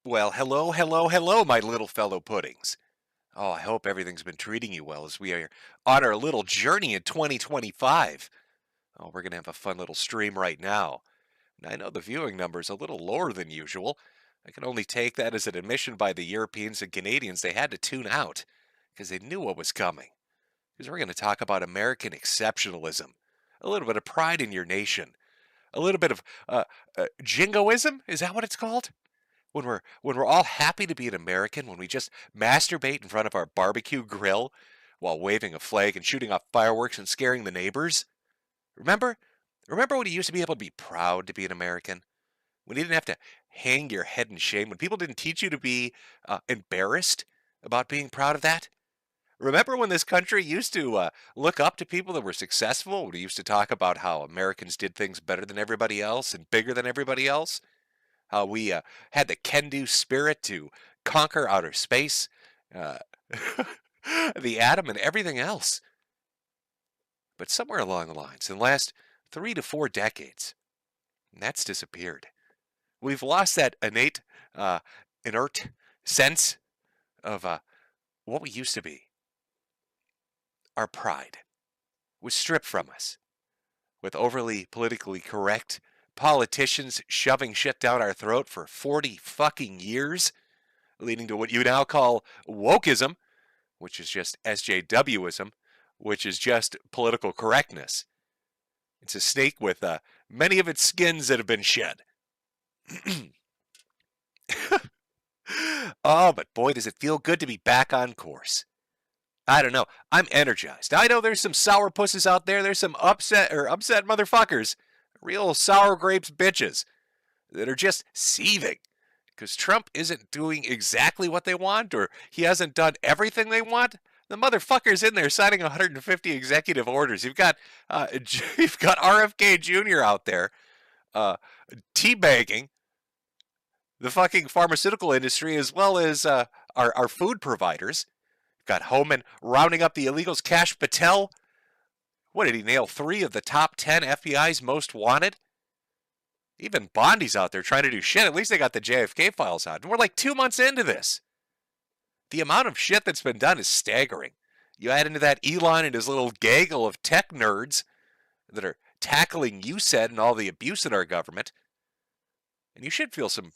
Well, hello, hello, hello, my little fellow puddings. Oh, I hope everything's been treating you well as we are on our little journey in 2025. Oh, we're going to have a fun little stream right now. And I know the viewing number is a little lower than usual. I can only take that as an admission by the Europeans and Canadians. They had to tune out because they knew what was coming. Because we're going to talk about American exceptionalism, a little bit of pride in your nation, a little bit of jingoism. Is that what it's called? When we're all happy to be an American, when we just masturbate in front of our barbecue grill while waving a flag and shooting off fireworks and scaring the neighbors. Remember? Remember when you used to be able to be proud to be an American? When you didn't have to hang your head in shame, when people didn't teach you to be embarrassed about being proud of that? Remember when this country used to look up to people that were successful? We used to talk about how Americans did things better than everybody else and bigger than everybody else? How we had the can-do spirit to conquer outer space, uh, the atom, and everything else. But somewhere along the lines, in the last 3 to 4 decades, that's disappeared. We've lost that innate, uh, inert sense of what we used to be. Our pride was stripped from us with overly politically correct politicians shoving shit down our throat for 40 fucking years, leading to what you now call wokeism, which is just SJWism, which is just political correctness. It's a snake with many of its skins that have been shed. Oh, but boy, does it feel good to be back on course. I don't know. I'm energized. I know there's some sour pusses out there. There's some upset motherfuckers, real sour grapes bitches that are just seething because Trump isn't doing exactly what they want, or he hasn't done everything they want. The motherfucker's in there signing 150 executive orders. You've got RFK Jr. out there uh, teabagging the fucking pharmaceutical industry as well as our food providers. You've got Homan rounding up the illegals. Cash Patel. What did he nail? 3 of the top 10 FBI's most wanted? Even Bondi's out there trying to do shit. At least they got the JFK files out. And we're like 2 months into this. The amount of shit that's been done is staggering. You add into that Elon and his little gaggle of tech nerds that are tackling USAID and all the abuse in our government. And you should feel some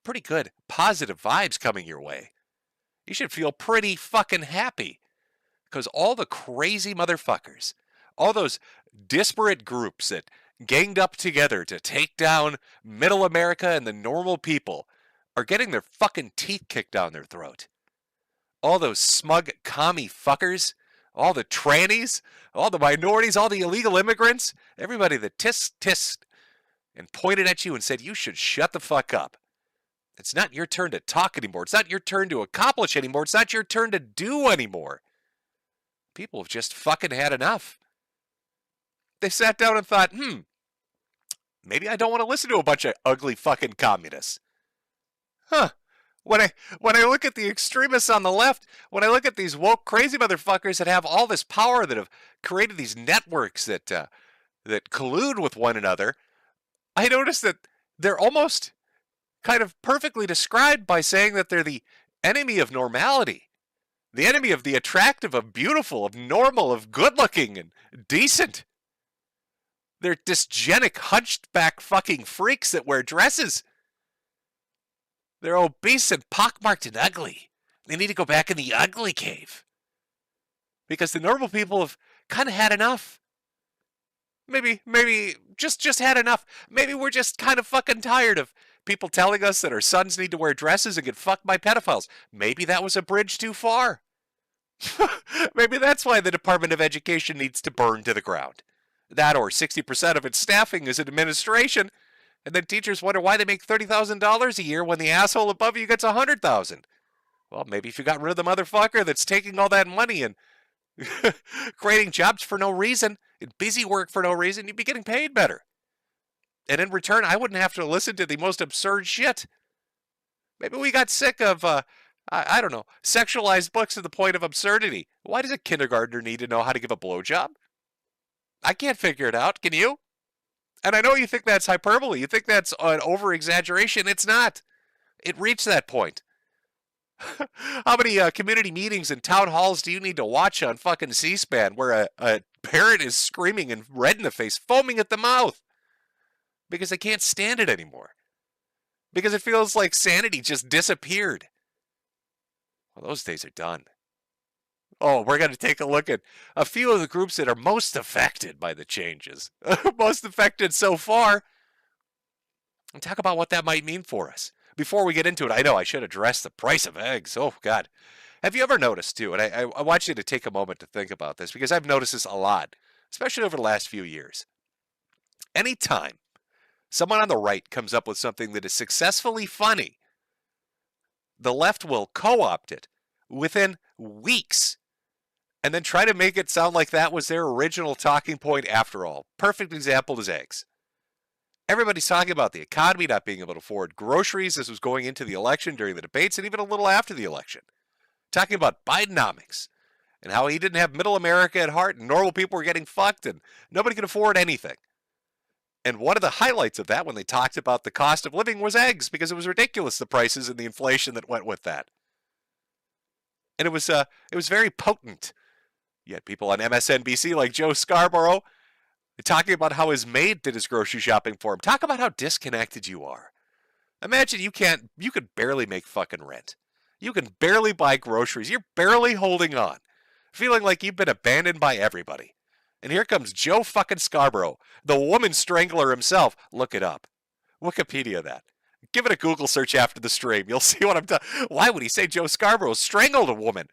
pretty good positive vibes coming your way. You should feel pretty fucking happy. Because all the crazy motherfuckers, all those disparate groups that ganged up together to take down middle America and the normal people are getting their fucking teeth kicked down their throat. All those smug commie fuckers, all the trannies, all the minorities, all the illegal immigrants, everybody that tissed and pointed at you and said you should shut the fuck up. It's not your turn to talk anymore. It's not your turn to accomplish anymore. It's not your turn to do anymore. People have just fucking had enough. They sat down and thought, maybe I don't want to listen to a bunch of ugly fucking communists. Huh. When I look at the extremists on the left, when I look at these woke crazy motherfuckers that have all this power, that have created these networks that collude with one another, I notice that they're almost kind of perfectly described by saying that they're the enemy of normality, the enemy of the attractive, of beautiful, of normal, of good-looking and decent. They're dysgenic, hunchback fucking freaks that wear dresses. They're obese and pockmarked and ugly. They need to go back in the ugly cave. Because the normal people have kind of had enough. Maybe just had enough. Maybe we're just kind of fucking tired of people telling us that our sons need to wear dresses and get fucked by pedophiles. Maybe that was a bridge too far. Maybe that's why the Department of Education needs to burn to the ground. That, or 60% of its staffing is administration, and then teachers wonder why they make $30,000 a year when the asshole above you gets $100,000. Well, maybe if you got rid of the motherfucker that's taking all that money and creating jobs for no reason and busy work for no reason, you'd be getting paid better. And in return, I wouldn't have to listen to the most absurd shit. Maybe we got sick of, I don't know, sexualized books to the point of absurdity. Why does a kindergartner need to know how to give a blowjob? I can't figure it out. Can you? And I know you think that's hyperbole. You think that's an over-exaggeration. It's not. It reached that point. How many community meetings and town halls do you need to watch on fucking C-SPAN where a parent is screaming and red in the face, foaming at the mouth because they can't stand it anymore? Because it feels like sanity just disappeared. Well, those days are done. Oh, we're going to take a look at a few of the groups that are most affected by the changes. Most affected so far. And talk about what that might mean for us. Before we get into it, I know I should address the price of eggs. Oh, God. Have you ever noticed, too, and I want you to take a moment to think about this, because I've noticed this a lot, especially over the last few years. Anytime someone on the right comes up with something that is successfully funny, the left will co-opt it within weeks and then try to make it sound like that was their original talking point after all. Perfect example is eggs. Everybody's talking about the economy not being able to afford groceries. This was going into the election, during the debates, and even a little after the election. Talking about Bidenomics and how he didn't have middle America at heart and normal people were getting fucked and nobody could afford anything. And one of the highlights of that when they talked about the cost of living was eggs, because it was ridiculous, the prices and the inflation that went with that. And it was very potent. You had people on MSNBC like Joe Scarborough talking about how his maid did his grocery shopping for him. Talk about how disconnected you are. Imagine you could barely make fucking rent. You can barely buy groceries. You're barely holding on, feeling like you've been abandoned by everybody. And here comes Joe fucking Scarborough, the woman strangler himself. Look it up. Wikipedia that. Give it a Google search after the stream. You'll see what I'm talking. Why would he say Joe Scarborough strangled a woman?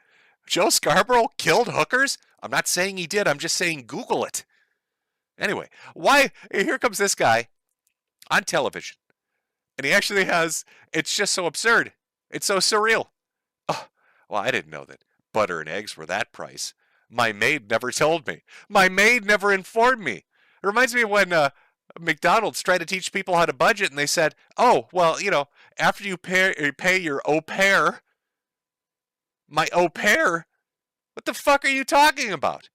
Joe Scarborough killed hookers? I'm not saying he did. I'm just saying Google it. Anyway, why? Here comes this guy on television. And he actually has, it's just so absurd. It's so surreal. Oh, well, I didn't know that butter and eggs were that price. My maid never told me. My maid never informed me. It reminds me of when McDonald's tried to teach people how to budget, and they said, oh, well, after you pay your au pair, my au pair? What the fuck are you talking about?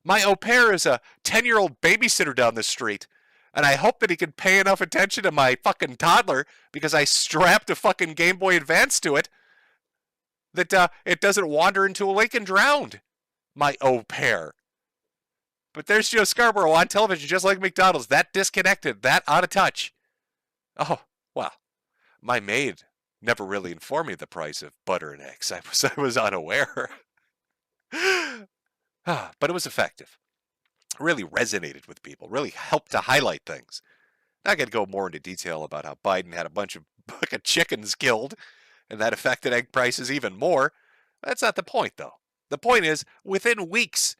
My au pair is a 10-year-old babysitter down the street, and I hope that he can pay enough attention to my fucking toddler because I strapped a fucking Game Boy Advance to it that it doesn't wander into a lake and drown. My au pair. But there's Joe Scarborough on television just like McDonald's, that disconnected, that out of touch. Oh, well, my maid never really informed me the price of butter and eggs. I was unaware. But it was effective. It really resonated with people, really helped to highlight things. Not going to go more into detail about how Biden had a bunch of fucking chickens killed, and that affected egg prices even more. That's not the point, though. The point is, within weeks,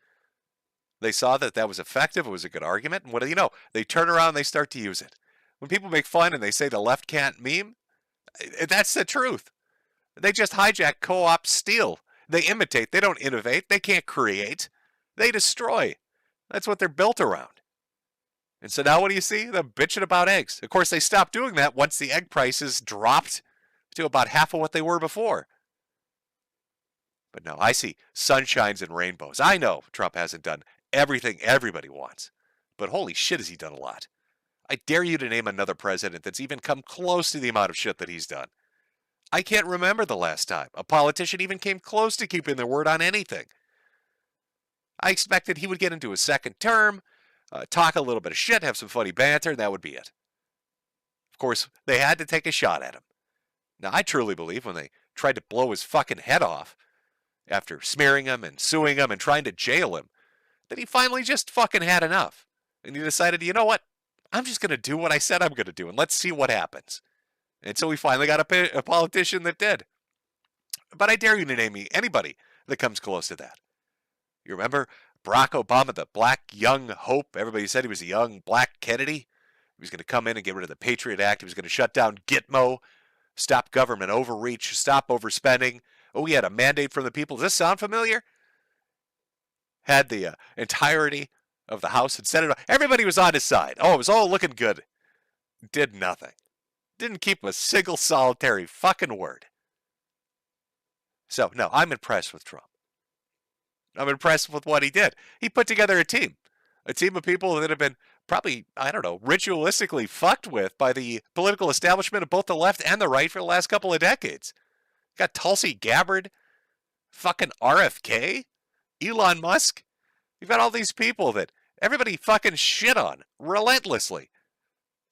they saw that that was effective, it was a good argument, and what do you know? They turn around and they start to use it. When people make fun and they say the left can't meme, that's the truth. They just hijack, co-op, steal. They imitate. They don't innovate. They can't create. They destroy. That's what they're built around. And so now what do you see? They're bitching about eggs. Of course, they stopped doing that once the egg prices dropped to about half of what they were before. But no, I see sunshines and rainbows. I know Trump hasn't done everything everybody wants. But holy shit, has he done a lot. I dare you to name another president that's even come close to the amount of shit that he's done. I can't remember the last time a politician even came close to keeping their word on anything. I expected he would get into his second term, talk a little bit of shit, have some funny banter, and that would be it. Of course, they had to take a shot at him. Now, I truly believe when they tried to blow his fucking head off, after smearing him and suing him and trying to jail him, that he finally just fucking had enough. And he decided, you know what? I'm just going to do what I said I'm going to do, and let's see what happens. And so we finally got a politician that did. But I dare you to name me anybody that comes close to that. You remember Barack Obama, the black young hope? Everybody said he was a young black Kennedy. He was going to come in and get rid of the Patriot Act. He was going to shut down Gitmo, stop government overreach, stop overspending. Oh, he had a mandate from the people. Does this sound familiar? Had the entirety of the House and Senate. Everybody was on his side. Oh, it was all looking good. Did nothing. Didn't keep a single solitary fucking word. So, no, I'm impressed with Trump. I'm impressed with what he did. He put together a team of people that have been probably, I don't know, ritualistically fucked with by the political establishment of both the left and the right for the last couple of decades. Got Tulsi Gabbard, fucking RFK, Elon Musk. You've got all these people that everybody fucking shit on relentlessly.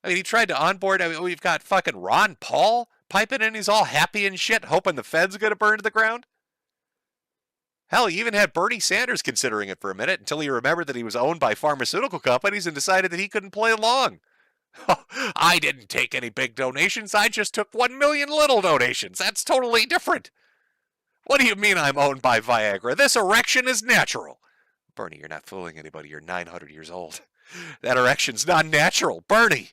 I mean, he tried to onboard. I mean, we've got fucking Ron Paul piping in. He's all happy and shit, hoping the Fed's going to burn to the ground. Hell, he even had Bernie Sanders considering it for a minute until he remembered that he was owned by pharmaceutical companies and decided that he couldn't play along. I didn't take any big donations. I just took 1 million little donations. That's totally different. What do you mean I'm owned by Viagra? This erection is natural. Bernie, you're not fooling anybody. You're 900 years old. That erection's not natural. Bernie,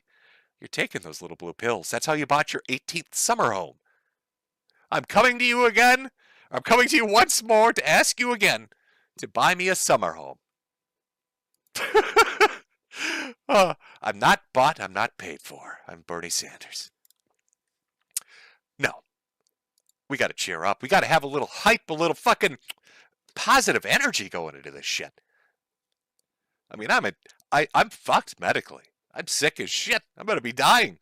you're taking those little blue pills. That's how you bought your 18th summer home. I'm coming to you again. I'm coming to you once more to ask you again to buy me a summer home. I'm not bought. I'm not paid for. I'm Bernie Sanders. No. We got to cheer up. We got to have a little hype, a little fucking positive energy going into this shit. I mean, I'm fucked medically. I'm sick as shit. I'm going to be dying.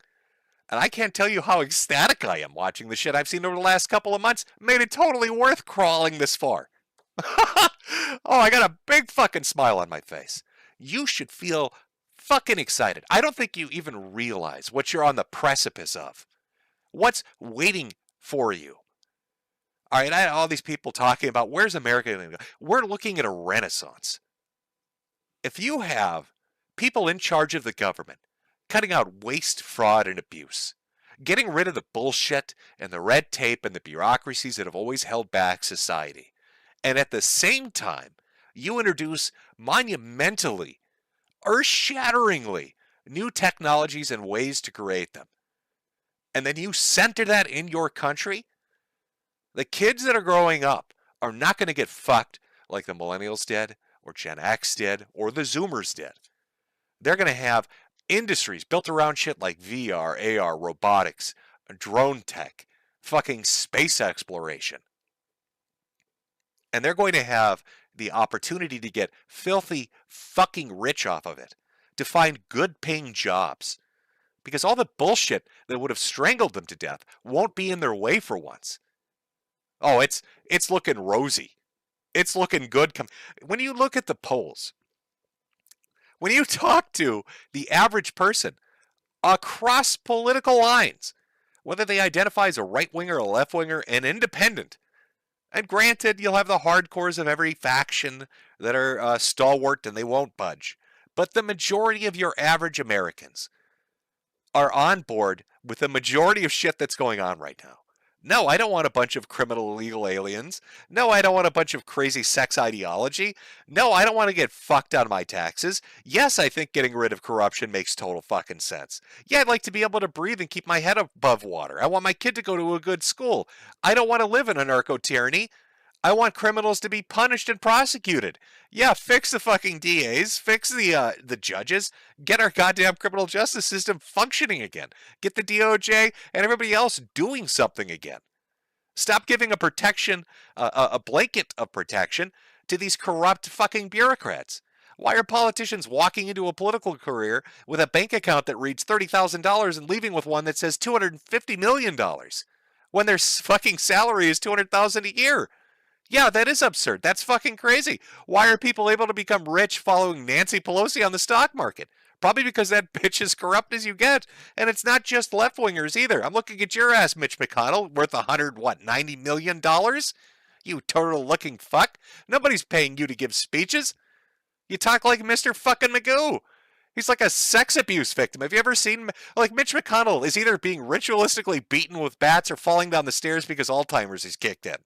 And I can't tell you how ecstatic I am watching the shit I've seen over the last couple of months. Made it totally worth crawling this far. Oh, I got a big fucking smile on my face. You should feel fucking excited. I don't think you even realize what you're on the precipice of. What's waiting for you. All right, I had all these people talking about where's America going to go. We're looking at a renaissance. If you have people in charge of the government cutting out waste, fraud, and abuse, getting rid of the bullshit and the red tape and the bureaucracies that have always held back society, and at the same time, you introduce monumentally, earth-shatteringly new technologies and ways to create them, and then you center that in your country, the kids that are growing up are not going to get fucked like the millennials did, or Gen X did, or the Zoomers did. They're going to have industries built around shit like VR, AR, robotics, drone tech, fucking space exploration. And they're going to have the opportunity to get filthy fucking rich off of it, to find good paying jobs. Because all the bullshit that would have strangled them to death won't be in their way for once. Oh, it's looking rosy. It's looking good. When you look at the polls, when you talk to the average person across political lines, whether they identify as a right-winger, a left-winger, an independent, and granted, you'll have the hardcores of every faction that are stalwart and they won't budge, but the majority of your average Americans are on board with the majority of shit that's going on right now. No, I don't want a bunch of criminal illegal aliens. No, I don't want a bunch of crazy sex ideology. No, I don't want to get fucked on my taxes. Yes, I think getting rid of corruption makes total fucking sense. Yeah, I'd like to be able to breathe and keep my head above water. I want my kid to go to a good school. I don't want to live in a narco-tyranny. I want criminals to be punished and prosecuted. Yeah, fix the fucking DAs, fix the judges, get our goddamn criminal justice system functioning again. Get the DOJ and everybody else doing something again. Stop giving a protection, a blanket of protection to these corrupt fucking bureaucrats. Why are politicians walking into a political career with a bank account that reads $30,000 and leaving with one that says $250 million when their fucking salary is $200,000 a year? Yeah, that is absurd. That's fucking crazy. Why are people able to become rich following Nancy Pelosi on the stock market? Probably because that bitch is corrupt as you get. And it's not just left-wingers either. I'm looking at your ass, Mitch McConnell, worth $90 million? You turtle-looking fuck. Nobody's paying you to give speeches. You talk like Mr. fucking Magoo. He's like a sex abuse victim. Have you ever seen, like, Mitch McConnell is either being ritualistically beaten with bats or falling down the stairs because Alzheimer's is kicked in.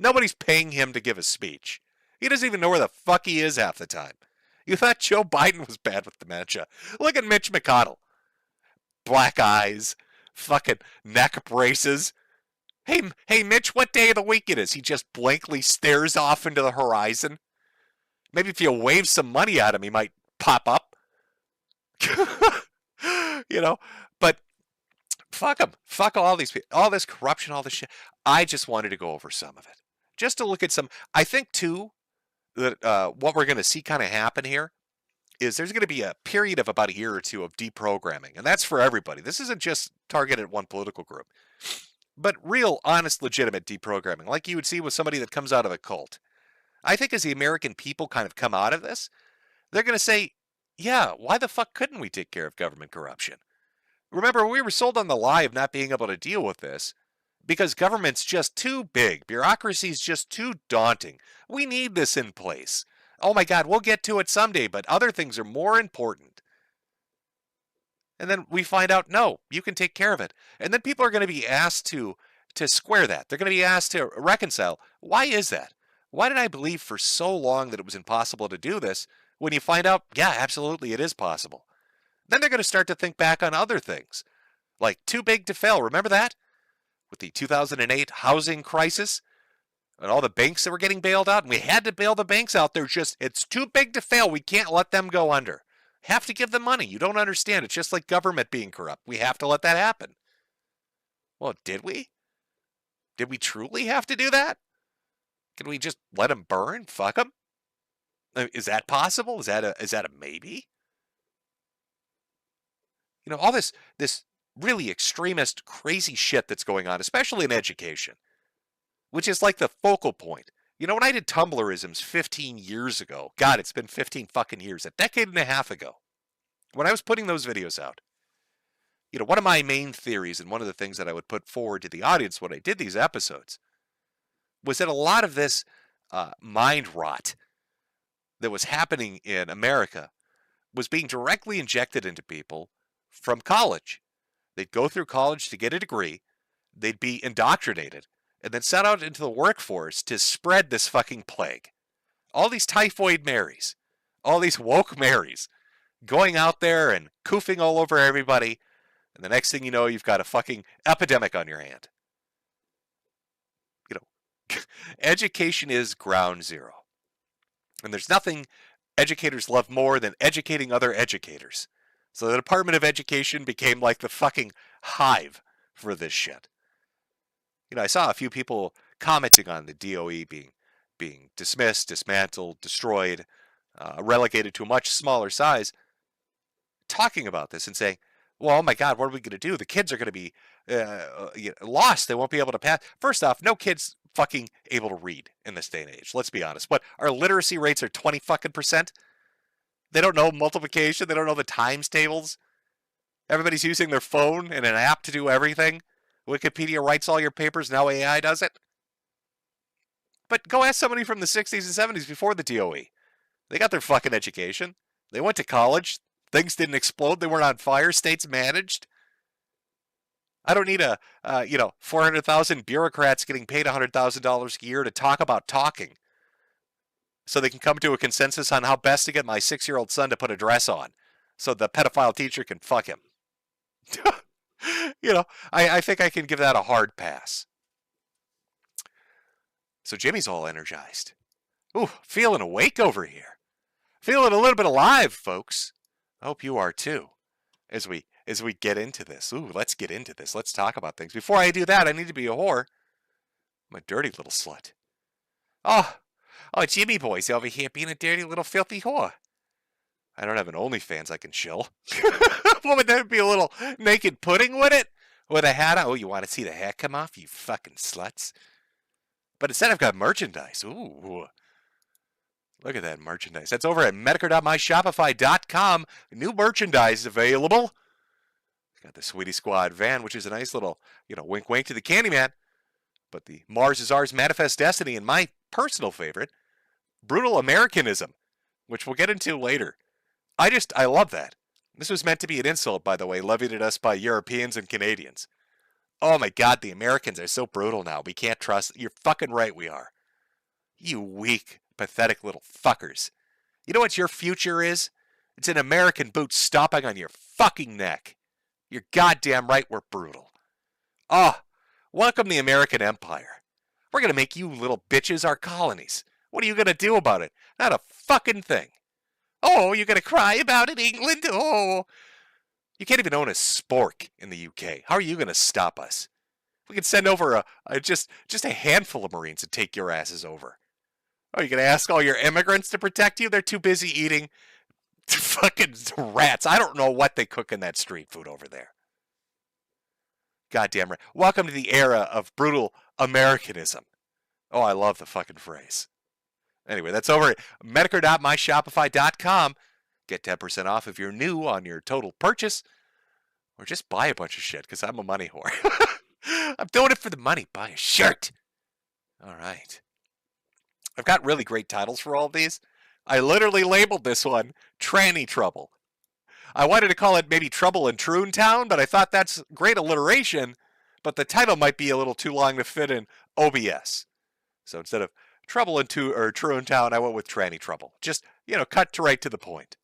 Nobody's paying him to give a speech. He doesn't even know where the fuck he is half the time. You thought Joe Biden was bad with dementia. Look at Mitch McConnell. Black eyes, fucking neck braces. Hey, Mitch, what day of the week it is? He just blankly stares off into the horizon. Maybe if you wave some money at him, he might pop up. You know, but fuck him. Fuck all these people. All this corruption, all this shit. I just wanted to go over some of it. Just to look at some, I think too, that what we're going to see kind of happen here is there's going to be a period of about a year or two of deprogramming, and that's for everybody. This isn't just targeted at one political group, but real, honest, legitimate deprogramming, like you would see with somebody that comes out of a cult. I think as the American people kind of come out of this, they're going to say, yeah, why the fuck couldn't we take care of government corruption? Remember, we were sold on the lie of not being able to deal with this because government's just too big. Bureaucracy's just too daunting. We need this in place. Oh my God, we'll get to it someday, but other things are more important. And then we find out, no, you can take care of it. And then people are going to be asked to square that. They're going to be asked to reconcile. Why is that? Why did I believe for so long that it was impossible to do this when you find out, yeah, absolutely, it is possible? Then they're going to start to think back on other things, like too big to fail. Remember that? With the 2008 housing crisis and all the banks that were getting bailed out, and we had to bail the banks out. It's too big to fail. We can't let them go under. Have to give them money. You don't understand. It's just like government being corrupt. We have to let that happen. Well, did we? Did we truly have to do that? Can we just let them burn? Fuck them? Is that possible? Is that a maybe? You know, all this really extremist, crazy shit that's going on, especially in education, which is like the focal point. You know, when I did Tumblrisms 15 years ago, God, it's been 15 fucking years, a decade and a half ago, when I was putting those videos out, you know, one of my main theories and one of the things that I would put forward to the audience when I did these episodes was that a lot of this mind rot that was happening in America was being directly injected into people from college. They'd go through college to get a degree, they'd be indoctrinated, and then set out into the workforce to spread this fucking plague. All these typhoid Marys, all these woke Marys, going out there and koofing all over everybody, and the next thing you know, you've got a fucking epidemic on your hand. You know, education is ground zero. And there's nothing educators love more than educating other educators. So the Department of Education became like the fucking hive for this shit. You know, I saw a few people commenting on the DOE being dismissed, dismantled, destroyed, relegated to a much smaller size, talking about this and saying, well, oh my God, what are we going to do? The kids are going to be lost. They won't be able to pass. First off, no kid's fucking able to read in this day and age. Let's be honest. What, our literacy rates are 20 fucking %? They don't know multiplication. They don't know the times tables. Everybody's using their phone and an app to do everything. Wikipedia writes all your papers. Now AI does it. But go ask somebody from the 60s and 70s before the DOE. They got their fucking education. They went to college. Things didn't explode. They weren't on fire. States managed. I don't need 400,000 bureaucrats getting paid $100,000 a year to talk about talking so they can come to a consensus on how best to get my 6-year-old son to put a dress on so the pedophile teacher can fuck him. You know, I think I can give that a hard pass. So Jimmy's all energized. Ooh, feeling awake over here. Feeling a little bit alive, folks. I hope you are too. As we get into this. Ooh, let's get into this. Let's talk about things. Before I do that, I need to be a whore. I'm a dirty little slut. Oh, Jimmy boy's over here being a dirty little filthy whore. I don't have an OnlyFans I can shill. What would that be, a little naked pudding with it? With a hat on? Oh, you want to see the hat come off, you fucking sluts? But instead I've got merchandise. Ooh. Look at that merchandise. That's over at Metokur.myshopify.com. New merchandise available. Got the Sweetie Squad van, which is a nice little, wink wink to the Candyman. But the Mars is Ours Manifest Destiny, and my personal favorite, Brutal Americanism, which we'll get into later. I love that. This was meant to be an insult, by the way, levied at us by Europeans and Canadians. Oh my God, the Americans are so brutal now. We can't trust. You're fucking right, we are. You weak, pathetic little fuckers. You know what your future is? It's an American boot stomping on your fucking neck. You're goddamn right we're brutal. Oh, welcome the American Empire. We're going to make you little bitches our colonies. What are you going to do about it? Not a fucking thing. Oh, you're going to cry about it, England? Oh. You can't even own a spork in the UK. How are you going to stop us? We can send over just a handful of Marines to take your asses over. Oh, you're going to ask all your immigrants to protect you? They're too busy eating Fucking rats. I don't know what they cook in that street food over there. Goddamn right. Welcome to the era of brutal Americanism. Oh, I love the fucking phrase. Anyway, that's over at Metokur.myshopify.com. Get 10% off if you're new on your total purchase. Or just buy a bunch of shit, because I'm a money whore. I'm doing it for the money. Buy a shirt. All right. I've got really great titles for all of these. I literally labeled this one Tranny Trouble. I wanted to call it maybe Trouble in Troon Town, but I thought that's great alliteration, but the title might be a little too long to fit in OBS. So instead of Trouble in Troon Town, I went with Tranny Trouble. Just, cut right to the point.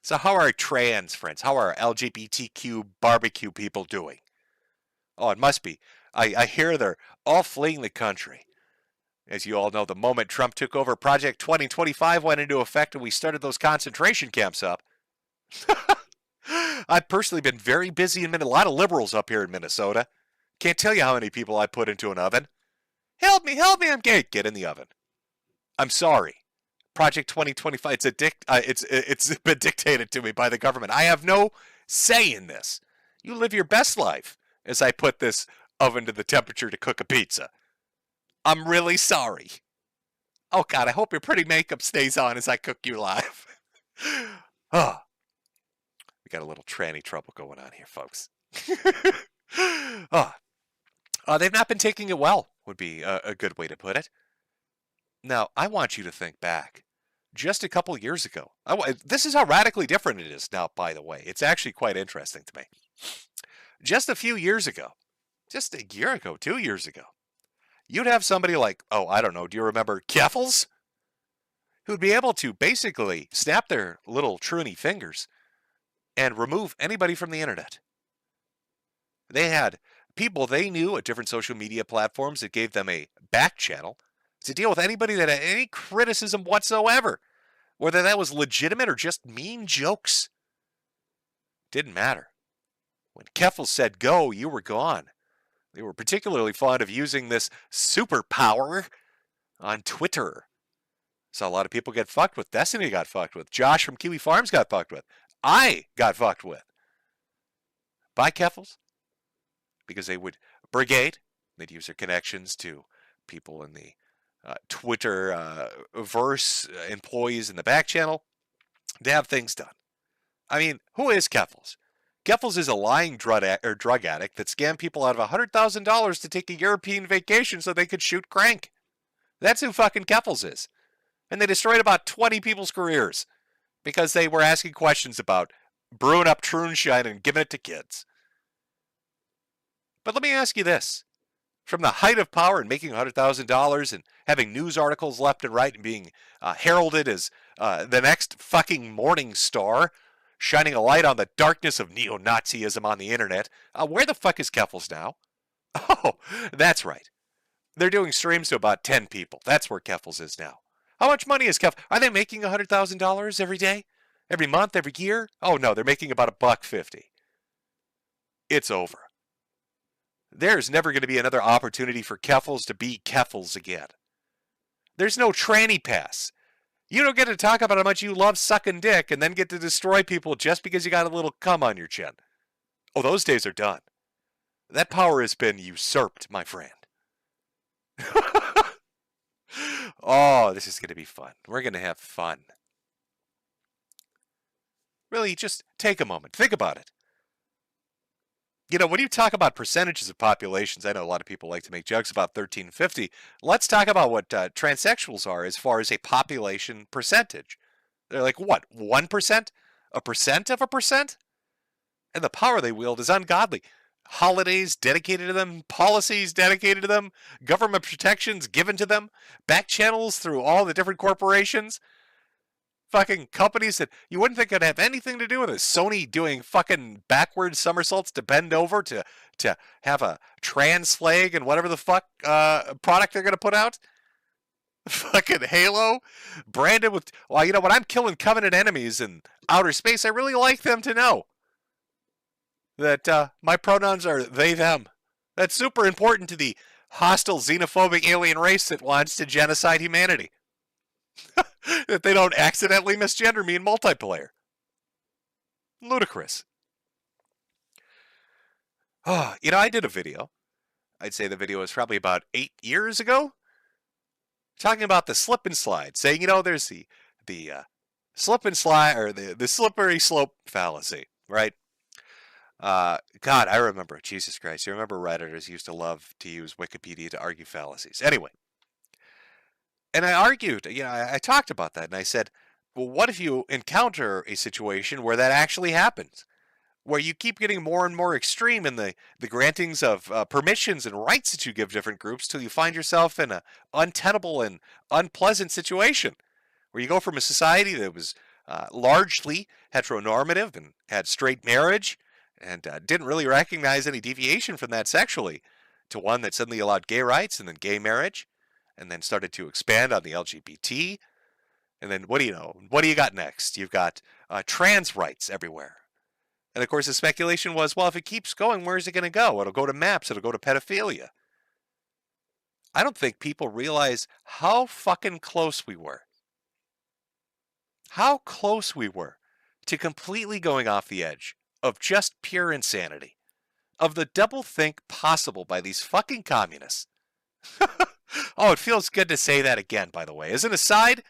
So how are our trans friends? How are our LGBTQ barbecue people doing? Oh, it must be. I hear they're all fleeing the country. As you all know, the moment Trump took over, Project 2025 went into effect and we started those concentration camps up. I've personally been very busy and met a lot of liberals up here in Minnesota. Can't tell you how many people I put into an oven. Help me, I'm gay. Get in the oven. I'm sorry. Project 2025, it's been dictated to me by the government. I have no say in this. You live your best life as I put this oven to the temperature to cook a pizza. I'm really sorry. Oh, God, I hope your pretty makeup stays on as I cook you live. Oh, we got a little tranny trouble going on here, folks. They've not been taking it well, would be a good way to put it. Now, I want you to think back. Just a couple years ago. This is how radically different it is now, by the way. It's actually quite interesting to me. Just a few years ago, just a year ago, 2 years ago, you'd have somebody like, I don't know, do you remember Keffels? Who'd be able to basically snap their little truny fingers and remove anybody from the internet. They had people they knew at different social media platforms that gave them a back channel to deal with anybody that had any criticism whatsoever, whether that was legitimate or just mean jokes. Didn't matter. When Keffels said go, you were gone. They were particularly fond of using this superpower on Twitter. Saw a lot of people get fucked with. Destiny got fucked with. Josh from Kiwi Farms got fucked with. I got fucked with. By Keffels. Because they would brigade. They'd use their connections to people in the Twitter verse, employees in the back channel to have things done. I mean, who is Keffels? Keffels is a lying drug addict that scammed people out of $100,000 to take a European vacation so they could shoot crank. That's who fucking Keffels is. And they destroyed about 20 people's careers because they were asking questions about brewing up Troonshine and giving it to kids. But let me ask you this. From the height of power and making $100,000 and having news articles left and right and being heralded as the next fucking morning star, shining a light on the darkness of neo-Nazism on the internet, where the fuck is Keffels now? Oh, that's right. They're doing streams to about 10 people. That's where Keffels is now. How much money is Keffels? Are they making $100,000 every day? Every month? Every year? Oh no, they're making about $1.50. It's over. There's never going to be another opportunity for Keffels to be Keffels again. There's no tranny pass. You don't get to talk about how much you love sucking dick and then get to destroy people just because you got a little cum on your chin. Oh, those days are done. That power has been usurped, my friend. Oh, this is going to be fun. We're going to have fun. Really, just take a moment. Think about it. You know, when you talk about percentages of populations, I know a lot of people like to make jokes about 1350. Let's talk about what transsexuals are as far as a population percentage. They're like, what, 1%? A percent of a percent? And the power they wield is ungodly. Holidays dedicated to them, policies dedicated to them, government protections given to them, back channels through all the different corporations. Fucking companies that you wouldn't think would have anything to do with it. Sony doing fucking backward somersaults to bend over to have a trans flag and whatever the fuck product they're going to put out. Fucking Halo. Branded with, well, you know, when I'm killing Covenant enemies in outer space, I really like them to know that my pronouns are they, them. That's super important to the hostile, xenophobic alien race that wants to genocide humanity. that they don't accidentally misgender me in multiplayer. Ludicrous. Oh, I did a video. I'd say the video was probably about 8 years ago, talking about the slip and slide, saying, there's the slip and slide, or the slippery slope fallacy, right? God, I remember it. Jesus Christ. You remember Redditors used to love to use Wikipedia to argue fallacies. Anyway, and I argued, I talked about that, and I said, well, what if you encounter a situation where that actually happens? Where you keep getting more and more extreme in the grantings of permissions and rights that you give different groups till you find yourself in an untenable and unpleasant situation, where you go from a society that was largely heteronormative and had straight marriage and didn't really recognize any deviation from that sexually, to one that suddenly allowed gay rights and then gay marriage, and then started to expand on the LGBT. And then what do you know? What do you got next? You've got trans rights everywhere. And of course, the speculation was, well, if it keeps going, where is it going to go? It'll go to MAPS. It'll go to pedophilia. I don't think people realize how fucking close we were. How close we were to completely going off the edge of just pure insanity. Of the doublethink possible by these fucking communists. Oh, it feels good to say that again, by the way. As an aside,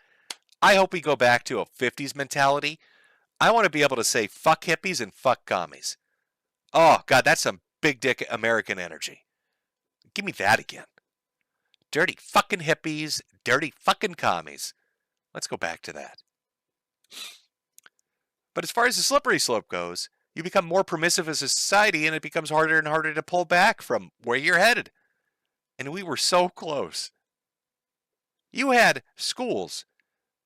I hope we go back to a 50s mentality. I want to be able to say fuck hippies and fuck commies. Oh, God, that's some big dick American energy. Give me that again. Dirty fucking hippies, dirty fucking commies. Let's go back to that. But as far as the slippery slope goes, you become more permissive as a society, and it becomes harder and harder to pull back from where you're headed. And we were so close. You had schools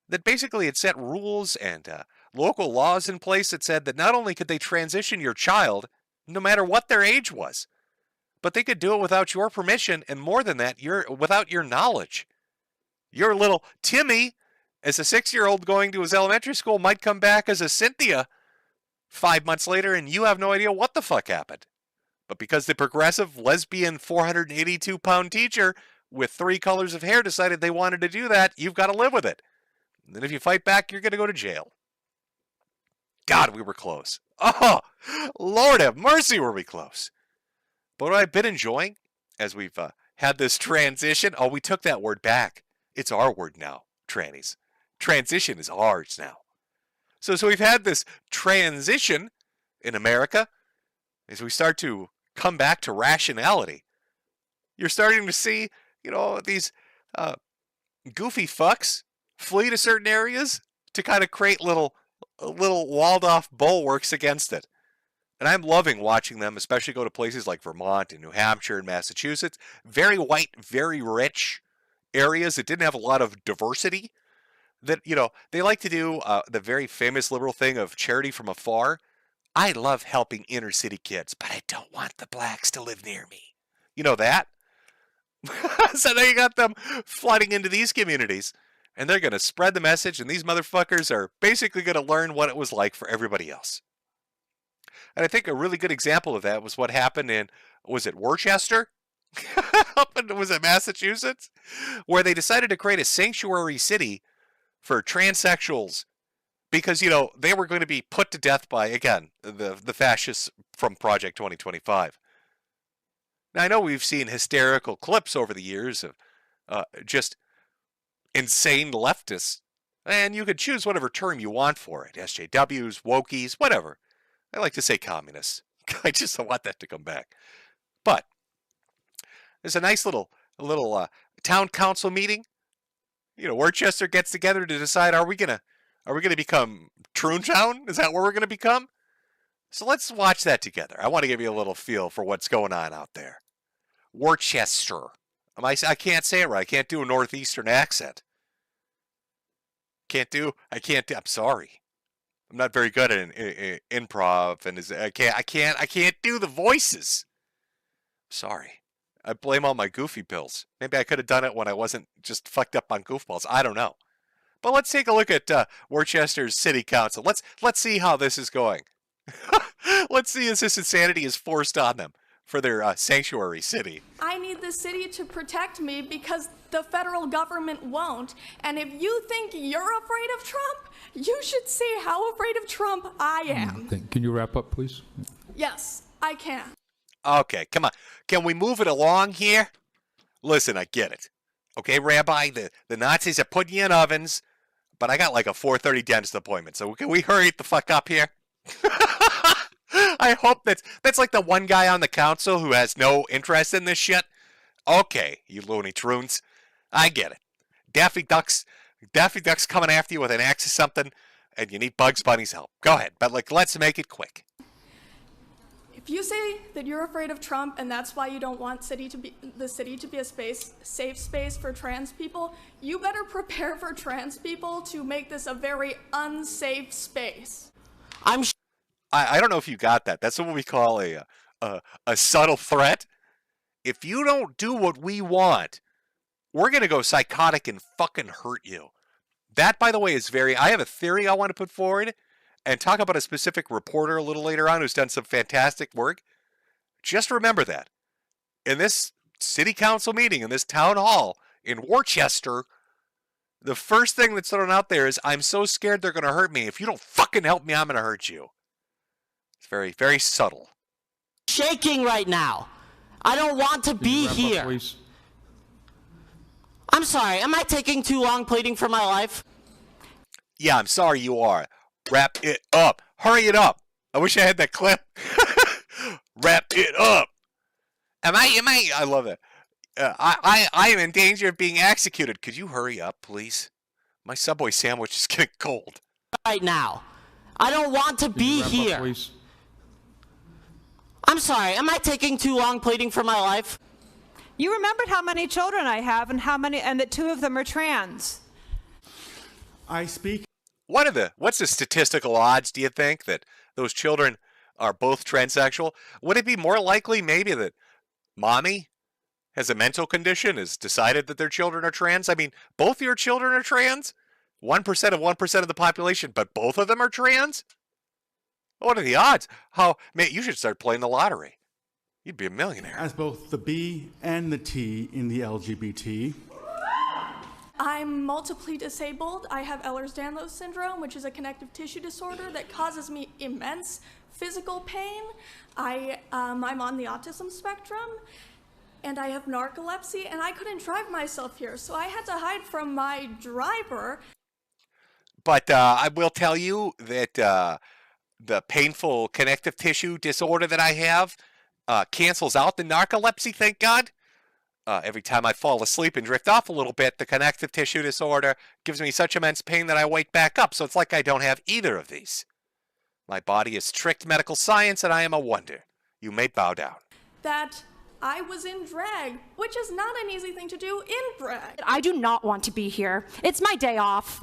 that basically had set rules and local laws in place that said that not only could they transition your child, no matter what their age was, but they could do it without your permission, and more than that, without your knowledge. Your little Timmy, as a 6-year-old going to his elementary school, might come back as a Cynthia 5 months later, and you have no idea what the fuck happened. But because the progressive, lesbian, 482-pound teacher with 3 colors of hair decided they wanted to do that, you've got to live with it. And then if you fight back, you're going to go to jail. God, we were close. Oh, Lord have mercy, were we close. But what I've been enjoying as we've had this transition, we took that word back. It's our word now, trannies. Transition is ours now. So we've had this transition in America. As we start to come back to rationality, you're starting to see, these goofy fucks flee to certain areas to kind of create little walled off bulwarks against it. And I'm loving watching them, especially go to places like Vermont and New Hampshire and Massachusetts. Very white, very rich areas that didn't have a lot of diversity. That, they like to do the very famous liberal thing of charity from afar. I love helping inner city kids, but I don't want the blacks to live near me. You know that? So now you got them flooding into these communities, and they're going to spread the message, and these motherfuckers are basically going to learn what it was like for everybody else. And I think a really good example of that was what happened in, was it Worcester? Was it Massachusetts? Where they decided to create a sanctuary city for transsexuals because, they were going to be put to death by, again, the fascists from Project 2025. Now, I know we've seen hysterical clips over the years of just insane leftists, and you could choose whatever term you want for it. SJWs, wokies, whatever. I like to say communists. I just don't want that to come back. But there's a nice little town council meeting. Worcester gets together to decide, are we gonna become Troontown? Is that where we're gonna become? So let's watch that together. I want to give you a little feel for what's going on out there. Worcester. I can't say it right. I can't do a northeastern accent. I'm sorry. I'm not very good at improv, and I can't do the voices. Sorry. I blame all my goofy pills. Maybe I could have done it when I wasn't just fucked up on goofballs. I don't know. But let's take a look at Worcester's city council. Let's see how this is going. Let's see if this insanity is forced on them. for their sanctuary city. I need the city to protect me because the federal government won't. And if you think you're afraid of Trump, you should see how afraid of Trump I am. Can you wrap up, please? Yes, I can. Okay, come on. Can we move it along here? Listen, I get it. Okay, Rabbi, the Nazis are putting you in ovens, but I got like a 4:30 dentist appointment, so can we hurry the fuck up here? I hope that's like the one guy on the council who has no interest in this shit. Okay, you Looney Tunes. I get it. Daffy Duck's coming after you with an axe or something, and you need Bugs Bunny's help. Go ahead, but let's make it quick. If you say that you're afraid of Trump and that's why you don't want the city to be a safe space for trans people, you better prepare for trans people to make this a very unsafe space. I don't know if you got that. That's what we call a subtle threat. If you don't do what we want, we're going to go psychotic and fucking hurt you. That, by the way, is I have a theory I want to put forward and talk about a specific reporter a little later on who's done some fantastic work. Just remember that. In this city council meeting, in this town hall in Worcester, the first thing that's thrown out there is, I'm so scared they're going to hurt me. If you don't fucking help me, I'm going to hurt you. It's very, very subtle. Shaking right now. I don't want to be here. Up, I'm sorry, am I taking too long pleading for my life? Yeah, I'm sorry you are. Wrap it up. Hurry it up. I wish I had that clip. Wrap it up. I love it. I am in danger of being executed. Could you hurry up, please? My Subway sandwich is getting cold. Right now. I don't want to be here. Up, I'm sorry, am I taking too long pleading for my life? You remembered how many children I have and that 2 of them are trans. I speak. What's the statistical odds, do you think, that those children are both transsexual? Would it be more likely maybe that mommy has a mental condition, has decided that their children are trans? I mean, both your children are trans? 1% of 1% of the population, but both of them are trans? What are the odds? Man, you should start playing the lottery. You'd be a millionaire. As both the B and the T in the LGBT. I'm multiply disabled. I have Ehlers-Danlos syndrome, which is a connective tissue disorder that causes me immense physical pain. I'm on the autism spectrum, and I have narcolepsy, and I couldn't drive myself here, so I had to hide from my driver. But I will tell you that the painful connective tissue disorder that I have cancels out the narcolepsy, thank God. Every time I fall asleep and drift off a little bit, the connective tissue disorder gives me such immense pain that I wake back up. So it's like I don't have either of these. My body is tricked medical science, and I am a wonder. You may bow down. That I was in drag, which is not an easy thing to do in drag. I do not want to be here. It's my day off.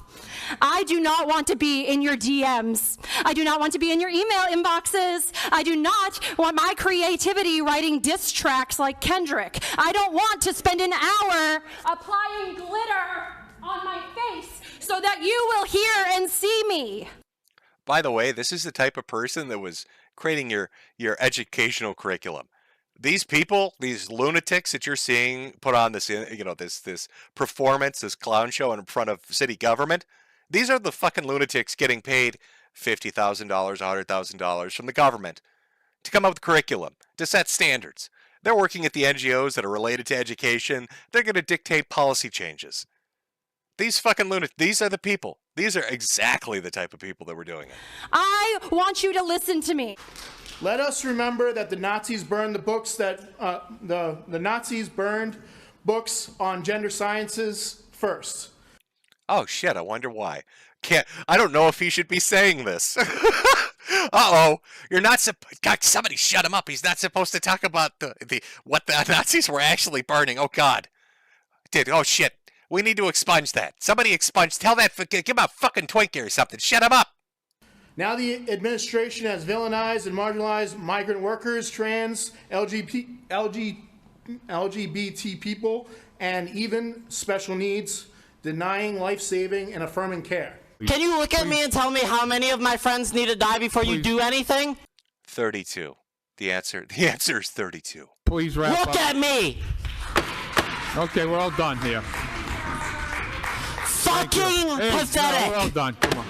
I do not want to be in your DMs. I do not want to be in your email inboxes. I do not want my creativity writing diss tracks like Kendrick. I don't want to spend an hour applying glitter on my face so that you will hear and see me. By the way, this is the type of person that was creating your educational curriculum. These people, these lunatics that you're seeing put on this, this performance, this clown show in front of city government, these are the fucking lunatics getting paid $50,000, $100,000 from the government to come up with curriculum, to set standards. They're working at the NGOs that are related to education. They're going to dictate policy changes. These fucking lunatics, these are the people. These are exactly the type of people that were doing it. I want you to listen to me. Let us remember that the Nazis burned the books the Nazis burned books on gender sciences first. Oh shit! I wonder why. I don't know if he should be saying this. Uh-oh, you're not God, somebody shut him up. He's not supposed to talk about what the Nazis were actually burning. Oh God, oh shit. We need to expunge that. Somebody expunge. Tell that. Give him a fucking Twinkie or something. Shut him up. Now the administration has villainized and marginalized migrant workers, trans, LGBT people, and even special needs, denying life-saving and affirming care. Can you look at me and tell me how many of my friends need to die before you do anything? 32. The answer is 32. Please wrap up. Look at me! Okay, we're all done here. Fucking pathetic! We're all done. Come on.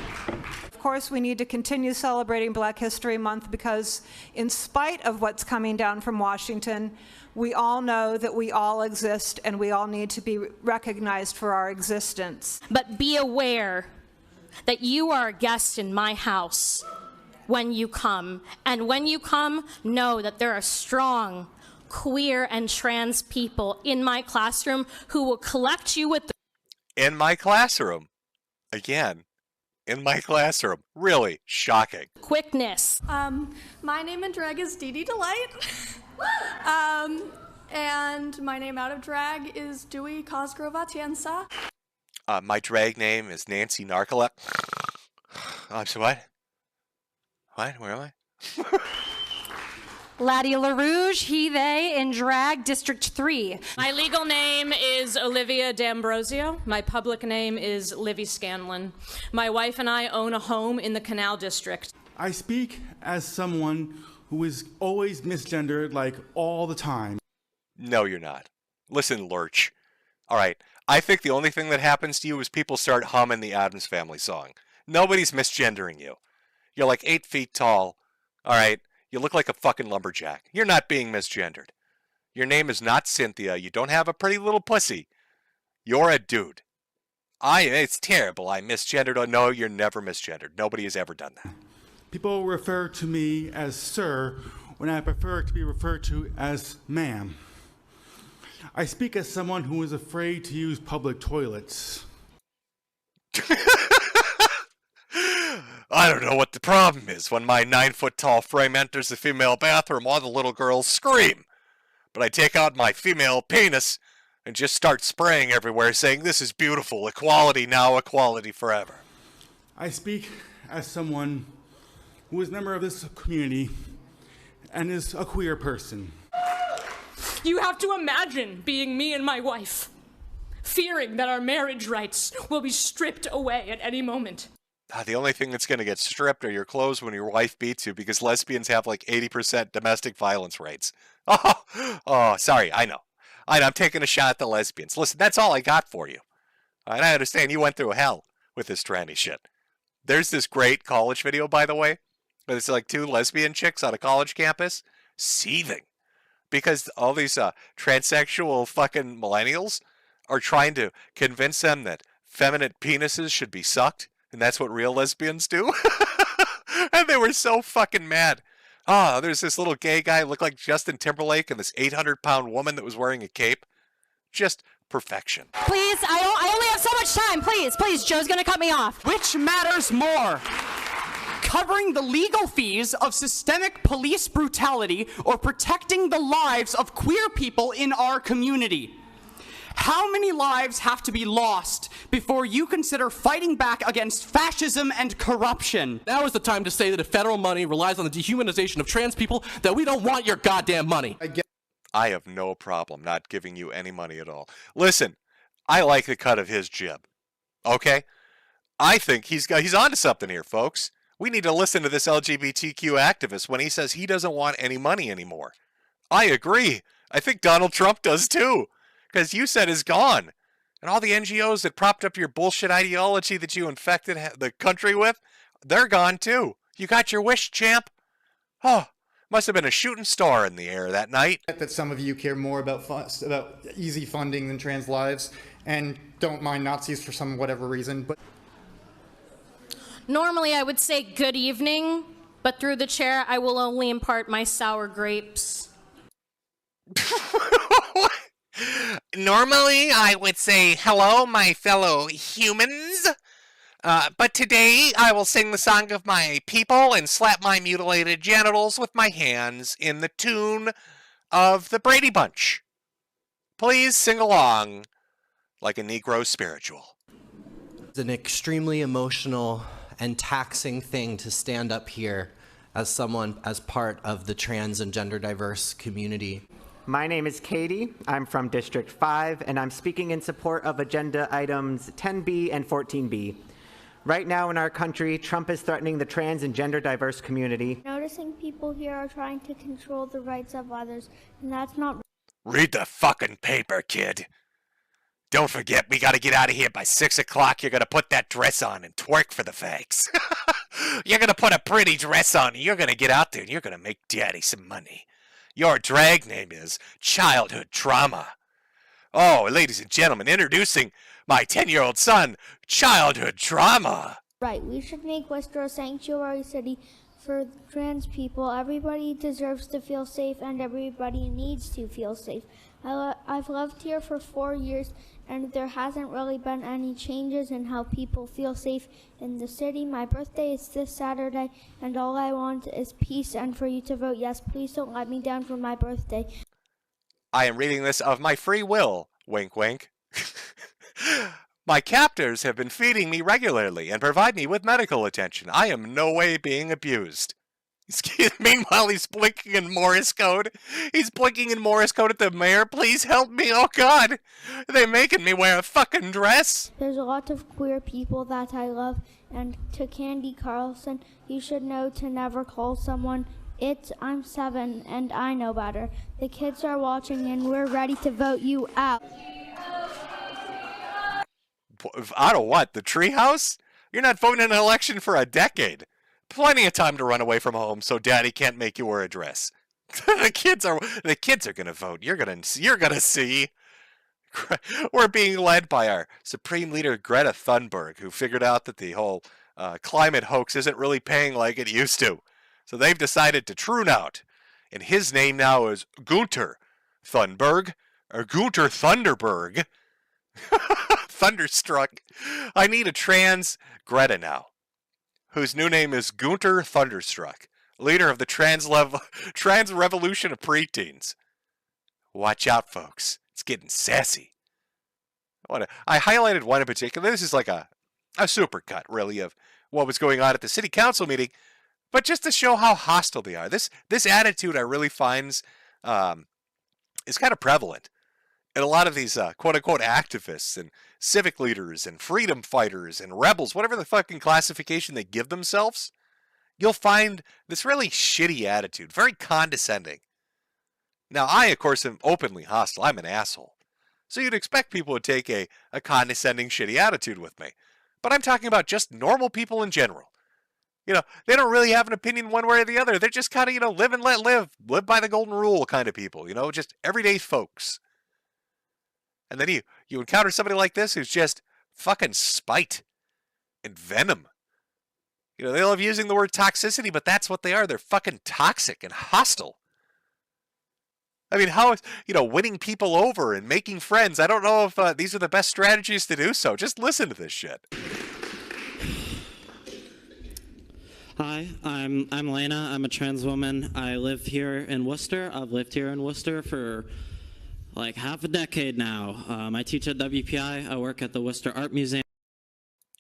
Of course, we need to continue celebrating Black History Month because in spite of what's coming down from Washington, we all know that we all exist and we all need to be recognized for our existence. But be aware that you are a guest in my house when you come. And when you come, know that there are strong queer and trans people in my classroom who will collect you with the In my classroom. Again, in my classroom. Really shocking. quickness. My name in drag is Dee Dee Delight. And my name out of drag is Dewey Cosgrove Atienza. My drag name is Nancy Narcolepsy. I'm sorry, what? What? Where am I? Laddie LaRouge, he, they, in drag, District 3. My legal name is Olivia D'Ambrosio. My public name is Livy Scanlon. My wife and I own a home in the Canal District. I speak as someone who is always misgendered, like all the time. No, you're not. Listen, Lurch. All right, I think the only thing that happens to you is people start humming the Addams Family song. Nobody's misgendering you. You're like 8 feet tall. All right, you look like a fucking lumberjack. You're not being misgendered. Your name is not Cynthia. You don't have a pretty little pussy. You're a dude. It's terrible. I misgendered. Oh, no, you're never misgendered. Nobody has ever done that. People refer to me as sir when I prefer to be referred to as ma'am. I speak as someone who is afraid to use public toilets. I don't know what the problem is. When my 9-foot-tall frame enters the female bathroom, all the little girls scream. But I take out my female penis and just start spraying everywhere, saying, "This is beautiful. Equality now, equality forever." I speak as someone who is a member of this community and is a queer person. You have to imagine being me and my wife, fearing that our marriage rights will be stripped away at any moment. The only thing that's going to get stripped are your clothes when your wife beats you, because lesbians have like 80% domestic violence rates. Oh, sorry, I know. I'm taking a shot at the lesbians. Listen, that's all I got for you. And I understand you went through hell with this tranny shit. There's this great college video, by the way. It's like 2 lesbian chicks on a college campus seething because all these transsexual fucking millennials are trying to convince them that feminine penises should be sucked, and that's what real lesbians do. And they were so fucking mad. There's this little gay guy looked like Justin Timberlake and this 800-pound woman that was wearing a cape. Just perfection. Please, I only have so much time. Please, Joe's gonna cut me off. Which matters more? Covering the legal fees of systemic police brutality or protecting the lives of queer people in our community? How many lives have to be lost before you consider fighting back against fascism and corruption? Now is the time to say that if federal money relies on the dehumanization of trans people, that we don't want your goddamn money. I have no problem not giving you any money at all. Listen, I like the cut of his jib. Okay? I think he's onto something here, folks. We need to listen to this LGBTQ activist when he says he doesn't want any money anymore. I agree. I think Donald Trump does too. Because you said is gone. And all the NGOs that propped up your bullshit ideology that you infected the country with, they're gone too. You got your wish, champ. Oh, must have been a shooting star in the air that night. That some of you care more about easy funding than trans lives and don't mind Nazis for some whatever reason. But Normally I would say good evening, but through the chair I will only impart my sour grapes. Normally, I would say, hello, my fellow humans. But today, I will sing the song of my people and slap my mutilated genitals with my hands in the tune of the Brady Bunch. Please sing along like a Negro spiritual. It's an extremely emotional and taxing thing to stand up here as someone as part of the trans and gender diverse community. My name is Katie. I'm from District 5, and I'm speaking in support of Agenda Items 10B and 14B. Right now in our country, Trump is threatening the trans and gender diverse community. Noticing people here are trying to control the rights of others, and that's not. Read the fucking paper, kid. Don't forget, we gotta get out of here by 6 o'clock. You're gonna put that dress on and twerk for the fags. You're gonna put a pretty dress on and you're gonna get out there and you're gonna make daddy some money. Your drag name is Childhood Trauma. Oh, ladies and gentlemen, introducing my 10-year-old son, Childhood Trauma. Right, we should make Worcester a sanctuary city for trans people. Everybody deserves to feel safe and everybody needs to feel safe. I've lived here for 4 years and there hasn't really been any changes in how people feel safe in the city. My birthday is this Saturday and all I want is peace and for you to vote yes. Please don't let me down for my birthday. I am reading this of my free will, wink wink. My captors have been feeding me regularly and provide me with medical attention. I am no way being abused. Meanwhile, he's blinking in Morse code. He's blinking in Morse code at the mayor. Please help me. Oh, God. They're making me wear a fucking dress. There's a lot of queer people that I love. And to Candy Carlson, you should know to never call someone I'm 7 and I know better. The kids are watching and we're ready to vote you out. Out of what? The treehouse? You're not voting in an election for a decade. Plenty of time to run away from home so daddy can't make you wear a dress. the kids are gonna vote. You're gonna see. We're being led by our supreme leader Greta Thunberg, who figured out that the whole climate hoax isn't really paying like it used to. So they've decided to tune out. And his name now is Gunter Thunberg, or Gunter Thunderberg. Thunderstruck. I need a trans Greta now, whose new name is Gunter Thunderstruck, leader of the trans revolution of preteens. Watch out, folks. It's getting sassy. I highlighted one in particular. This is like a supercut, really, of what was going on at the city council meeting, but just to show how hostile they are. This attitude I really find is kind of prevalent in a lot of these quote-unquote activists and civic leaders and freedom fighters and rebels, whatever the fucking classification they give themselves. You'll find this really shitty attitude, very condescending. Now, I, of course, am openly hostile. I'm an asshole. So you'd expect people to take a condescending, shitty attitude with me. But I'm talking about just normal people in general. You know, they don't really have an opinion one way or the other. They're just kind of, live and let live by the golden rule kind of people, just everyday folks. And then you encounter somebody like this who's just fucking spite and venom. They love using the word toxicity, but that's what they are. They're fucking toxic and hostile. I mean, how is, winning people over and making friends? I don't know if these are the best strategies to do so. Just listen to this shit. Hi, I'm Lena. I'm a trans woman. I live here in Worcester. I've lived here in Worcester for like half a decade now. I teach at WPI. I work at the Worcester Art Museum.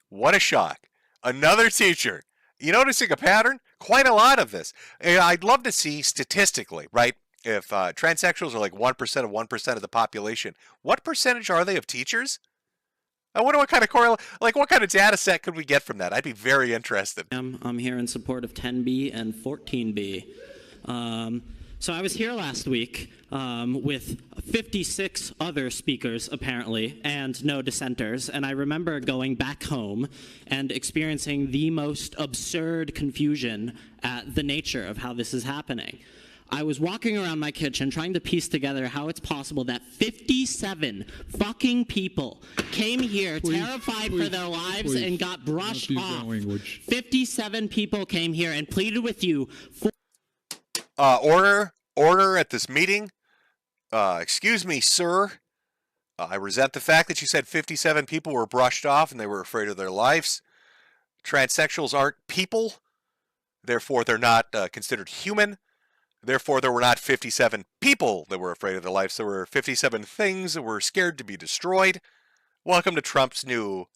What a shock. Another teacher. You noticing a pattern? Quite a lot of this. I'd love to see statistically, right? If transsexuals are like 1% of 1% of the population, what percentage are they of teachers? I wonder what kind of what kind of data set could we get from that? I'd be very interested. I'm here in support of 10B and 14B. So I was here last week with 56 other speakers, apparently, and no dissenters, and I remember going back home and experiencing the most absurd confusion at the nature of how this is happening. I was walking around my kitchen trying to piece together how it's possible that 57 fucking people came here terrified for their lives and got brushed off. 57 people came here and pleaded with you for... Order at this meeting. Excuse me, sir. I resent the fact that you said 57 people were brushed off and they were afraid of their lives. Transsexuals aren't people. Therefore, they're not considered human. Therefore, there were not 57 people that were afraid of their lives. There were 57 things that were scared to be destroyed. Welcome to Trump's new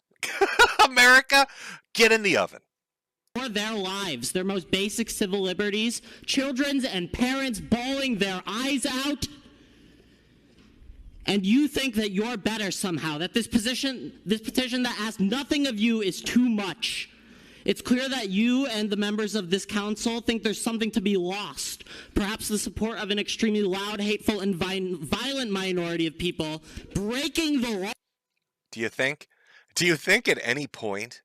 America. Get in the oven. For their lives, their most basic civil liberties, children's and parents bawling their eyes out. and you think that you're better somehow, that this petition that asks nothing of you is too much. It's clear that you and the members of this council think there's something to be lost, perhaps the support of an extremely loud, hateful, and violent minority of people breaking the law. Do you think at any point,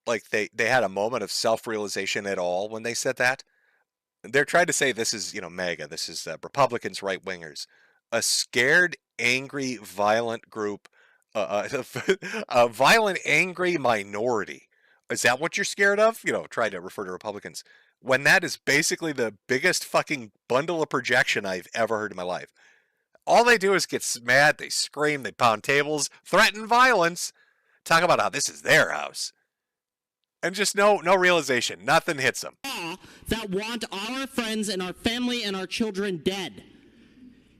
like they had a moment of self-realization at all when they said that? They're trying to say this is, MAGA, this is Republicans, right-wingers, a scared, angry, violent group, a violent, angry minority. Is that what you're scared of? Try to refer to Republicans. When that is basically the biggest fucking bundle of projection I've ever heard in my life. All they do is get mad, they scream, they pound tables, threaten violence, talk about how this is their house. And just no realization. Nothing hits them. That want our friends and our family and our children dead.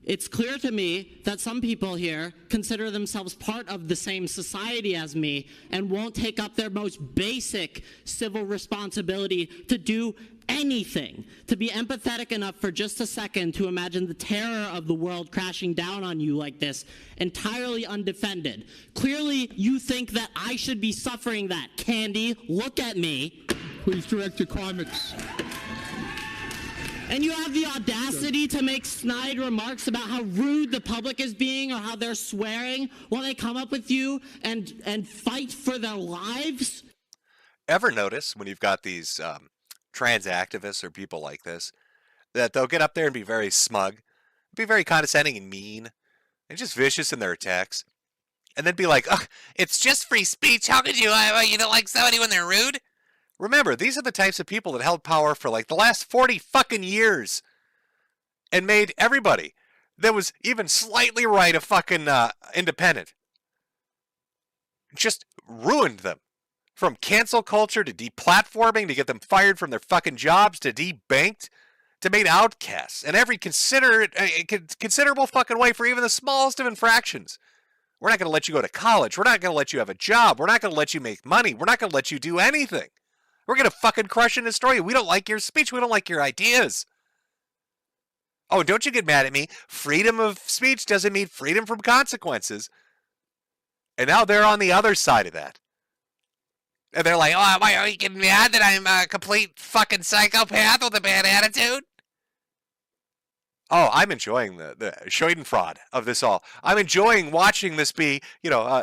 It's clear to me that some people here consider themselves part of the same society as me and won't take up their most basic civil responsibility to do anything, to be empathetic enough for just a second to imagine the terror of the world crashing down on you like this, entirely undefended. Clearly, you think that I should be suffering that. Candy, look at me. Please direct your comments. And you have the audacity to make snide remarks about how rude the public is being or how they're swearing while they come up with you and fight for their lives? Ever notice when you've got these trans activists or people like this, that they'll get up there and be very smug, be very condescending and mean, and just vicious in their attacks, and then be like, "Ugh, it's just free speech. How could you don't like somebody when they're rude?" Remember, these are the types of people that held power for like the last 40 fucking years and made everybody that was even slightly right a fucking independent. Just ruined them. From cancel culture to deplatforming to get them fired from their fucking jobs to debanked to made outcasts in every considerable fucking way for even the smallest of infractions. We're not going to let you go to college. We're not going to let you have a job. We're not going to let you make money. We're not going to let you do anything. We're going to fucking crush and destroy you. We don't like your speech. We don't like your ideas. Oh, don't you get mad at me. Freedom of speech doesn't mean freedom from consequences. And now they're on the other side of that. And they're like, oh, why are you getting mad that I'm a complete fucking psychopath with a bad attitude? Oh, I'm enjoying the schadenfreude of this all. I'm enjoying watching this be,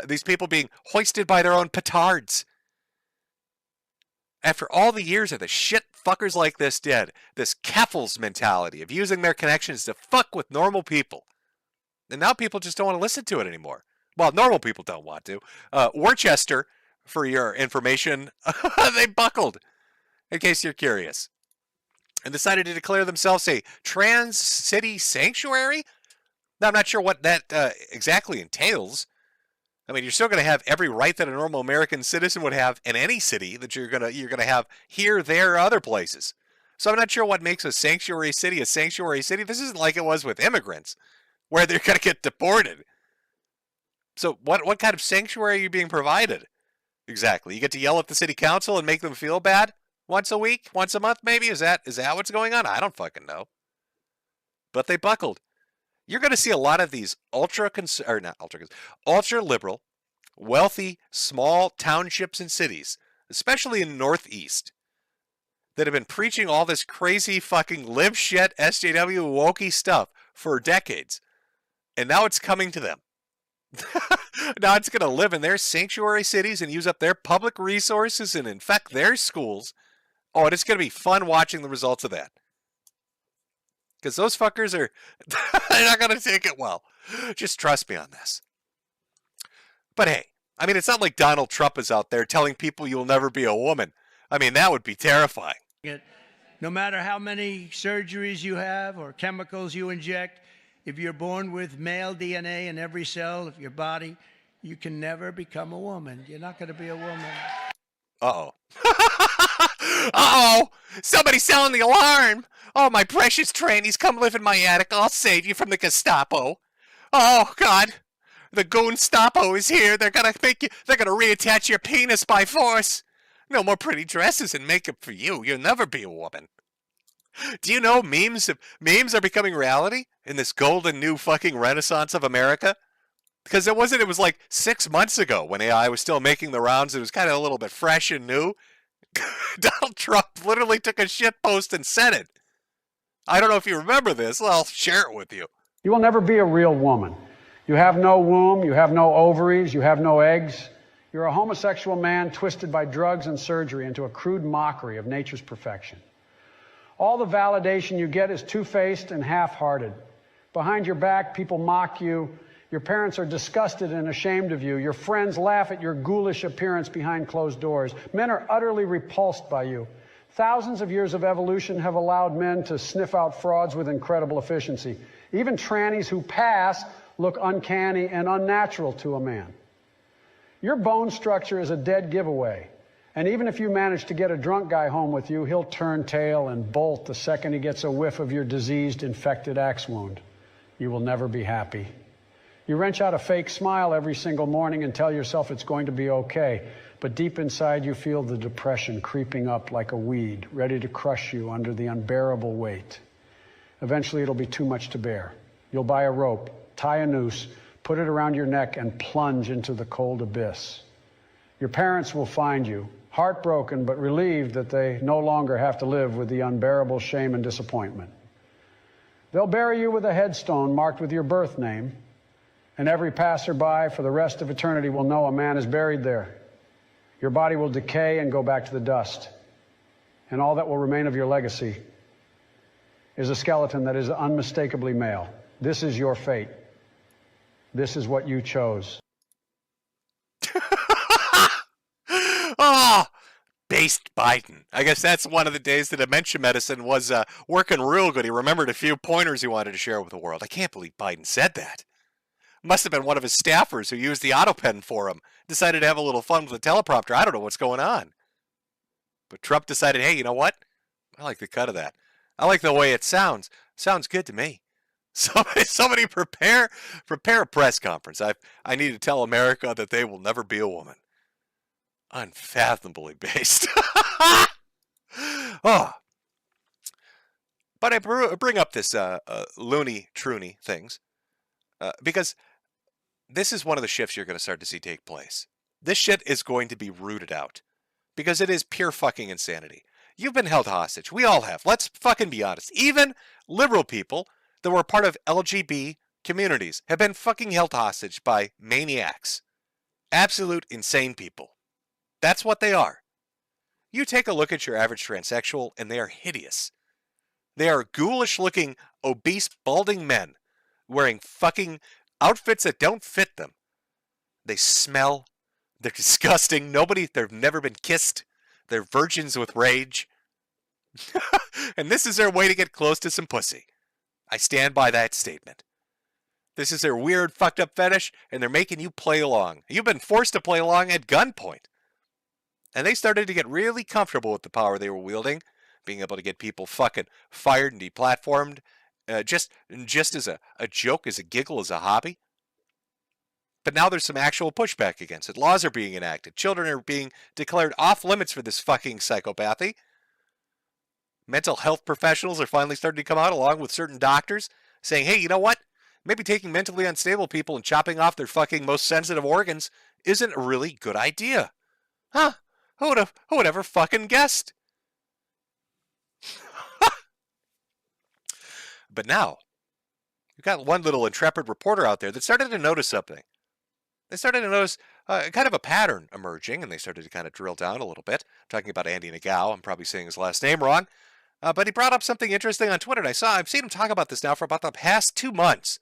these people being hoisted by their own petards. After all the years of the shit fuckers like this did, this Keffels mentality of using their connections to fuck with normal people. And now people just don't want to listen to it anymore. Well, normal people don't want to. Worcester, for your information, they buckled, in case you're curious, and decided to declare themselves a trans city sanctuary. Now, I'm not sure what that exactly entails. I mean, you're still going to have every right that a normal American citizen would have in any city that you're going to have here, there, or other places. So I'm not sure what makes a sanctuary city a sanctuary city. This isn't like it was with immigrants, where they're going to get deported. So what kind of sanctuary are you being provided? Exactly. You get to yell at the city council and make them feel bad once a week, once a month, maybe? Is that what's going on? I don't fucking know. But they buckled. You're going to see a lot of these ultra-liberal, wealthy, small townships and cities, especially in the Northeast, that have been preaching all this crazy fucking live shit, SJW, wokey stuff for decades. And now it's coming to them. Now it's going to live in their sanctuary cities and use up their public resources and infect their schools. Oh, and it's going to be fun watching the results of that. Because those fuckers are, they're not going to take it well. Just trust me on this. But hey, I mean, it's not like Donald Trump is out there telling people you'll never be a woman. I mean, that would be terrifying. No matter how many surgeries you have or chemicals you inject, if you're born with male DNA in every cell of your body, you can never become a woman. You're not going to be a woman. Uh-oh. Uh-oh! Somebody's sounding the alarm! Oh, my precious trannies, come live in my attic. I'll save you from the Gestapo. Oh, God. The Goonstapo is here. They're gonna reattach your penis by force. No more pretty dresses and makeup for you. You'll never be a woman. Do you know memes are becoming reality in this golden new fucking renaissance of America? Because it was like 6 months ago when AI was still making the rounds. It was kind of a little bit fresh and new. Donald Trump literally took a shit post and said it. I don't know if you remember this. Well, I'll share it with you. You will never be a real woman. You have no womb, you have no ovaries, you have no eggs. You're a homosexual man twisted by drugs and surgery into a crude mockery of nature's perfection. All the validation you get is two-faced and half-hearted. Behind your back, people mock you. Your parents are disgusted and ashamed of you. Your friends laugh at your ghoulish appearance behind closed doors. Men are utterly repulsed by you. Thousands of years of evolution have allowed men to sniff out frauds with incredible efficiency. Even trannies who pass look uncanny and unnatural to a man. Your bone structure is a dead giveaway. And even if you manage to get a drunk guy home with you, he'll turn tail and bolt the second he gets a whiff of your diseased, infected axe wound. You will never be happy. You wrench out a fake smile every single morning and tell yourself it's going to be okay. But deep inside, you feel the depression creeping up like a weed, ready to crush you under the unbearable weight. Eventually, it'll be too much to bear. You'll buy a rope, tie a noose, put it around your neck, and plunge into the cold abyss. Your parents will find you, heartbroken but relieved that they no longer have to live with the unbearable shame and disappointment. They'll bury you with a headstone marked with your birth name, and every passerby for the rest of eternity will know a man is buried there. Your body will decay and go back to the dust, and all that will remain of your legacy is a skeleton that is unmistakably male. This is your fate. This is what you chose. Oh, based Biden. I guess that's one of the days that dementia medicine was working real good. He remembered a few pointers he wanted to share with the world. I can't believe Biden said that. Must have been one of his staffers who used the autopen for him. Decided to have a little fun with the teleprompter. I don't know what's going on. But Trump decided, hey, you know what? I like the cut of that. I like the way it sounds. Sounds good to me. Somebody prepare a press conference. I need to tell America that they will never be a woman. Unfathomably based. Oh. But I bring up this loony troony things because this is one of the shifts you're going to start to see take place. This shit is going to be rooted out because it is pure fucking insanity. You've been held hostage. We all have. Let's fucking be honest. Even liberal people that were part of LGBT communities have been fucking held hostage by maniacs. Absolute insane people. That's what they are. You take a look at your average transsexual, and they are hideous. They are ghoulish-looking, obese, balding men wearing fucking outfits that don't fit them. They smell. They're disgusting. They've never been kissed. They're virgins with rage. And this is their way to get close to some pussy. I stand by that statement. This is their weird, fucked up fetish, and they're making you play along. You've been forced to play along at gunpoint. And they started to get really comfortable with the power they were wielding, being able to get people fucking fired and deplatformed, just as a joke, as a giggle, as a hobby. But now there's some actual pushback against it. Laws are being enacted. Children are being declared off limits for this fucking psychopathy. Mental health professionals are finally starting to come out, along with certain doctors, saying, hey, you know what? Maybe taking mentally unstable people and chopping off their fucking most sensitive organs isn't a really good idea. Huh? Who would ever fucking guessed? But now, you've got one little intrepid reporter out there that started to notice something. They started to notice kind of a pattern emerging, and they started to kind of drill down a little bit. Talking about Andy Nagao, I'm probably saying his last name wrong. But he brought up something interesting on Twitter, and I've seen him talk about this now for about the past 2 months.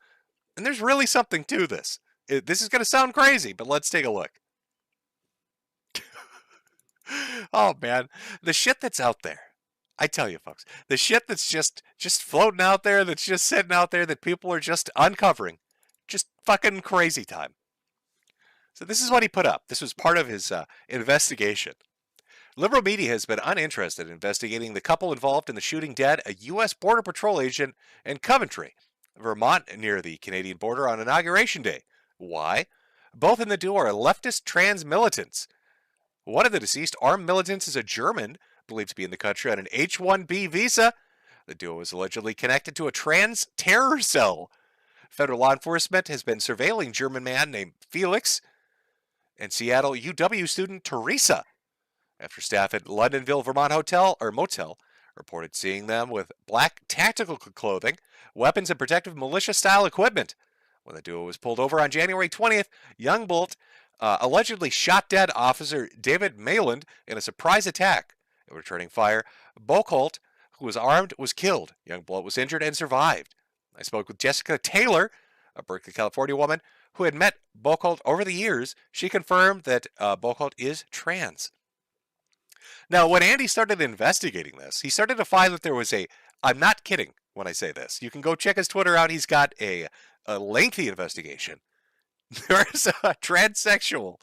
And there's really something to this. This is going to sound crazy, but let's take a look. Oh, man. The shit that's out there. I tell you, folks. The shit that's just floating out there, that's just sitting out there, that people are just uncovering. Just fucking crazy time. So this is what he put up. This was part of his investigation. Liberal media has been uninterested in investigating the couple involved in the shooting dead a U.S. Border Patrol agent in Coventry, Vermont, near the Canadian border on Inauguration Day. Why? Both in the duo are leftist trans militants. One of the deceased armed militants is a German, believed to be in the country on an H-1B visa. The duo is allegedly connected to a trans terror cell. Federal law enforcement has been surveilling German man named Felix and Seattle UW student Teresa after staff at Londonville, Vermont motel reported seeing them with black tactical clothing, weapons, and protective militia-style equipment. When the duo was pulled over on January 20th, Youngbolt allegedly shot dead Officer David Mayland in a surprise attack. In returning fire, Bocholt, who was armed, was killed. Youngbolt was injured and survived. I spoke with Jessica Taylor, a Berkeley, California woman who had met Bocholt over the years. She confirmed that Bocholt is trans. Now, when Andy started investigating this, he started to find that there was I'm not kidding when I say this. You can go check his Twitter out. He's got a lengthy investigation. There's a transsexual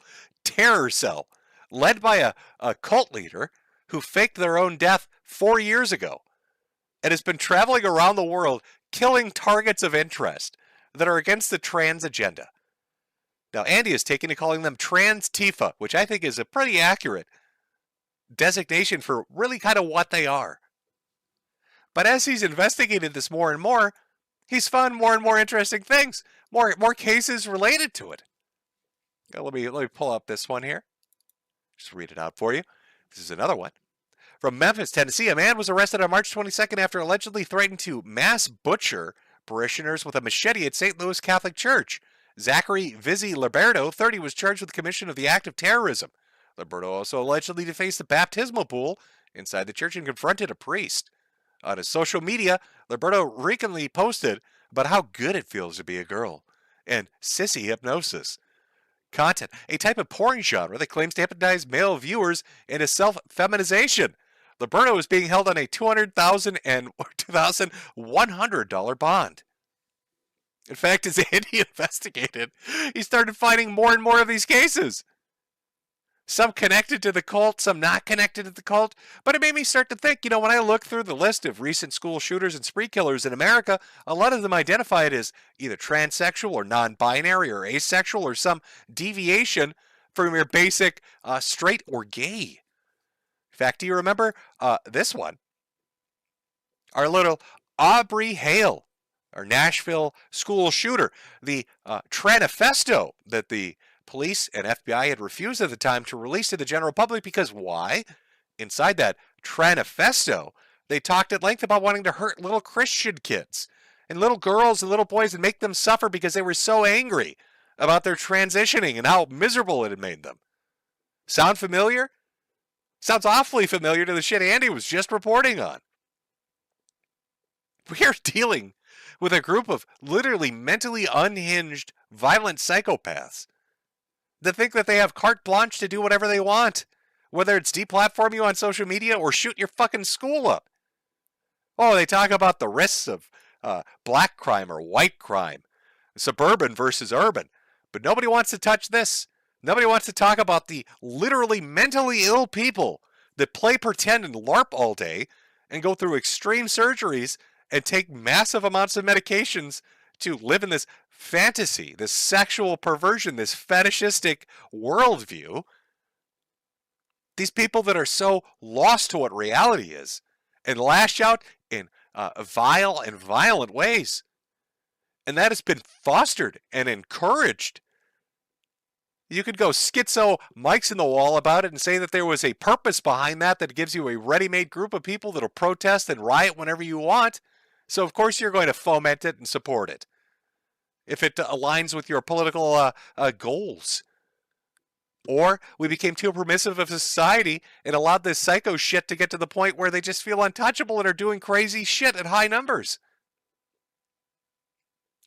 terror cell led by a cult leader who faked their own death 4 years ago and has been traveling around the world killing targets of interest that are against the trans agenda. Now, Andy is taking to calling them trans Tifa, which I think is a pretty accurate designation for really kind of what they are. But as he's investigated this more and more, he's found more and more interesting things, more cases related to it. Now, let me pull up this one here. Just read it out for you. This is another one. From Memphis, Tennessee, a man was arrested on March 22nd after allegedly threatening to mass butcher parishioners with a machete at St. Louis Catholic Church. Zachary Vizzi Liberto, 30, was charged with the commission of the act of terrorism. Liberto also allegedly defaced the baptismal pool inside the church and confronted a priest. On his social media, Liberto recently posted about how good it feels to be a girl and sissy hypnosis. Content, a type of porn genre that claims to hypnotize male viewers into self-feminization. Liberto is being held on a $200,000 and $2,100 bond. In fact, as Andy investigated, he started finding more and more of these cases. Some connected to the cult, some not connected to the cult. But it made me start to think, when I look through the list of recent school shooters and spree killers in America, a lot of them identified as either transsexual or non-binary or asexual or some deviation from your basic straight or gay. In fact, do you remember this one? Our little Aubrey Hale, our Nashville school shooter, the Tranifesto that the police and FBI had refused at the time to release to the general public because why? Inside that Tranifesto, they talked at length about wanting to hurt little Christian kids and little girls and little boys and make them suffer because they were so angry about their transitioning and how miserable it had made them. Sound familiar? Sounds awfully familiar to the shit Andy was just reporting on. We are dealing with a group of literally mentally unhinged, violent psychopaths that think that they have carte blanche to do whatever they want, whether it's deplatform you on social media or shoot your fucking school up. Oh, they talk about the risks of black crime or white crime, suburban versus urban, but nobody wants to touch this. Nobody wants to talk about the literally mentally ill people that play pretend and LARP all day and go through extreme surgeries and take massive amounts of medications to live in this fantasy, this sexual perversion, this fetishistic worldview. These people that are so lost to what reality is and lash out in vile and violent ways. And that has been fostered and encouraged. You could go schizo mics in the wall about it and say that there was a purpose behind that gives you a ready-made group of people that'll protest and riot whenever you want. So of course you're going to foment it and support it if it aligns with your political goals. Or we became too permissive of society and allowed this psycho shit to get to the point where they just feel untouchable and are doing crazy shit at high numbers.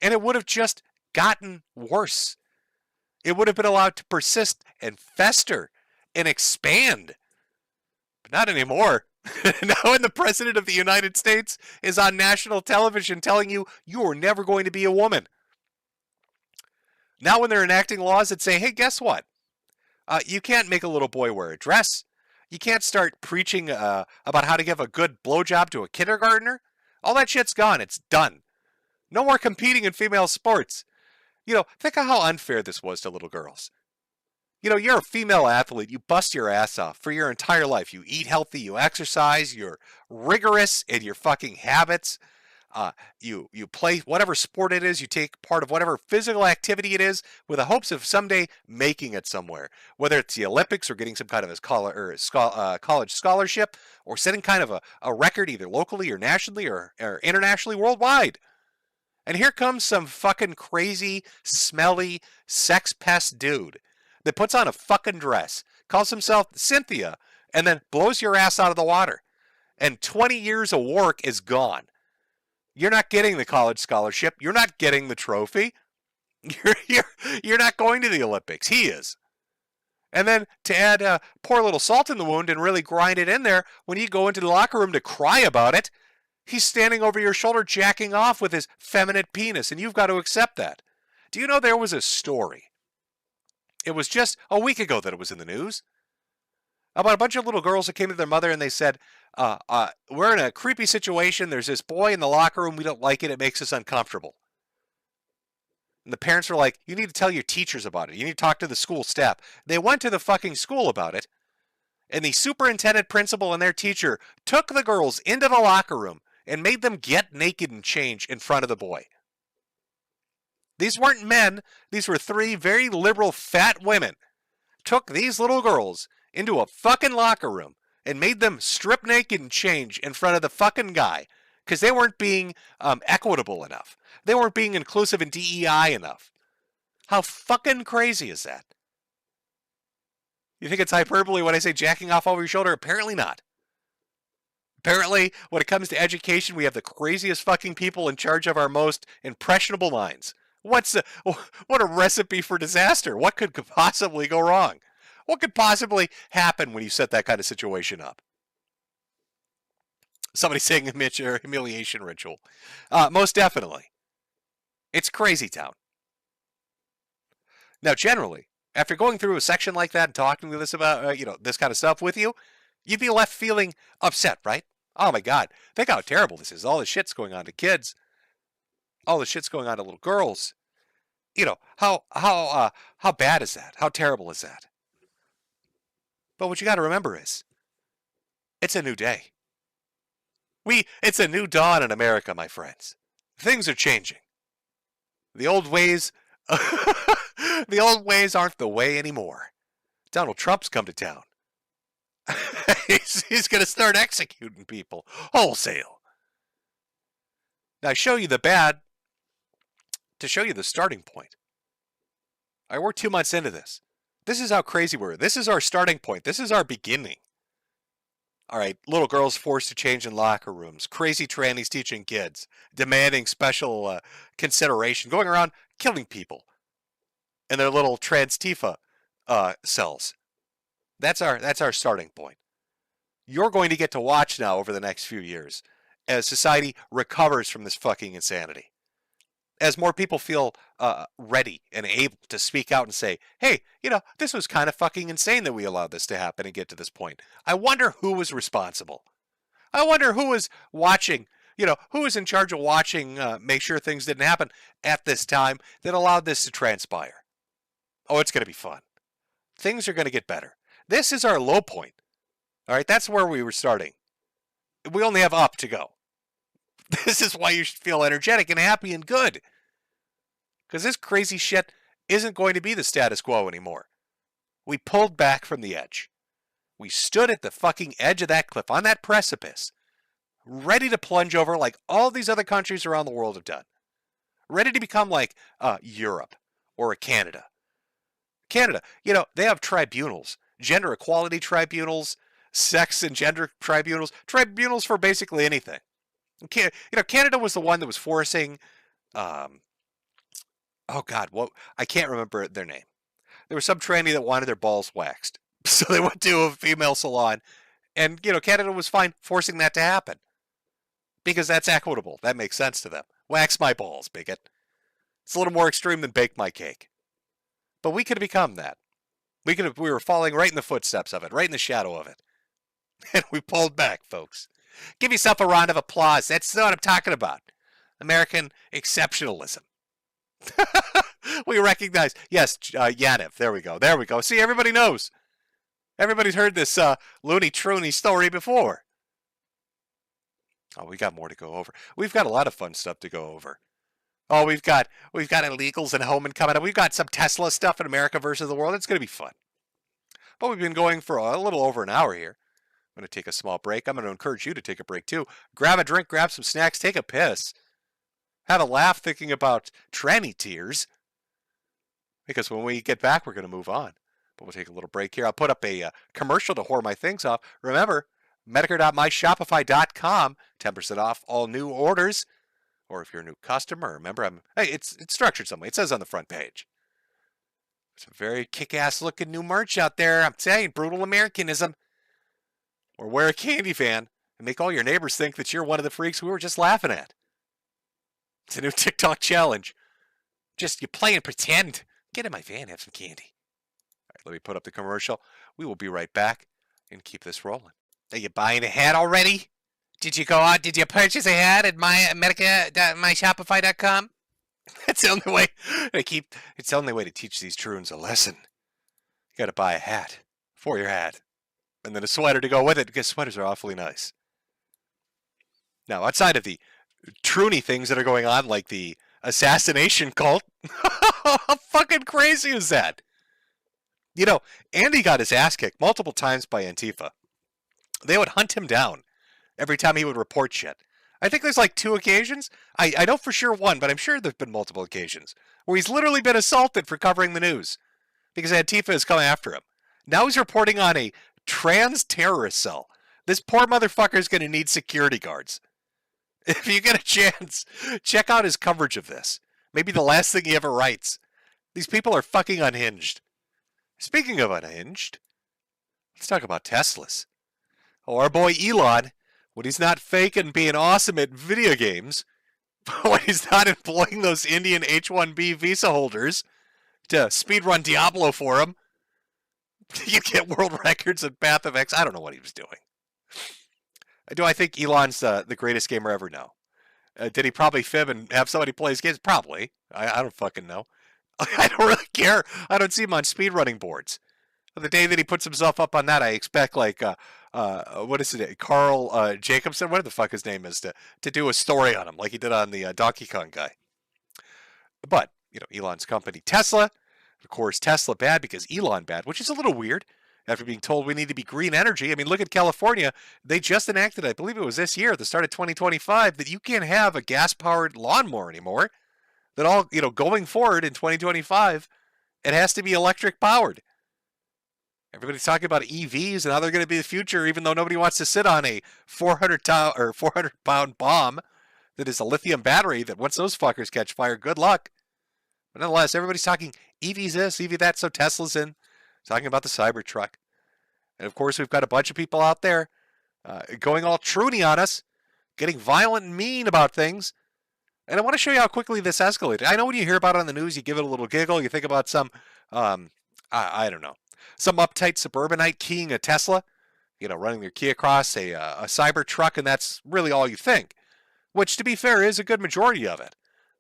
And it would have just gotten worse. It would have been allowed to persist and fester and expand. But not anymore. Now when the President of the United States is on national television telling you are never going to be a woman. Now when they're enacting laws that say, hey, guess what? You can't make a little boy wear a dress. You can't start preaching about how to give a good blowjob to a kindergartner. All that shit's gone. It's done. No more competing in female sports. Think of how unfair this was to little girls. You know, you're a female athlete. You bust your ass off for your entire life. You eat healthy, you exercise, you're rigorous in your fucking habits. You play whatever sport it is. You take part of whatever physical activity it is with the hopes of someday making it somewhere. Whether it's the Olympics or getting some kind of a college scholarship or setting kind of a record either locally or nationally or internationally, worldwide. And here comes some fucking crazy, smelly, sex pest dude that puts on a fucking dress, calls himself Cynthia, and then blows your ass out of the water. And 20 years of work is gone. You're not getting the college scholarship. You're not getting the trophy. You're not going to the Olympics. He is. And then to add pour a little salt in the wound and really grind it in there, when you go into the locker room to cry about it, he's standing over your shoulder jacking off with his feminine penis, and you've got to accept that. Do you know there was a story? It was just a week ago that it was in the news about a bunch of little girls that came to their mother and they said, we're in a creepy situation. There's this boy in the locker room. We don't like it. It makes us uncomfortable. And the parents were like, you need to tell your teachers about it. You need to talk to the school staff. They went to the fucking school about it. And the superintendent, principal, and their teacher took the girls into the locker room and made them get naked and change in front of the boy. These weren't men. These were three very liberal fat women. Took these little girls into a fucking locker room and made them strip naked and change in front of the fucking guy because they weren't being equitable enough. They weren't being inclusive and DEI enough. How fucking crazy is that? You think it's hyperbole when I say jacking off over your shoulder? Apparently not. Apparently, when it comes to education, we have the craziest fucking people in charge of our most impressionable minds. What a recipe for disaster. What could possibly go wrong? What could possibly happen when you set that kind of situation up? Somebody saying a humiliation ritual. Most definitely. It's crazy town. Now, generally, after going through a section like that and talking to this about, this kind of stuff with you, you'd be left feeling upset, right? Oh my God, think how terrible this is. All this shit's going on to kids. All this shit's going on to little girls. You know, how bad is that? How terrible is that? But what you got to remember is, it's a new day. It's a new dawn in America, my friends. Things are changing. The old ways, the old ways aren't the way anymore. Donald Trump's come to town. He's going to start executing people wholesale. Now, I show you the bad to show you the starting point. All right, we're 2 months into this. This is how crazy we're. This is our starting point. This is our beginning. All right, little girls forced to change in locker rooms. Crazy trannies teaching kids. Demanding special consideration. Going around killing people in their little trans Tifa cells. That's our starting point. You're going to get to watch now over the next few years as society recovers from this fucking insanity. As more people feel ready and able to speak out and say, hey, this was kind of fucking insane that we allowed this to happen and get to this point. I wonder who was responsible. I wonder who was watching, who was in charge of watching, make sure things didn't happen at this time that allowed this to transpire. Oh, it's going to be fun. Things are going to get better. This is our low point. All right, that's where we were starting. We only have up to go. This is why you should feel energetic and happy and good. Because this crazy shit isn't going to be the status quo anymore. We pulled back from the edge. We stood at the fucking edge of that cliff, on that precipice, ready to plunge over like all these other countries around the world have done. Ready to become like Europe or Canada. Canada, they have tribunals, gender equality tribunals, sex and gender tribunals for basically anything. Canada was the one that was forcing, I can't remember their name. There was some tranny that wanted their balls waxed. So they went to a female salon, and, Canada was fine forcing that to happen. Because that's equitable. That makes sense to them. Wax my balls, bigot. It's a little more extreme than bake my cake. But we could have become that. We were falling right in the footsteps of it, right in the shadow of it. And we pulled back, folks. Give yourself a round of applause. That's what I'm talking about. American exceptionalism. We recognize. Yes, Yaniv. There we go. There we go. See, everybody knows. Everybody's heard this Looney Trooney story before. Oh, we got more to go over. We've got a lot of fun stuff to go over. Oh, we've got illegals and Homan coming up. We've got some Tesla stuff in America versus the world. It's going to be fun. But we've been going for a little over an hour here. I'm going to take a small break. I'm going to encourage you to take a break too. Grab a drink, grab some snacks, take a piss. Have a laugh thinking about tranny tears. Because when we get back, we're going to move on. But we'll take a little break here. I'll put up a commercial to whore my things off. Remember, Metokur.myshopify.com, 10% off all new orders. Or if you're a new customer, remember, it's structured some way. It says on the front page. Some very kick-ass looking new merch out there. I'm telling you, brutal Americanism. Or wear a candy van and make all your neighbors think that you're one of the freaks we were just laughing at. It's a new TikTok challenge. Just you play and pretend. Get in my van, have some candy. All right, let me put up the commercial. We will be right back and keep this rolling. Are you buying a hat already? Did you go out? Did you purchase a hat at myshopify.com? That's the only way it's the only way to teach these troons a lesson. You got to buy a hat for your hat. And then a sweater to go with it, because sweaters are awfully nice. Now, outside of the troony things that are going on, like the assassination cult, how fucking crazy is that? You know, Andy got his ass kicked multiple times by Antifa. They would hunt him down every time he would report shit. I think there's like 2 occasions. I know for sure one, but I'm sure there's been multiple occasions where he's literally been assaulted for covering the news because Antifa is coming after him. Now he's reporting on a trans terrorist cell. This poor motherfucker is going to need security guards. If you get a chance, check out his coverage of this. Maybe the last thing he ever writes. These people are fucking unhinged. Speaking of unhinged, let's talk about Teslas. Oh, our boy Elon, when he's not fake and being awesome at video games, when he's not employing those Indian H-1B visa holders to speedrun Diablo for him, you get world records in Path of X. I don't know what he was doing. Do I think Elon's the greatest gamer ever? No. Did he probably fib and have somebody play his games? Probably. I don't fucking know. I don't really care. I don't see him on speedrunning boards. The day that he puts himself up on that, I expect like, what is it, Carl Jacobson, whatever the fuck his name is, to do a story on him like he did on the Donkey Kong guy. But, you know, Elon's company, Tesla, of course, Tesla bad because Elon bad, which is a little weird after being told we need to be green energy. I mean, look at California. They just enacted, I believe it was this year, at the start of 2025, that you can't have a gas-powered lawnmower anymore. That all, you know, going forward in 2025, it has to be electric powered. Everybody's talking about EVs and how they're going to be the future, even though nobody wants to sit on a 400-pound bomb that is a lithium battery that once those fuckers catch fire, good luck. But nonetheless, everybody's talking EVs this, EV that, so Tesla's in. Talking about the Cybertruck. And of course, we've got a bunch of people out there going all troony on us, getting violent and mean about things. And I want to show you how quickly this escalated. I know when you hear about it on the news, you give it a little giggle. You think about some, I don't know, some uptight suburbanite keying a Tesla, you know, running their key across a Cybertruck, and that's really all you think. Which, to be fair, is a good majority of it.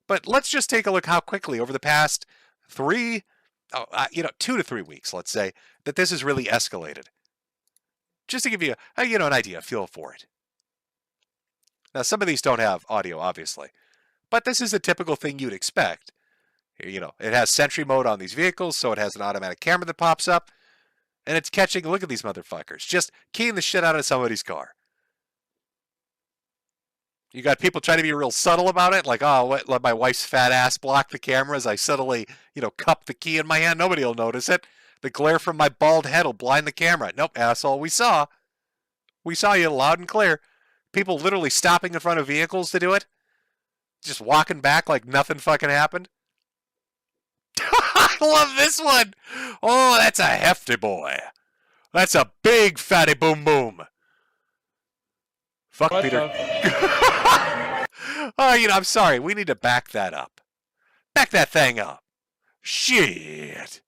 But let's just take a look how quickly over the past 2 to 3 weeks, let's say, that this has really escalated. Just to give you, an idea, a feel for it. Now, some of these don't have audio, obviously, but this is a typical thing you'd expect. You know, it has Sentry mode on these vehicles, so it has an automatic camera that pops up, and it's catching, look at these motherfuckers, just keying the shit out of somebody's car. You got people trying to be real subtle about it, like, oh, let my wife's fat ass block the camera as I subtly, cup the key in my hand. Nobody will notice it. The glare from my bald head will blind the camera. Nope, asshole, we saw. We saw you loud and clear. People literally stopping in front of vehicles to do it. Just walking back like nothing fucking happened. I love this one. Oh, that's a hefty boy. That's a big fatty boom boom. Fuck Peter. I'm sorry. We need to back that up. Back that thing up. Shit.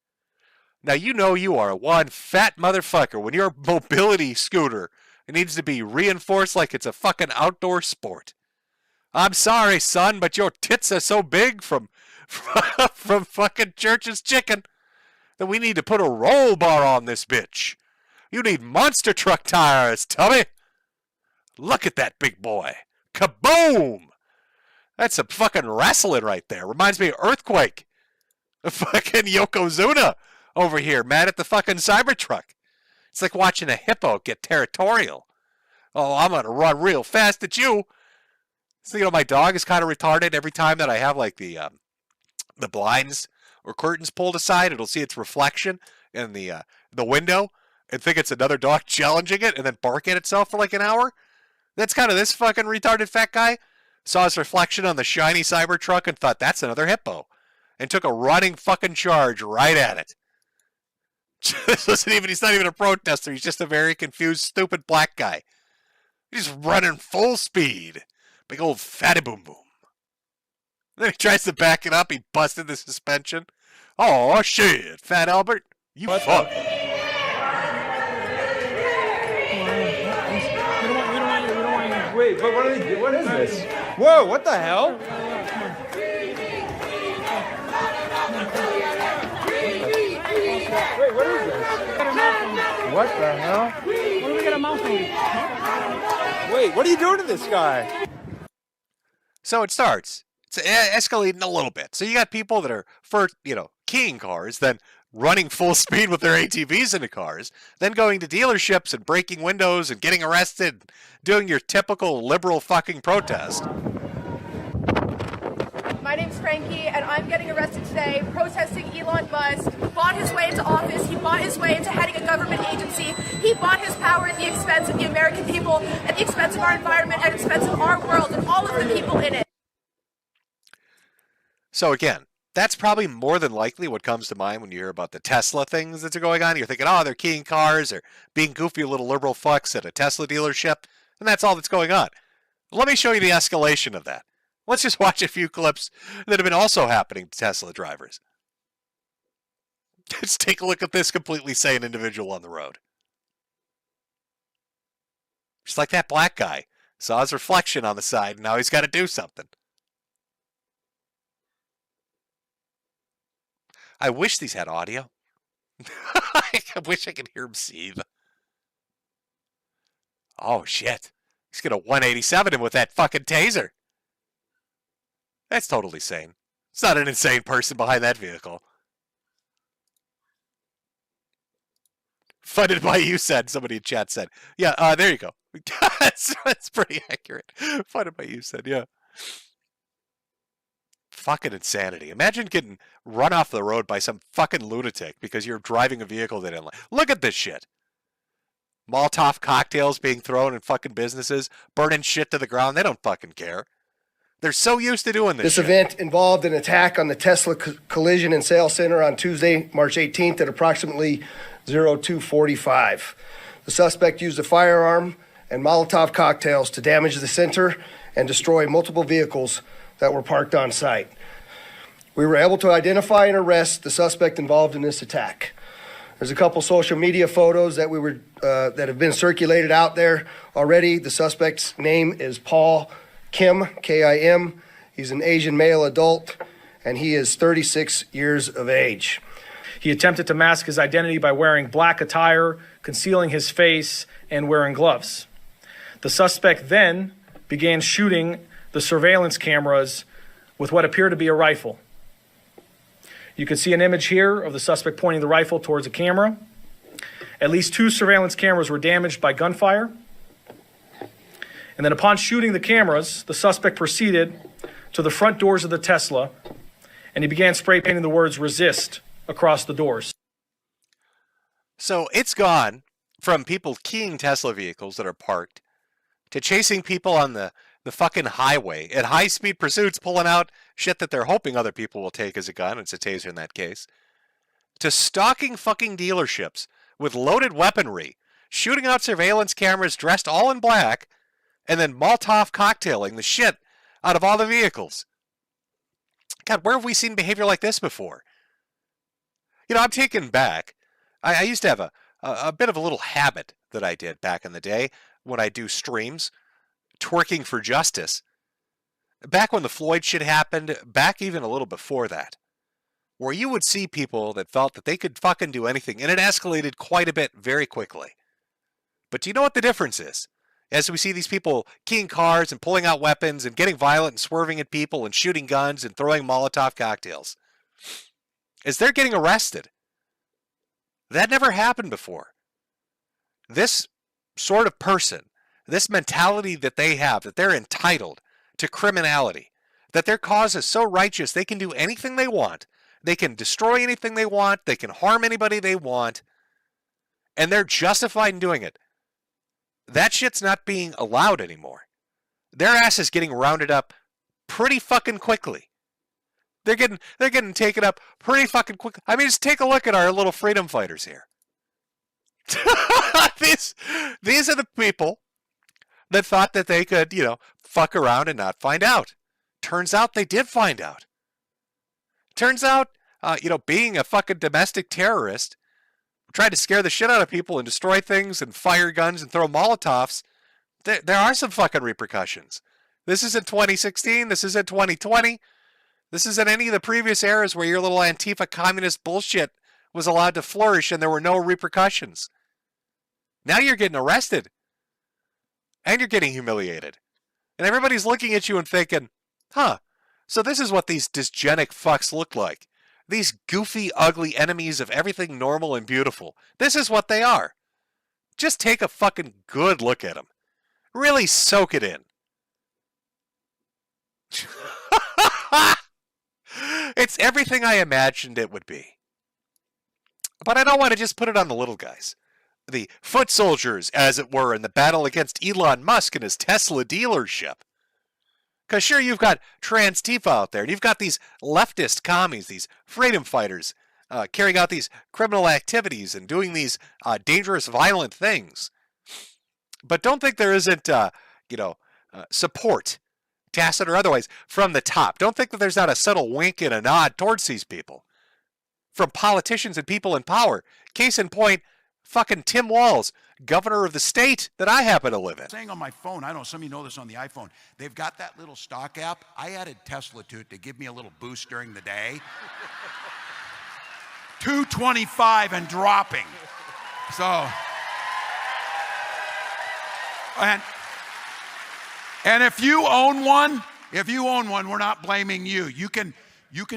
Now, you are one fat motherfucker. When your mobility scooter, it needs to be reinforced like it's a fucking outdoor sport. I'm sorry, son, but your tits are so big from from fucking Church's Chicken that we need to put a roll bar on this bitch. You need monster truck tires, Tubby. Look at that big boy. Kaboom! That's some fucking wrestling right there. Reminds me of Earthquake. Fucking Yokozuna over here, mad at the fucking Cybertruck. It's like watching a hippo get territorial. Oh, I'm gonna run real fast at you. So, you know, my dog is kind of retarded. Every time that I have like the blinds or curtains pulled aside, it'll see its reflection in the window and think it's another dog challenging it and then bark at itself for like an hour. That's kind of this fucking retarded fat guy. Saw his reflection on the shiny Cybertruck and thought, that's another hippo. And took a running fucking charge right at it. He's not even a protester. He's just a very confused, stupid black guy. He's running full speed. Big old fatty boom boom. Then he tries to back it up. He busted the suspension. Oh, shit. Fat Albert. You fuck. Wait, but what are they? What is this? Whoa, what the hell? Wait, what is this? What the hell? What do we get a mouth on? Wait, what are you doing to this guy? So it starts. It's escalating a little bit. So you got people that are first, keying cars, then running full speed with their ATVs into cars, then going to dealerships and breaking windows and getting arrested, doing your typical liberal fucking protest. My name's Frankie, and I'm getting arrested today protesting Elon Musk. Bought his way into office. He bought his way into heading a government agency. He bought his power at the expense of the American people, at the expense of our environment, at the expense of our world, and all of the people in it. So again, that's probably more than likely what comes to mind when you hear about the Tesla things that are going on. You're thinking, oh, they're keying cars or being goofy little liberal fucks at a Tesla dealership, and that's all that's going on. Let me show you the escalation of that. Let's just watch a few clips that have been also happening to Tesla drivers. Let's take a look at this completely sane individual on the road. Just like that black guy. Saw his reflection on the side, and now he's got to do something. I wish these had audio. I wish I could hear him seethe. Oh, shit. He's going to 187 him with that fucking taser. That's totally sane. It's not an insane person behind that vehicle. Funded by you, said somebody in chat said. Yeah, there you go. that's pretty accurate. Funded by you, said, yeah. Fucking insanity. Imagine getting run off the road by some fucking lunatic because you're driving a vehicle they didn't like. Look at this shit. Molotov cocktails being thrown in fucking businesses, burning shit to the ground. They don't fucking care. They're so used to doing this shit. Event involved an attack on the Tesla Collision and Sales Center on Tuesday, March 18th at approximately 02:45. The suspect used a firearm and Molotov cocktails to damage the center and destroy multiple vehicles that were parked on site. We were able to identify and arrest the suspect involved in this attack. There's a couple social media photos that that have been circulated out there already. The suspect's name is Paul Kim, K-I-M. He's an Asian male adult, and he is 36 years of age. He attempted to mask his identity by wearing black attire, concealing his face, and wearing gloves. The suspect then began shooting the surveillance cameras with what appeared to be a rifle. You can see an image here of the suspect pointing the rifle towards a camera. At least 2 surveillance cameras were damaged by gunfire. And then upon shooting the cameras, the suspect proceeded to the front doors of the Tesla, and he began spray painting the words "resist" across the doors. So it's gone from people keying Tesla vehicles that are parked to chasing people on the fucking highway at high-speed pursuits, pulling out shit that they're hoping other people will take as a gun. It's a taser in that case. To stalking fucking dealerships with loaded weaponry, shooting out surveillance cameras dressed all in black, and then Molotov cocktailing the shit out of all the vehicles. God, where have we seen behavior like this before? I'm taken back. I used to have a bit of a little habit that I did back in the day when I do streams, twerking for justice. back when the Floyd shit happened, back even a little before that, where you would see people that felt that they could fucking do anything, and it escalated quite a bit very quickly. But do you know what the difference is? As we see these people keying cars and pulling out weapons and getting violent and swerving at people and shooting guns and throwing Molotov cocktails, is they're getting arrested. That never happened before. This sort of person, this mentality that they have, that they're entitled to criminality, that their cause is so righteous they can do anything they want, they can destroy anything they want, they can harm anybody they want, and they're justified in doing it. That shit's not being allowed anymore. Their ass is getting rounded up pretty fucking quickly. They're getting taken up pretty fucking quickly. I mean, just take a look at our little freedom fighters here. These are the people that thought that they could, fuck around and not find out. Turns out they did find out. Turns out, being a fucking domestic terrorist, tried to scare the shit out of people and destroy things and fire guns and throw Molotovs, there are some fucking repercussions. This isn't 2016. This isn't 2020. This isn't any of the previous eras where your little Antifa communist bullshit was allowed to flourish and there were no repercussions. Now you're getting arrested. And you're getting humiliated. And everybody's looking at you and thinking, so this is what these dysgenic fucks look like. These goofy, ugly enemies of everything normal and beautiful. This is what they are. Just take a fucking good look at them. Really soak it in. It's everything I imagined it would be. But I don't want to just put it on the little guys. The foot soldiers, as it were, in the battle against Elon Musk and his Tesla dealership. Because sure, you've got trans Tifa out there, and you've got these leftist commies, these freedom fighters, carrying out these criminal activities and doing these dangerous, violent things. But don't think there isn't, support, tacit or otherwise, from the top. Don't think that there's not a subtle wink and a nod towards these people. From politicians and people in power. Case in point, fucking Tim Walz, governor of the state that I happen to live in. Saying on my phone, I don't know, some of you know this on the iPhone, they've got that little stock app. I added Tesla to it to give me a little boost during the day. 225 and dropping. So, and if you own one, we're not blaming you. You can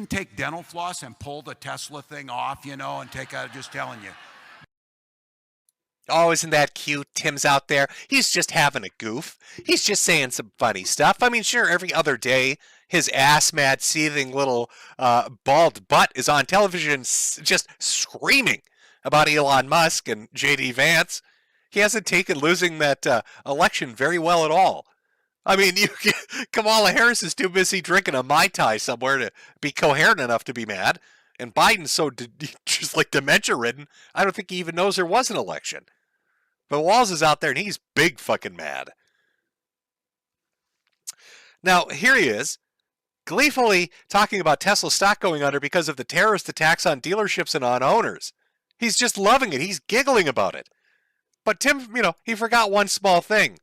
take dental floss and pull the Tesla thing off, and take out, just telling you. Oh, isn't that cute? Tim's out there. He's just having a goof. He's just saying some funny stuff. I mean, sure, every other day, his ass-mad, seething little bald butt is on television just screaming about Elon Musk and J.D. Vance. He hasn't taken losing that election very well at all. I mean, Kamala Harris is too busy drinking a Mai Tai somewhere to be coherent enough to be mad. And Biden's so just like dementia-ridden, I don't think he even knows there was an election. But Walz is out there and he's big fucking mad. Now, here he is, gleefully talking about Tesla stock going under because of the terrorist attacks on dealerships and on owners. He's just loving it. He's giggling about it. But Tim, he forgot one small thing,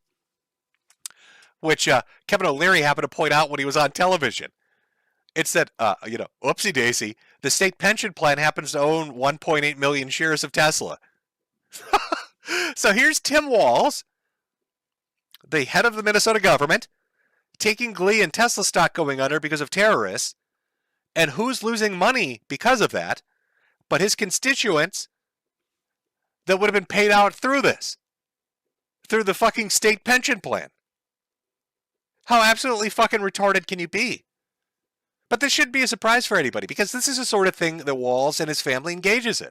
which Kevin O'Leary happened to point out when he was on television. It said, whoopsie daisy, the state pension plan happens to own 1.8 million shares of Tesla. So here's Tim Walz, the head of the Minnesota government, taking glee in Tesla stock going under because of terrorists. And who's losing money because of that? But his constituents that would have been paid out through this. Through the fucking state pension plan. How absolutely fucking retarded can you be? But this shouldn't be a surprise for anybody because this is the sort of thing that Walz and his family engages in.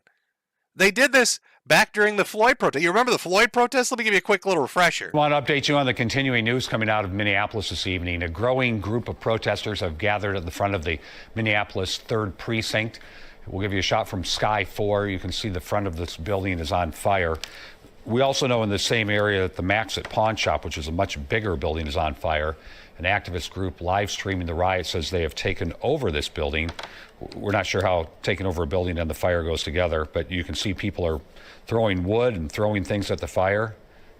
They did this back during the Floyd protest. You remember the Floyd protest? Let me give you a quick little refresher. I want to update you on the continuing news coming out of Minneapolis this evening. A growing group of protesters have gathered at the front of the Minneapolis 3rd Precinct. We'll give you a shot from Sky 4. You can see the front of this building is on fire. We also know in the same area that the Maxit Pawn Shop, which is a much bigger building, is on fire. An activist group live streaming the riot says they have taken over this building. We're not sure how taking over a building and the fire goes together, but you can see people are throwing wood and throwing things at the fire.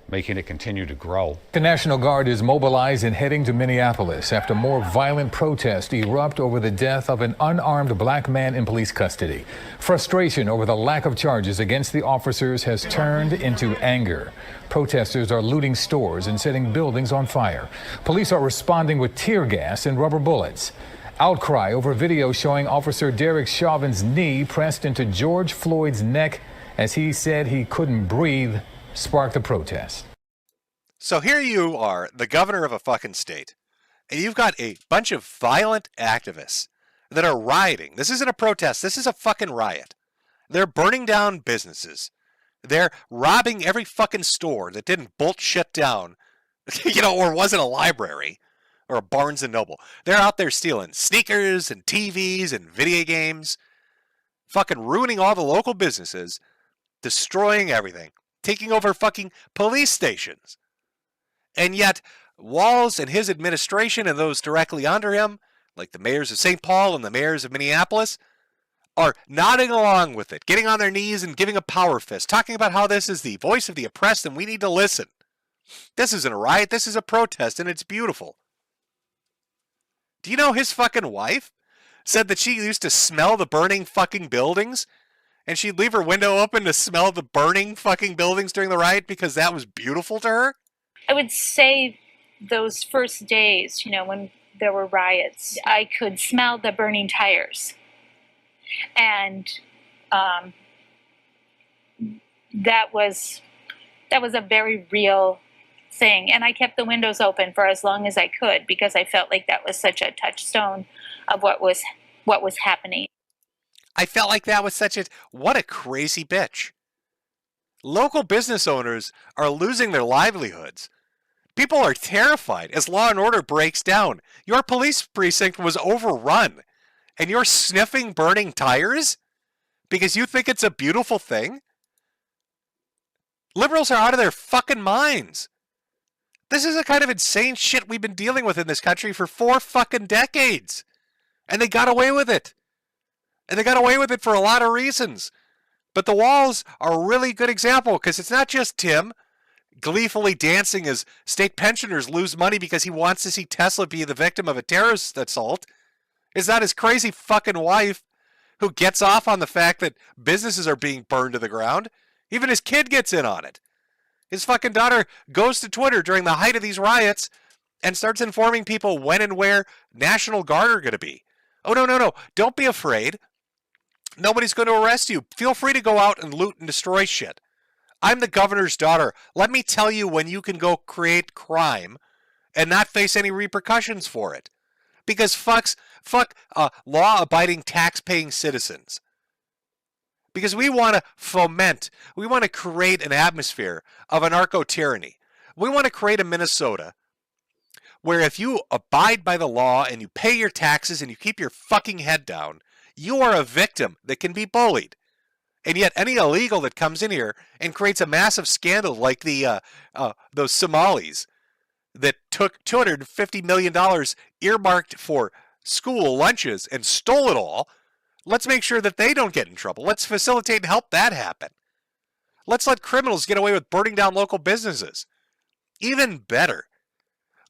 making it continue to grow. The National Guard is mobilized and heading to Minneapolis after more violent protests erupt over the death of an unarmed black man in police custody. Frustration over the lack of charges against the officers has turned into anger. Protesters are looting stores and setting buildings on fire. Police are responding with tear gas and rubber bullets. Outcry over video showing Officer Derek Chauvin's knee pressed into George Floyd's neck as he said he couldn't breathe sparked the protest. So here you are, the governor of a fucking state, and you've got a bunch of violent activists that are rioting. This isn't a protest. This is a fucking riot. They're burning down businesses. They're robbing every fucking store that didn't bolt shit down, or wasn't a library or a Barnes & Noble. They're out there stealing sneakers and TVs and video games, fucking ruining all the local businesses, destroying everything, taking over fucking police stations. And yet, Walz and his administration and those directly under him, like the mayors of St. Paul and the mayors of Minneapolis, are nodding along with it, getting on their knees and giving a power fist, talking about how this is the voice of the oppressed and we need to listen. This isn't a riot, this is a protest, and it's beautiful. Do you know his fucking wife said that she used to smell the burning fucking buildings? And she'd leave her window open to smell the burning fucking buildings during the riot because that was beautiful to her? I would say those first days, when there were riots, I could smell the burning tires. And that was a very real thing. And I kept the windows open for as long as I could because I felt like that was such a touchstone of what was happening. I felt like that was what a crazy bitch. Local business owners are losing their livelihoods. People are terrified as law and order breaks down. Your police precinct was overrun, and you're sniffing burning tires because you think it's a beautiful thing? Liberals are out of their fucking minds. This is the kind of insane shit we've been dealing with in this country for 4 fucking decades. And they got away with it. And they got away with it for a lot of reasons. But the Walz are a really good example because it's not just Tim gleefully dancing as state pensioners lose money because he wants to see Tesla be the victim of a terrorist assault. It's not his crazy fucking wife who gets off on the fact that businesses are being burned to the ground. Even his kid gets in on it. His fucking daughter goes to Twitter during the height of these riots and starts informing people when and where National Guard are going to be. Oh, no. Don't be afraid. Nobody's going to arrest you. Feel free to go out and loot and destroy shit. I'm the governor's daughter. Let me tell you when you can go create crime and not face any repercussions for it. Because fuck law-abiding, tax-paying citizens. Because we want to create an atmosphere of anarcho-tyranny. We want to create a Minnesota where if you abide by the law and you pay your taxes and you keep your fucking head down, you are a victim that can be bullied. And yet any illegal that comes in here and creates a massive scandal like those Somalis that took $250 million earmarked for school lunches and stole it all, let's make sure that they don't get in trouble. Let's facilitate and help that happen. Let's let criminals get away with burning down local businesses. Even better,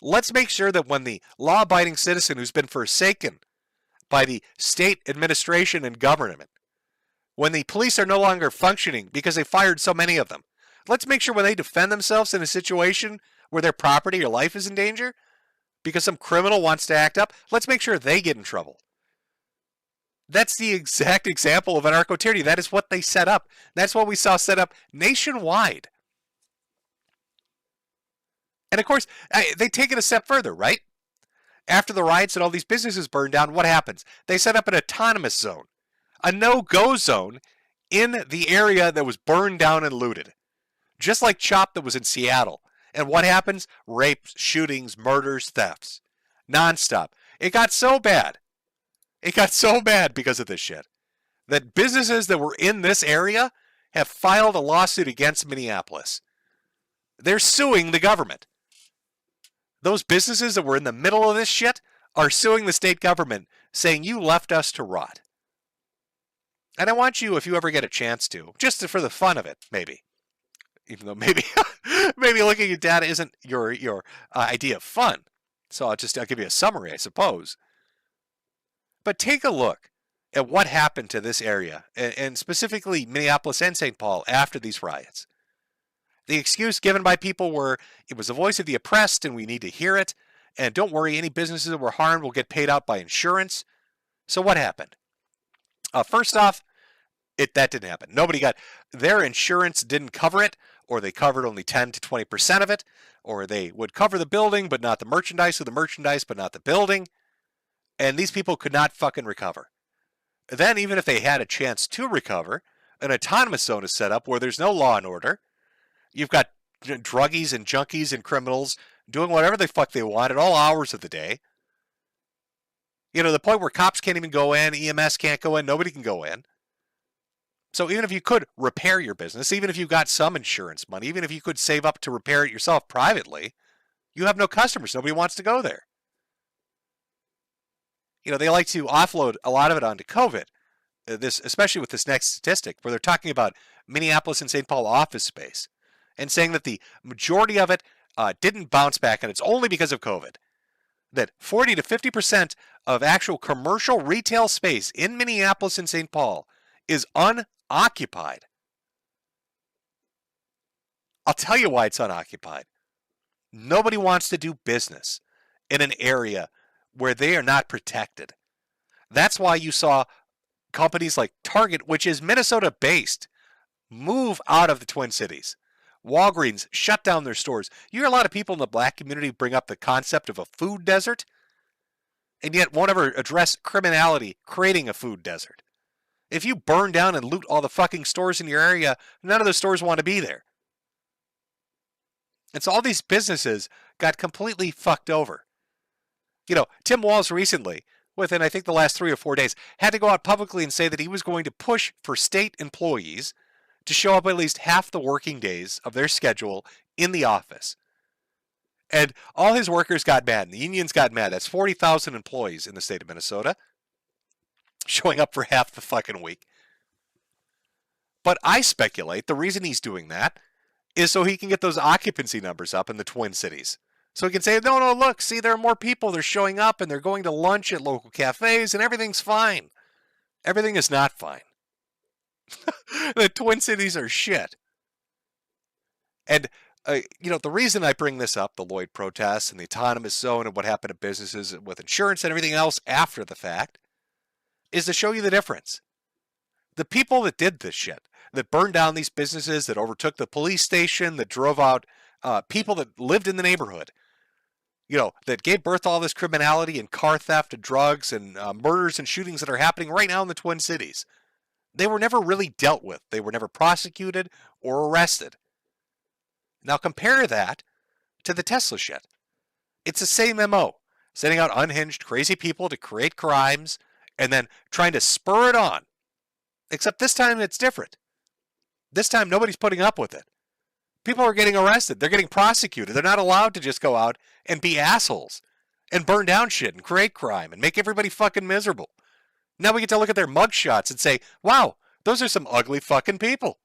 let's make sure that when the law-abiding citizen who's been forsaken by the state administration and government, when the police are no longer functioning because they fired so many of them, let's make sure when they defend themselves in a situation where their property or life is in danger because some criminal wants to act up, let's make sure they get in trouble. That's the exact example of anarcho-tyranny. That is what they set up. That's what we saw set up nationwide. And of course, they take it a step further, right? After the riots and all these businesses burned down, what happens? They set up an autonomous zone, a no-go zone in the area that was burned down and looted. Just like CHOP that was in Seattle. And what happens? Rapes, shootings, murders, thefts. Nonstop. It got so bad. It got so bad because of this shit that businesses that were in this area have filed a lawsuit against Minneapolis. They're suing the government. Those businesses that were in the middle of this shit are suing the state government, saying you left us to rot. And I want you, if you ever get a chance to, just for the fun of it, maybe, even though maybe maybe looking at data isn't your idea of fun. So I'll give you a summary, I suppose. But take a look at what happened to this area, and specifically Minneapolis and St. Paul after these riots. The excuse given by people were, it was the voice of the oppressed and we need to hear it, and don't worry, any businesses that were harmed will get paid out by insurance. So what happened? First off, that didn't happen. Their insurance didn't cover it, or they covered only 10 to 20% of it, or they would cover the building but not the merchandise, or the merchandise but not the building, and these people could not fucking recover. Then, even if they had a chance to recover, an autonomous zone is set up where there's no law and order. You've got druggies and junkies and criminals doing whatever the fuck they want at all hours of the day. The point where cops can't even go in, EMS can't go in, nobody can go in. So even if you could repair your business, even if you got some insurance money, even if you could save up to repair it yourself privately, you have no customers. Nobody wants to go there. They like to offload a lot of it onto COVID, especially with this next statistic, where they're talking about Minneapolis and St. Paul office space and saying that the majority of it didn't bounce back, and it's only because of COVID. That 40 to 50% of actual commercial retail space in Minneapolis and St. Paul is unoccupied. I'll tell you why it's unoccupied. Nobody wants to do business in an area where they are not protected. That's why you saw companies like Target, which is Minnesota-based, move out of the Twin Cities. Walgreens shut down their stores. You hear a lot of people in the black community bring up the concept of a food desert, and yet won't ever address criminality creating a food desert. If you burn down and loot all the fucking stores in your area, none of the stores want to be there. And so all these businesses got completely fucked over. Tim Walz recently, within I think the last 3 or 4 days, had to go out publicly and say that he was going to push for state employees to show up at least half the working days of their schedule in the office. And all his workers got mad, and the unions got mad. That's 40,000 employees in the state of Minnesota showing up for half the fucking week. But I speculate the reason he's doing that is so he can get those occupancy numbers up in the Twin Cities. So he can say, no, look, see, there are more people. They're showing up, and they're going to lunch at local cafes, and everything's fine. Everything is not fine. The Twin Cities are shit. And, the reason I bring this up, the Lloyd protests and the autonomous zone and what happened to businesses with insurance and everything else after the fact, is to show you the difference. The people that did this shit, that burned down these businesses, that overtook the police station, that drove out people that lived in the neighborhood, that gave birth to all this criminality and car theft and drugs and murders and shootings that are happening right now in the Twin Cities. They were never really dealt with. They were never prosecuted or arrested. Now compare that to the Tesla shit. It's the same MO. Sending out unhinged, crazy people to create crimes and then trying to spur it on. Except this time it's different. This time nobody's putting up with it. People are getting arrested. They're getting prosecuted. They're not allowed to just go out and be assholes and burn down shit and create crime and make everybody fucking miserable. Now we get to look at their mugshots and say, wow, those are some ugly fucking people.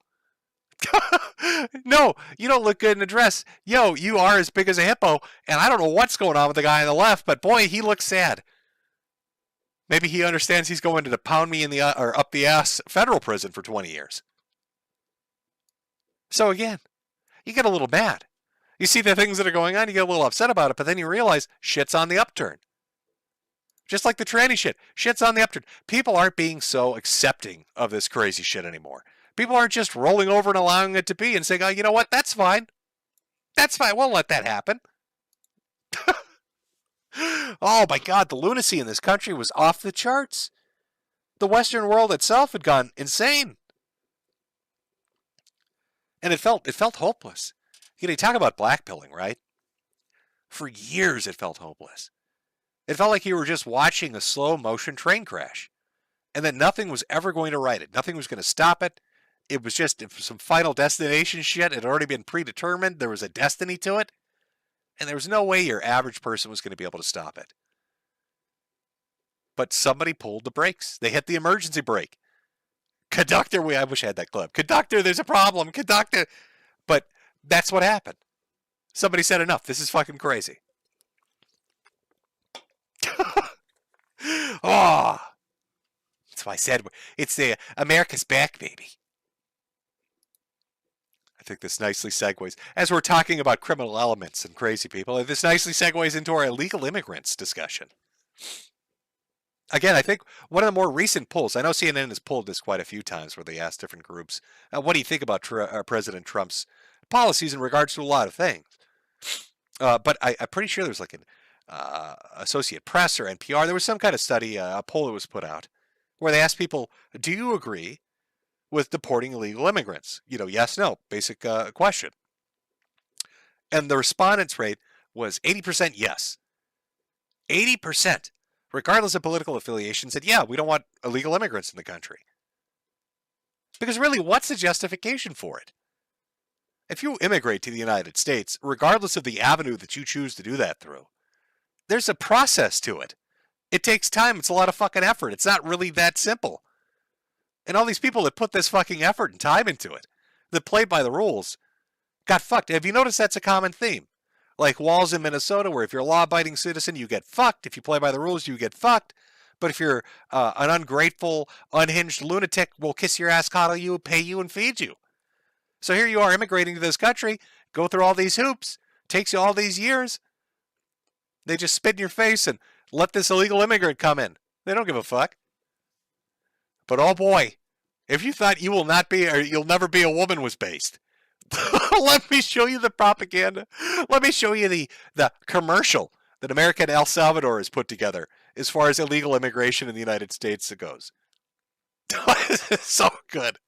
No, you don't look good in a dress. Yo, you are as big as a hippo, and I don't know what's going on with the guy on the left, but boy, he looks sad. Maybe he understands he's going to pound me in the or up the ass federal prison for 20 years. So again, you get a little mad. You see the things that are going on, you get a little upset about it, but then you realize shit's on the upturn. Just like the tranny shit. Shit's on the upturn. People aren't being so accepting of this crazy shit anymore. People aren't just rolling over and allowing it to be and saying, oh, you know what, that's fine. That's fine, we'll let that happen. Oh my God, the lunacy in this country was off the charts. The Western world itself had gone insane. And it felt hopeless. You talk about blackpilling, right? For years it felt hopeless. It felt like you were just watching a slow motion train crash. And that nothing was ever going to right it. Nothing was going to stop it. It was just some final destination shit. It had already been predetermined. There was a destiny to it. And there was no way your average person was going to be able to stop it. But somebody pulled the brakes. They hit the emergency brake. Conductor, I wish I had that clip. Conductor, there's a problem. Conductor. But That's what happened. Somebody said enough. This is fucking crazy. Oh, that's why I said it's the America's back, baby. I think this nicely segues, as we're talking about criminal elements and crazy people, this nicely segues into our illegal immigrants discussion. Again, I think one of the more recent polls, I know CNN has pulled this quite a few times where they ask different groups, what do you think about President Trump's policies in regards to a lot of things? But I'm pretty sure there's like an Associate Press or NPR. There was some kind of study, a poll that was put out, where they asked people, do you agree with deporting illegal immigrants? Yes, no, basic question. And the respondents rate was 80% yes. 80%, regardless of political affiliation, said, yeah, we don't want illegal immigrants in the country. Because really, what's the justification for it? If you immigrate to the United States, regardless of the avenue that you choose to do that through, there's a process to it. It takes time. It's a lot of fucking effort. It's not really that simple. And all these people that put this fucking effort and time into it, that played by the rules, got fucked. Have you noticed that's a common theme? Like walls in Minnesota, where if you're a law-abiding citizen, you get fucked. If you play by the rules, you get fucked. But if you're an ungrateful, unhinged lunatic, we'll kiss your ass, coddle you, pay you, and feed you. So here you are immigrating to this country, go through all these hoops, takes you all these years. They just spit in your face and let this illegal immigrant come in. They don't give a fuck. But oh boy, if you thought you will not be, or you'll never be a woman was based, let me show you the propaganda. Let me show you the commercial that American El Salvador has put together as far as illegal immigration in the United States goes. So good.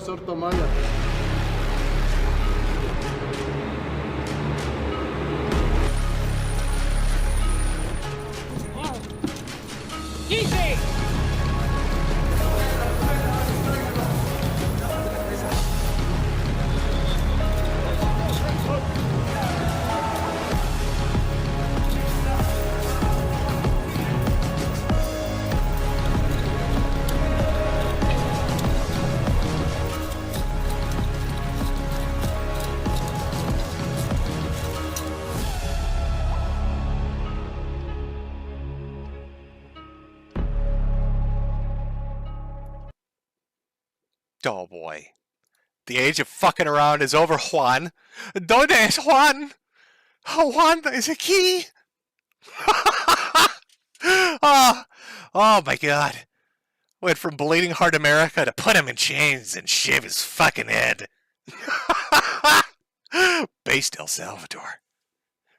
Sortomaya. Easy! Oh boy. The age of fucking around is over, Juan. Donde es Juan? Juan is a key. Oh my God. Went from Bleeding Heart America to put him in chains and shave his fucking head. Based El Salvador.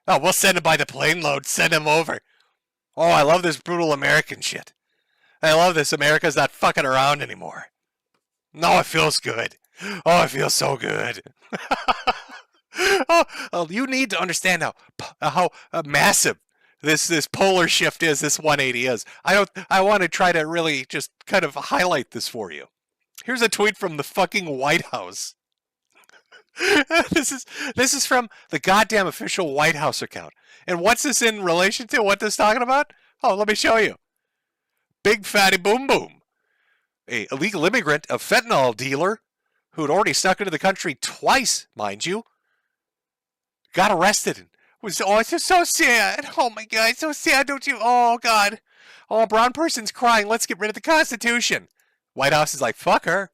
Oh, we'll send him by the plane load. Send him over. Oh, I love this brutal American shit. I love this. America's not fucking around anymore. No, it feels good. Oh, it feels so good. Oh, you need to understand how massive this polar shift is, this 180 is. I want to try to really just kind of highlight this for you. Here's a tweet from the fucking White House. This is from the goddamn official White House account. And what's this in relation to? What this talking about? Oh, let me show you. Big fatty boom boom. A illegal immigrant, a fentanyl dealer who had already snuck into the country twice, mind you, got arrested. It's just so sad. Oh my God, it's so sad, don't you? Oh God. Oh, a brown person's crying. Let's get rid of the Constitution. White House is like, fuck her.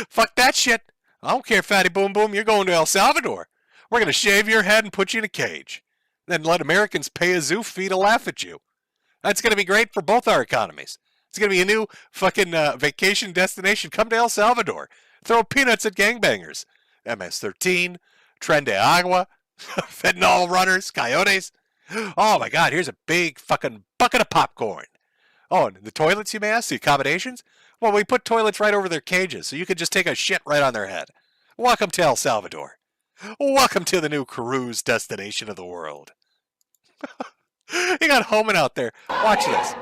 Fuck that shit. I don't care, fatty boom boom. You're going to El Salvador. We're going to shave your head and put you in a cage. Then let Americans pay a zoo fee to laugh at you. That's going to be great for both our economies. It's going to be a new fucking vacation destination. Come to El Salvador. Throw peanuts at gangbangers. MS-13, Tren de Agua, fentanyl runners, coyotes. Oh my God, here's a big fucking bucket of popcorn. Oh, and the toilets, you may ask, the accommodations? Well, we put toilets right over their cages, so you could just take a shit right on their head. Welcome to El Salvador. Welcome to the new cruise destination of the world. You got Homan out there. Watch this.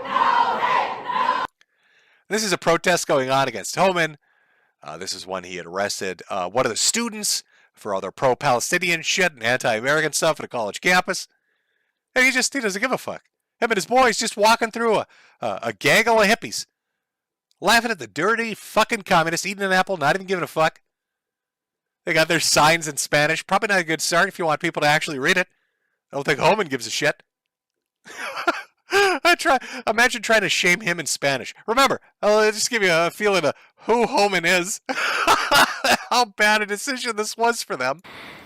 This is a protest going on against Homan. This is one he had arrested one of the students for all their pro-Palestinian shit and anti-American stuff at a college campus. And he doesn't give a fuck. Him and his boys just walking through a gaggle of hippies. Laughing at the dirty fucking communists, eating an apple, not even giving a fuck. They got their signs in Spanish. Probably not a good start if you want people to actually read it. I don't think Homan gives a shit. Imagine trying to shame him in Spanish. Remember, I'll just give you a feeling of who Homan is. How bad a decision this was for them.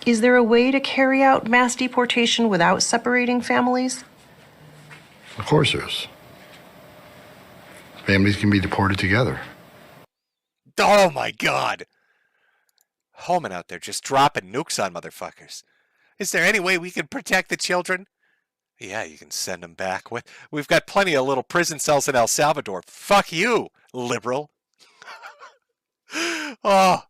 Is there a way to carry out mass deportation without separating families? Of course there is. Families can be deported together. Oh my God. Homan out there just dropping nukes on motherfuckers. Is there any way we can protect the children? Yeah, you can send them back. We've got plenty of little prison cells in El Salvador. Fuck you, liberal. Oh.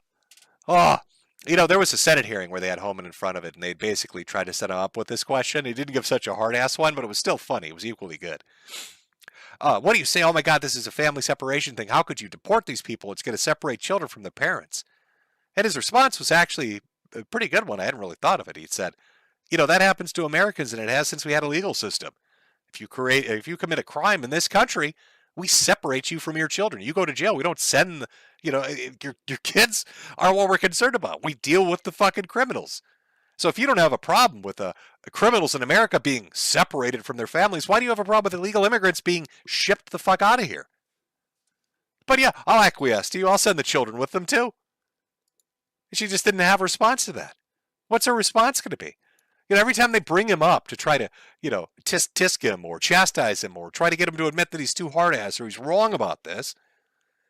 You know, there was a Senate hearing where they had Homan in front of it, and they basically tried to set him up with this question. He didn't give such a hard-ass one, but it was still funny. It was equally good. What do you say? Oh, my God, this is a family separation thing. How could you deport these people? It's going to separate children from their parents. And his response was actually a pretty good one. I hadn't really thought of it. He said, you know, that happens to Americans, and it has since we had a legal system. If you commit a crime in this country, we separate you from your children. You go to jail. We don't send, your kids are what we're concerned about. We deal with the fucking criminals. So if you don't have a problem with criminals in America being separated from their families, why do you have a problem with illegal immigrants being shipped the fuck out of here? But yeah, I'll acquiesce to you. I'll send the children with them too. She just didn't have a response to that. What's her response going to be? Every time they bring him up to try to, tisk him or chastise him or try to get him to admit that he's too hard-ass or he's wrong about this,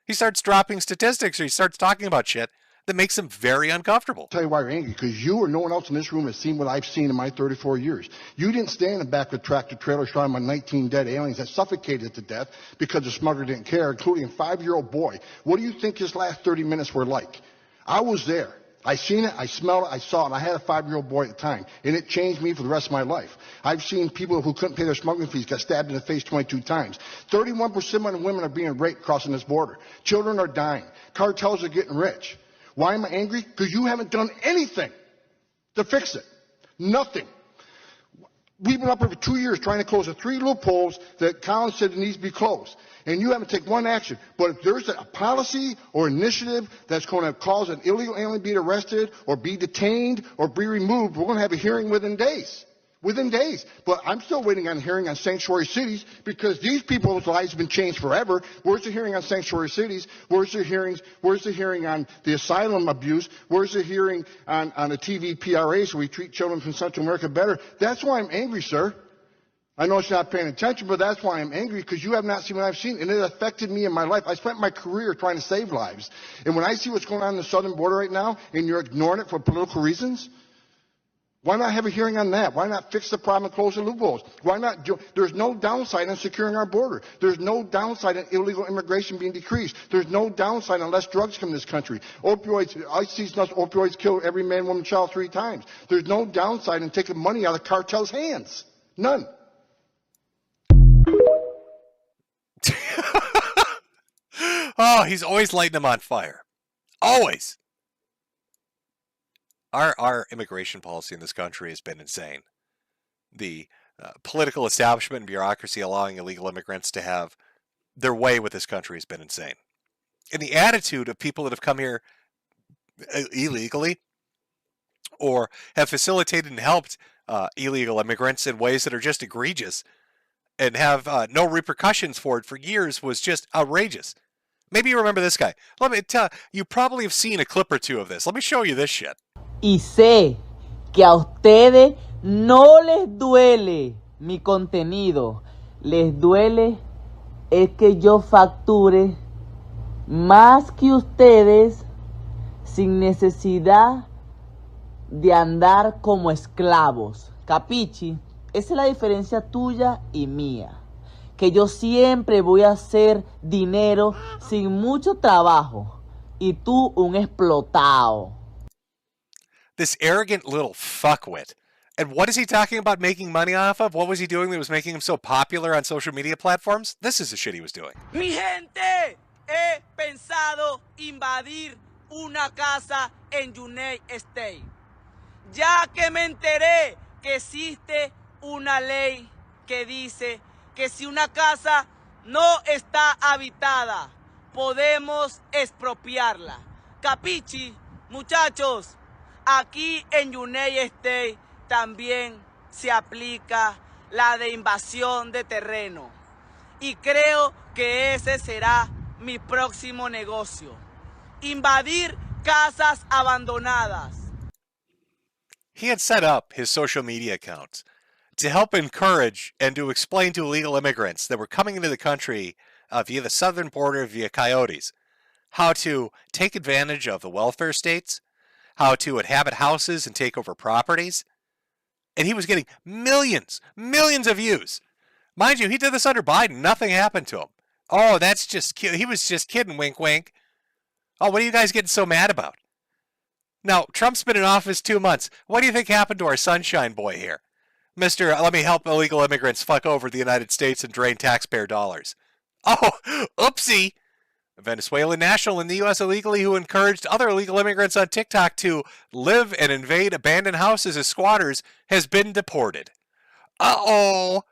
he starts dropping statistics or he starts talking about shit that makes him very uncomfortable. I'll tell you why you're angry, because you or no one else in this room has seen what I've seen in my 34 years. You didn't stand in the back of a tractor trailer showing my 19 dead aliens that suffocated to death because the smuggler didn't care, including a 5-year-old boy. What do you think his last 30 minutes were like? I was there. I seen it, I smelled it, I saw it, and I had a 5-year-old boy at the time, and it changed me for the rest of my life. I've seen people who couldn't pay their smuggling fees get stabbed in the face 22 times. 31% of women are being raped crossing this border. Children are dying. Cartels are getting rich. Why am I angry? Because you haven't done anything to fix it. Nothing. We've been up here for 2 years trying to close the 3 loopholes that Collins said needs to be closed. And you haven't taken one action. But if there's a policy or initiative that's going to cause an illegal alien to be arrested or be detained or be removed, we're going to have a hearing within days. within days. But I'm still waiting on hearing on sanctuary cities because these people's lives have been changed forever. Where's the hearing on sanctuary cities? Where's the hearings? Where's the hearing on the asylum abuse? Where's the hearing on the TV PRA so we treat children from Central America better? That's why I'm angry, sir. I know it's not paying attention, but that's why I'm angry, because you have not seen what I've seen, and it affected me in my life. I spent my career trying to save lives. And when I see what's going on the southern border right now, and you're ignoring it for political reasons, why not have a hearing on that? Why not fix the problem and close the loopholes? Why not? There's no downside in securing our border. There's no downside in illegal immigration being decreased. There's no downside unless drugs come to this country. Opioids, I see enough opioids kill every man, woman, child 3 times. There's no downside in taking money out of cartels' hands. None. Oh, he's always lighting them on fire. Always. Our immigration policy in this country has been insane. The political establishment and bureaucracy allowing illegal immigrants to have their way with this country has been insane. And the attitude of people that have come here illegally or have facilitated and helped illegal immigrants in ways that are just egregious and have no repercussions for it for years was just outrageous. Maybe you remember this guy. Let me tell you, probably have seen a clip or two of this. Let me show you this shit. Y sé que a ustedes no les duele mi contenido. Les duele es que yo facture más que ustedes sin necesidad de andar como esclavos. ¿Capichi? Esa es la diferencia tuya y mía. Que yo siempre voy a hacer dinero sin mucho trabajo. Y tú un explotado. This arrogant little fuckwit. And what is he talking about making money off of? What was he doing that was making him so popular on social media platforms? This is the shit he was doing. Mi gente, he pensado invadir una casa en United States. Ya que me enteré que existe una ley que dice que si una casa no está habitada, podemos expropiarla. Capichi, muchachos, aquí en United States también se aplica la de invasión de terreno. Y creo que ese será mi próximo negocio. Invadir casas abandonadas. He had set up his social media accounts to help encourage and to explain to illegal immigrants that were coming into the country via the southern border via coyotes how to take advantage of the welfare states, how to inhabit houses and take over properties. And he was getting millions of views. Mind you, he did this under Biden. Nothing happened to him. Oh, that's just cute. He was just kidding, wink, wink. Oh, what are you guys getting so mad about? Now, Trump's been in office 2 months. What do you think happened to our sunshine boy here? Mr. Let me help illegal immigrants fuck over the United States and drain taxpayer dollars. Oh, oopsie. A Venezuelan national in the U.S. illegally who encouraged other illegal immigrants on TikTok to live and invade abandoned houses as squatters has been deported. Uh-oh.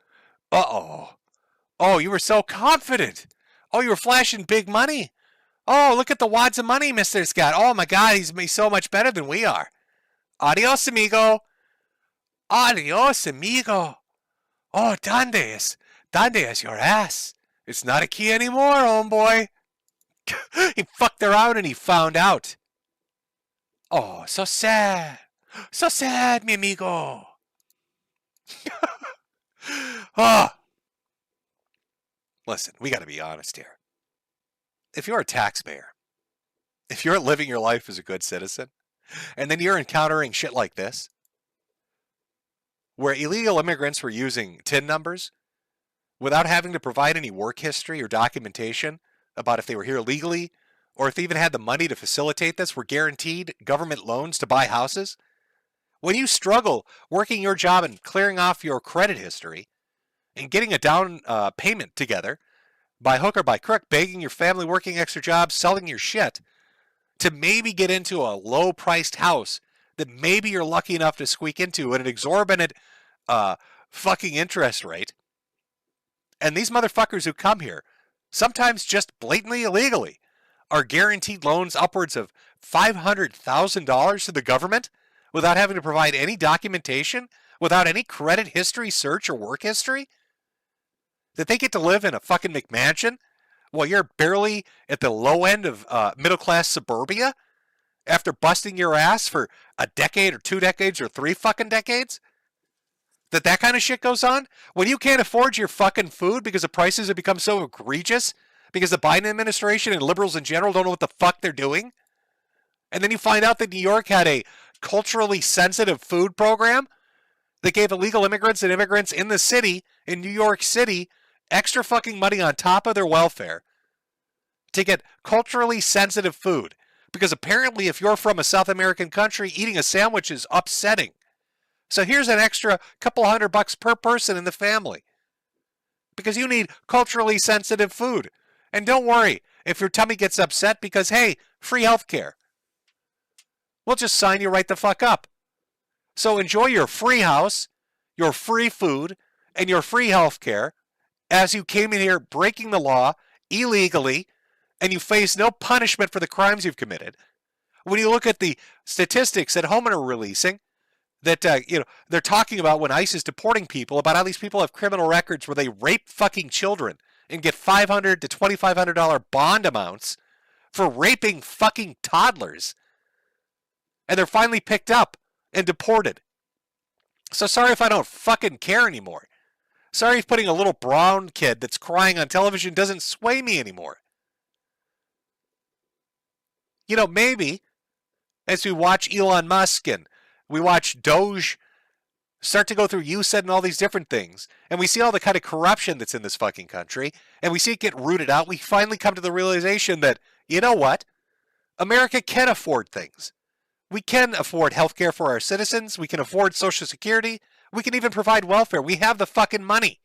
Uh-oh. Oh, you were so confident. Oh, you were flashing big money. Oh, look at the wads of money Mr. Scott. Oh, my God, he's so much better than we are. Adios, amigo. Adios, amigo. Oh, donde es? Donde es your ass? It's not a key anymore, homeboy. He fucked around and he found out. Oh, so sad. So sad, mi amigo. Oh. Listen, we got to be honest here. If you're a taxpayer, if you're living your life as a good citizen, and then you're encountering shit like this, where illegal immigrants were using TIN numbers without having to provide any work history or documentation about if they were here legally or if they even had the money to facilitate this, were guaranteed government loans to buy houses. When you struggle working your job and clearing off your credit history and getting a down payment together by hook or by crook, begging your family, working extra jobs, selling your shit to maybe get into a low-priced house that maybe you're lucky enough to squeak into at an exorbitant fucking interest rate. And these motherfuckers who come here, sometimes just blatantly illegally, are guaranteed loans upwards of $500,000 to the government without having to provide any documentation, without any credit history, search, or work history? That they get to live in a fucking McMansion while you're barely at the low end of middle-class suburbia after busting your ass for a decade or 2 decades or 3 fucking decades? That kind of shit goes on? When you can't afford your fucking food because the prices have become so egregious because the Biden administration and liberals in general don't know what the fuck they're doing? And then you find out that New York had a culturally sensitive food program that gave illegal immigrants and immigrants in the city, in New York City, extra fucking money on top of their welfare to get culturally sensitive food. Because apparently if you're from a South American country, eating a sandwich is upsetting. So here's an extra couple $100 per person in the family. Because you need culturally sensitive food. And don't worry if your tummy gets upset because, hey, free healthcare. We'll just sign you right the fuck up. So enjoy your free house, your free food, and your free healthcare as you came in here breaking the law illegally, and you face no punishment for the crimes you've committed. When you look at the statistics that Homan are releasing, that they're talking about when ICE is deporting people, about how these people have criminal records where they rape fucking children and get $500 to $2,500 bond amounts for raping fucking toddlers. And they're finally picked up and deported. So sorry if I don't fucking care anymore. Sorry if putting a little brown kid that's crying on television doesn't sway me anymore. You know, maybe as we watch Elon Musk and we watch Doge start to go through USAID and all these different things, and we see all the kind of corruption that's in this fucking country, and we see it get rooted out, we finally come to the realization that, you know what? America can afford things. We can afford health care for our citizens. We can afford Social Security. We can even provide welfare. We have the fucking money.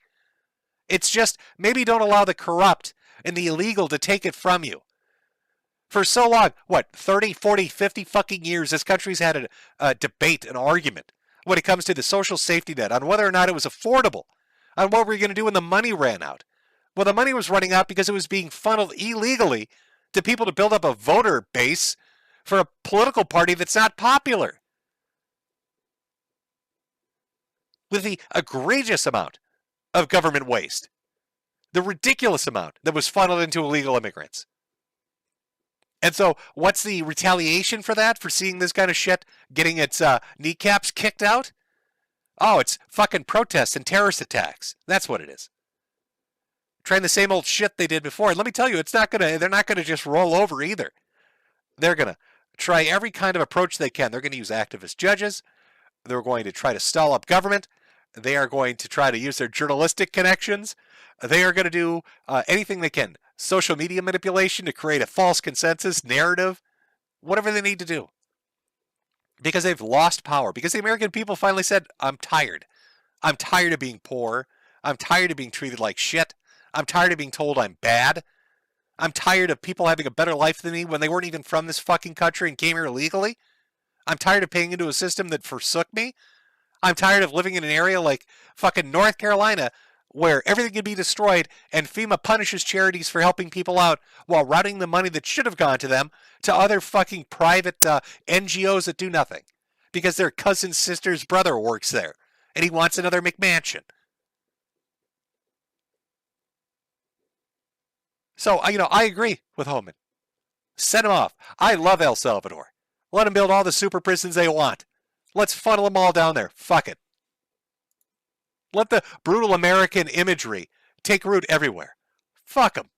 It's just maybe don't allow the corrupt and the illegal to take it from you. For so long, 30, 40, 50 fucking years, this country's had a debate, an argument when it comes to the social safety net, on whether or not it was affordable, on what we were going to do when the money ran out. Well, the money was running out because it was being funneled illegally to people to build up a voter base for a political party that's not popular. With the egregious amount of government waste, the ridiculous amount that was funneled into illegal immigrants. And so what's the retaliation for that, for seeing this kind of shit getting its kneecaps kicked out? Oh, it's fucking protests and terrorist attacks. That's what it is. Trying the same old shit they did before. And let me tell you, they're not gonna just roll over either. They're gonna try every kind of approach they can. They're going to use activist judges. They're going to try to stall up government. They are going to try to use their journalistic connections. They are going to do anything they can. Social media manipulation to create a false consensus, narrative, whatever they need to do. Because they've lost power. Because the American people finally said, I'm tired. I'm tired of being poor. I'm tired of being treated like shit. I'm tired of being told I'm bad. I'm tired of people having a better life than me when they weren't even from this fucking country and came here illegally. I'm tired of paying into a system that forsook me. I'm tired of living in an area like fucking North Carolina where everything can be destroyed and FEMA punishes charities for helping people out while routing the money that should have gone to them to other fucking private NGOs that do nothing because their cousin's sister's brother works there and he wants another McMansion. So, I agree with Homan. Send them off. I love El Salvador. Let them build all the super prisons they want. Let's funnel them all down there. Fuck it. Let the brutal American imagery take root everywhere. Fuck them.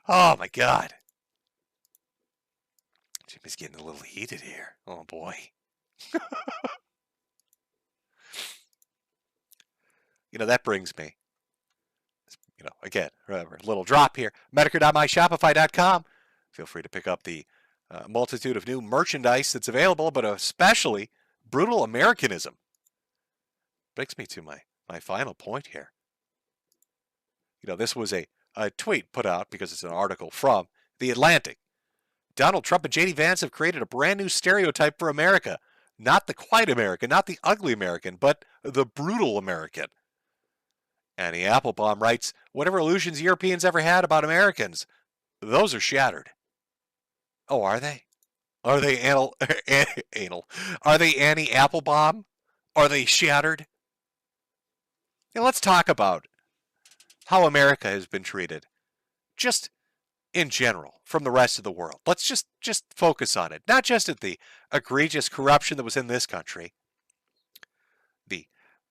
Oh, my God. Jimmy's getting a little heated here. Oh, boy. That brings me, again, a little drop here. Metokur.myshopify.com. Feel free to pick up the multitude of new merchandise that's available, but especially brutal Americanism. Brings me to my final point here. This was a tweet put out because it's an article from The Atlantic. Donald Trump and J.D. Vance have created a brand new stereotype for America. Not the quiet American, not the ugly American, but the brutal American. Annie Applebaum writes, whatever illusions Europeans ever had about Americans, those are shattered. Oh, are they? Are they anal? Are they Annie Applebaum? Are they shattered? Let's talk about how America has been treated, just in general, from the rest of the world. Let's just focus on it. Not just at the egregious corruption that was in this country, the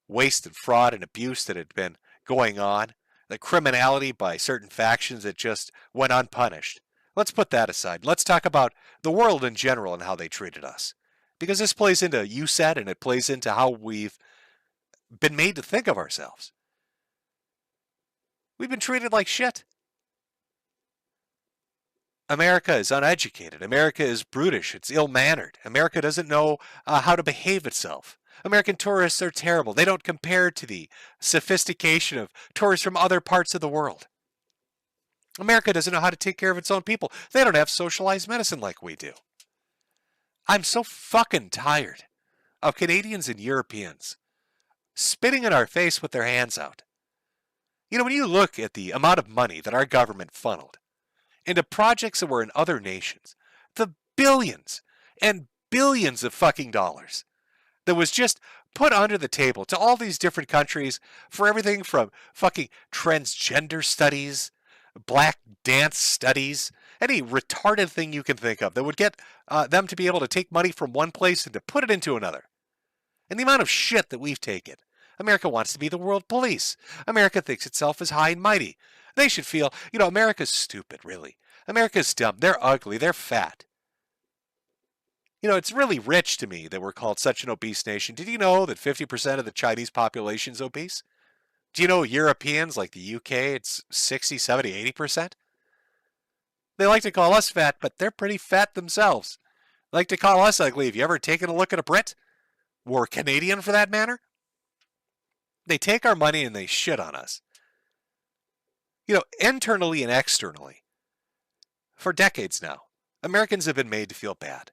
waste and fraud and abuse that had been going on, the criminality by certain factions that just went unpunished. Let's put that aside. Let's talk about the world in general and how they treated us. Because this plays into USAID and it plays into how we've been made to think of ourselves. We've been treated like shit. America is uneducated. America is brutish. It's ill-mannered. America doesn't know how to behave itself. American tourists are terrible. They don't compare to the sophistication of tourists from other parts of the world. America doesn't know how to take care of its own people. They don't have socialized medicine like we do. I'm so fucking tired of Canadians and Europeans spitting in our face with their hands out. When you look at the amount of money that our government funneled into projects that were in other nations, the billions and billions of fucking dollars that was just put under the table to all these different countries for everything from fucking transgender studies, black dance studies, any retarded thing you can think of that would get them to be able to take money from one place and to put it into another. And the amount of shit that we've taken. America wants to be the world police. America thinks itself as high and mighty. They should feel, America's stupid, really. America's dumb. They're ugly. They're fat. It's really rich to me that we're called such an obese nation. Did you know that 50% of the Chinese population is obese? Do you know Europeans like the UK, it's 60, 70, 80%? They like to call us fat, but they're pretty fat themselves. They like to call us ugly. Have you ever taken a look at a Brit? Or a Canadian for that matter? They take our money and they shit on us. Internally and externally, for decades now, Americans have been made to feel bad.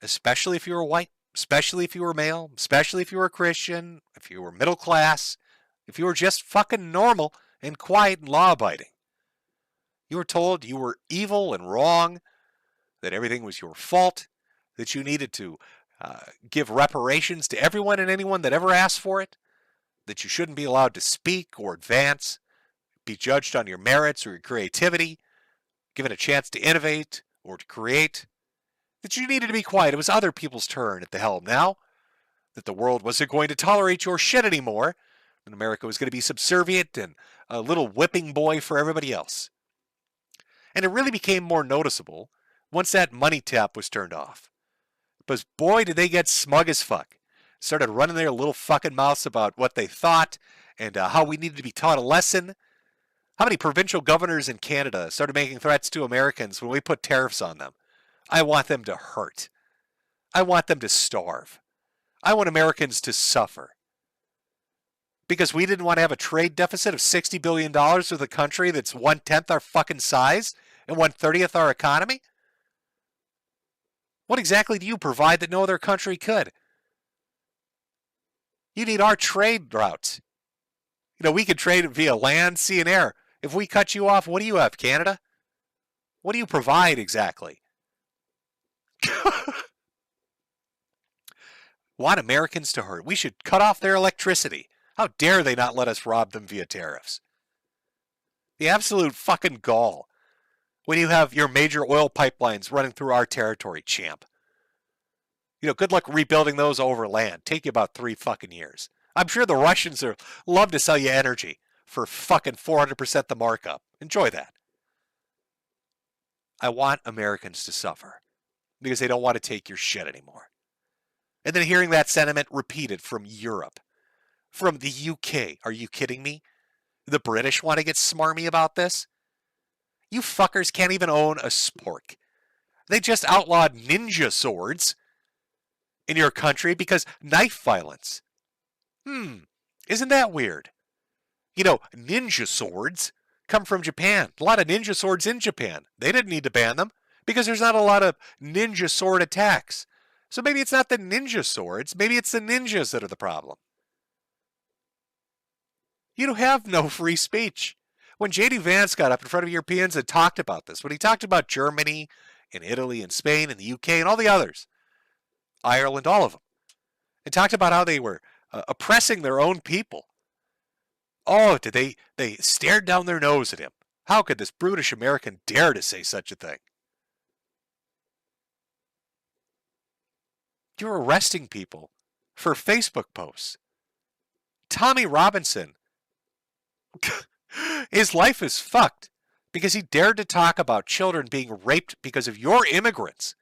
Especially if you were white, especially if you were male, especially if you were a Christian, if you were middle class, if you were just fucking normal and quiet and law-abiding. You were told you were evil and wrong, that everything was your fault, that you needed to give reparations to everyone and anyone that ever asked for it, that you shouldn't be allowed to speak or advance, be judged on your merits or your creativity, given a chance to innovate or to create, that you needed to be quiet. It was other people's turn at the helm now, that the world wasn't going to tolerate your shit anymore, and America was going to be subservient and a little whipping boy for everybody else. And it really became more noticeable once that money tap was turned off. Because boy, did they get smug as fuck. Started running their little fucking mouths about what they thought and how we needed to be taught a lesson. How many provincial governors in Canada started making threats to Americans when we put tariffs on them? I want them to hurt. I want them to starve. I want Americans to suffer. Because we didn't want to have a trade deficit of $60 billion with a country that's 1/10 our fucking size and 1/30 our economy? What exactly do you provide that no other country could? You need our trade routes. We could trade via land, sea, and air. If we cut you off, what do you have, Canada? What do you provide exactly? Want Americans to hurt. We should cut off their electricity. How dare they not let us rob them via tariffs? The absolute fucking gall. When you have your major oil pipelines running through our territory, champ. Good luck rebuilding those over land. Take you about 3 fucking years. I'm sure the Russians love to sell you energy for fucking 400% the markup. Enjoy that. I want Americans to suffer because they don't want to take your shit anymore. And then hearing that sentiment repeated from Europe, from the UK. Are you kidding me? The British want to get smarmy about this? You fuckers can't even own a spork. They just outlawed ninja swords in your country because knife violence. Isn't that weird? Ninja swords come from Japan. A lot of ninja swords in Japan. They didn't need to ban them because there's not a lot of ninja sword attacks. So maybe it's not the ninja swords. Maybe it's the ninjas that are the problem. You have no free speech. When J.D. Vance got up in front of Europeans and talked about this, when he talked about Germany in Italy and Spain and the UK and all the others, Ireland, all of them, and talked about how they were oppressing their own people. Oh, did they stared down their nose at him. How could this brutish American dare to say such a thing? You're arresting people for Facebook posts. Tommy Robinson, his life is fucked because he dared to talk about children being raped because of your immigrants,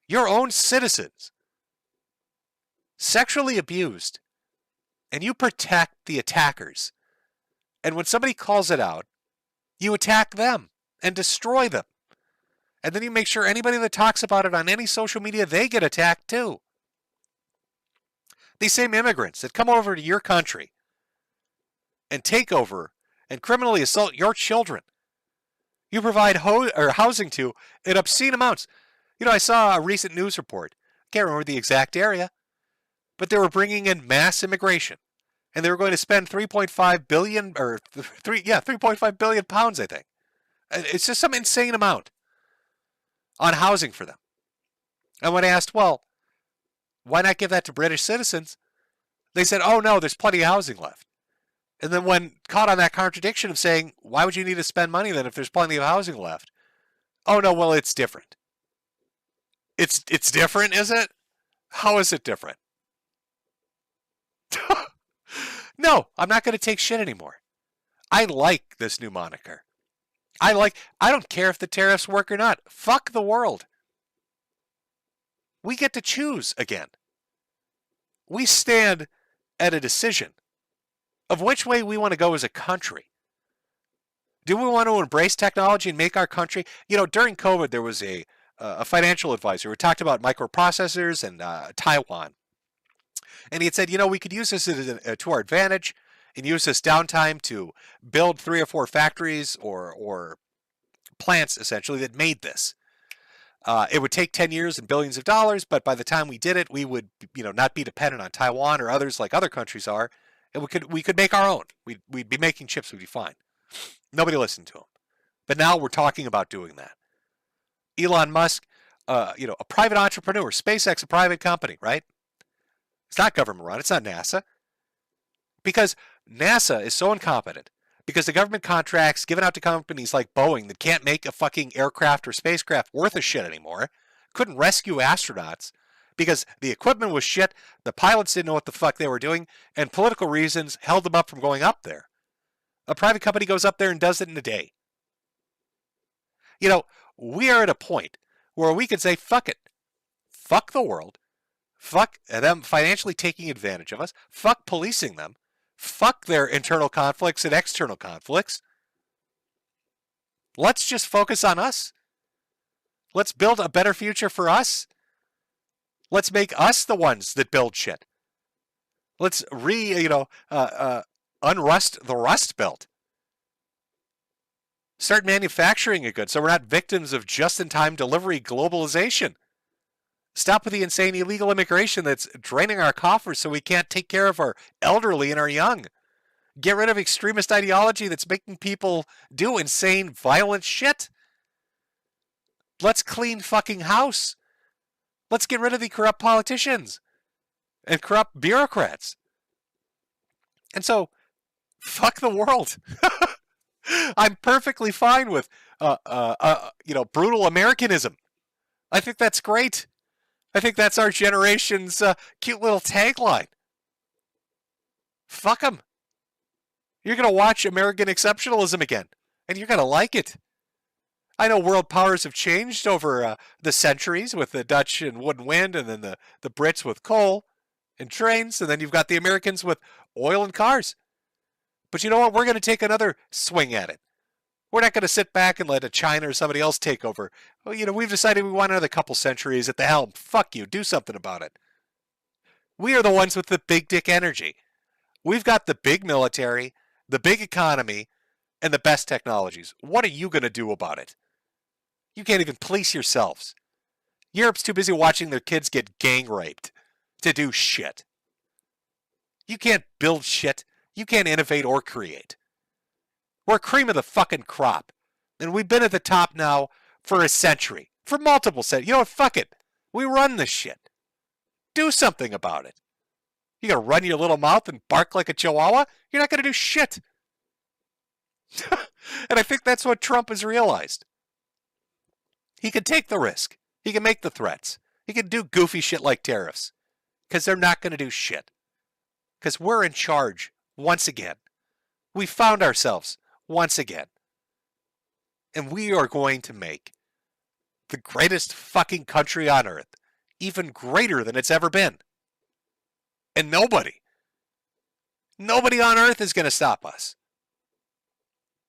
your own citizens, sexually abused, and you protect the attackers. And when somebody calls it out, you attack them and destroy them. And then you make sure anybody that talks about it on any social media, they get attacked too. These same immigrants that come over to your country and take over and criminally assault your children, you provide housing to in obscene amounts. You know, I saw a recent news report. Can't remember the exact area, but they were bringing in mass immigration, and they were going to spend 3.5 billion or 3.5 billion pounds, I think. It's just some insane amount on housing for them. And when I asked, well, why not give that to British citizens? They said, oh no, there's plenty of housing left. And then when caught on that contradiction of saying, why would you need to spend money then if there's plenty of housing left? Oh no, well, it's different. It's different, is it? How is it different? No, I'm not going to take shit anymore. I like this new moniker. I don't care if the tariffs work or not. Fuck the world. We get to choose again. We stand at a decision of which way we want to go as a country. Do we want to embrace technology and make our country? You know, during COVID, there was a financial advisor who talked about microprocessors and Taiwan. And he had said, you know, we could use this to our advantage and use this downtime to build 3 or 4 factories or plants, essentially, that made this. It would take 10 years and billions of dollars, but by the time we did it, we would, you know, not be dependent on Taiwan or others like other countries are, and we could make our own. We'd be making chips, we'd be fine. Nobody listened to him. But now we're talking about doing that. Elon Musk, you know, a private entrepreneur, SpaceX, a private company, right? It's not government run. It's not NASA. Because NASA is so incompetent. Because the government contracts given out to companies like Boeing that can't make a fucking aircraft or spacecraft worth a shit anymore, couldn't rescue astronauts because the equipment was shit, the pilots didn't know what the fuck they were doing, and political reasons held them up from going up there. A private company goes up there and does it in a day. You know, we are at a point where we could say, fuck it. Fuck the world. Fuck them financially taking advantage of us. Fuck policing them. Fuck their internal conflicts and external conflicts. Let's just focus on us. Let's build a better future for us. Let's make us the ones that build shit. Let's unrust the rust belt. Start manufacturing a good so we're not victims of just-in-time delivery globalization. Stop with the insane illegal immigration that's draining our coffers so we can't take care of our elderly and our young. Get rid of extremist ideology that's making people do insane, violent shit. Let's clean fucking house. Let's get rid of the corrupt politicians and corrupt bureaucrats. And so, fuck the world. I'm perfectly fine with, brutal Americanism. I think that's great. I think that's our generation's cute little tagline. Fuck them. You're going to watch American exceptionalism again, and you're going to like it. I know world powers have changed over the centuries with the Dutch and wood and wind, and then the Brits with coal and trains, and then you've got the Americans with oil and cars. But you know what? We're going to take another swing at it. We're not going to sit back and let a China or somebody else take over. Well, you know, we've decided we want another couple centuries at the helm. Fuck you. Do something about it. We are the ones with the big dick energy. We've got the big military, the big economy, and the best technologies. What are you going to do about it? You can't even police yourselves. Europe's too busy watching their kids get gang raped to do shit. You can't build shit. You can't innovate or create. We're cream of the fucking crop. And we've been at the top now for a century, for multiple centuries. You know what? Fuck it. We run this shit. Do something about it. You gonna run your little mouth and bark like a chihuahua? You're not gonna do shit. And I think that's what Trump has realized. He can take the risk. He can make the threats. He can do goofy shit like tariffs. Because they're not going to do shit. Because we're in charge once again. We found ourselves once again. And we are going to make the greatest fucking country on earth even greater than it's ever been. And nobody on earth is going to stop us.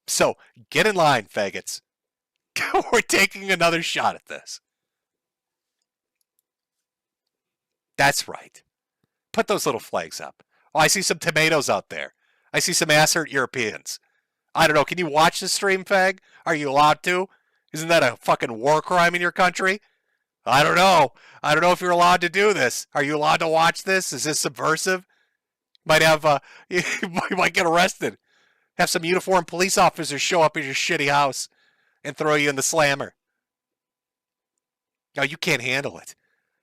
So, get in line, faggots. We're taking another shot at this. That's right. Put those little flags up. Oh, I see some tomatoes out there. I see some ass-hurt Europeans. I don't know. Can you watch the stream, fag? Are you allowed to? Isn't that a fucking war crime in your country? I don't know. I don't know if you're allowed to do this. Are you allowed to watch this? Is this subversive? Might have, you might get arrested. Have some uniformed police officers show up at your shitty house and throw you in the slammer. No, you can't handle it.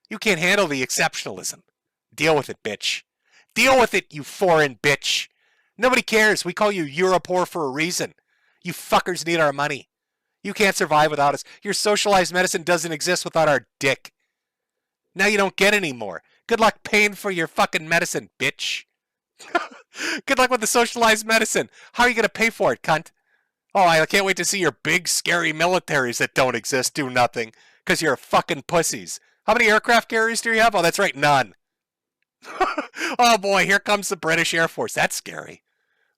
You can't handle the exceptionalism. Deal with it, bitch. Deal with it, you foreign bitch. Nobody cares. We call you Europor for a reason. You fuckers need our money. You can't survive without us. Your socialized medicine doesn't exist without our dick. Now you don't get any more. Good luck paying for your fucking medicine, bitch. Good luck with the socialized medicine. How are you going to pay for it, cunt? Oh, I can't wait to see your big, scary militaries that don't exist do nothing because you're fucking pussies. How many aircraft carriers do you have? Oh, that's right, none. Oh, boy, here comes the British Air Force. That's scary.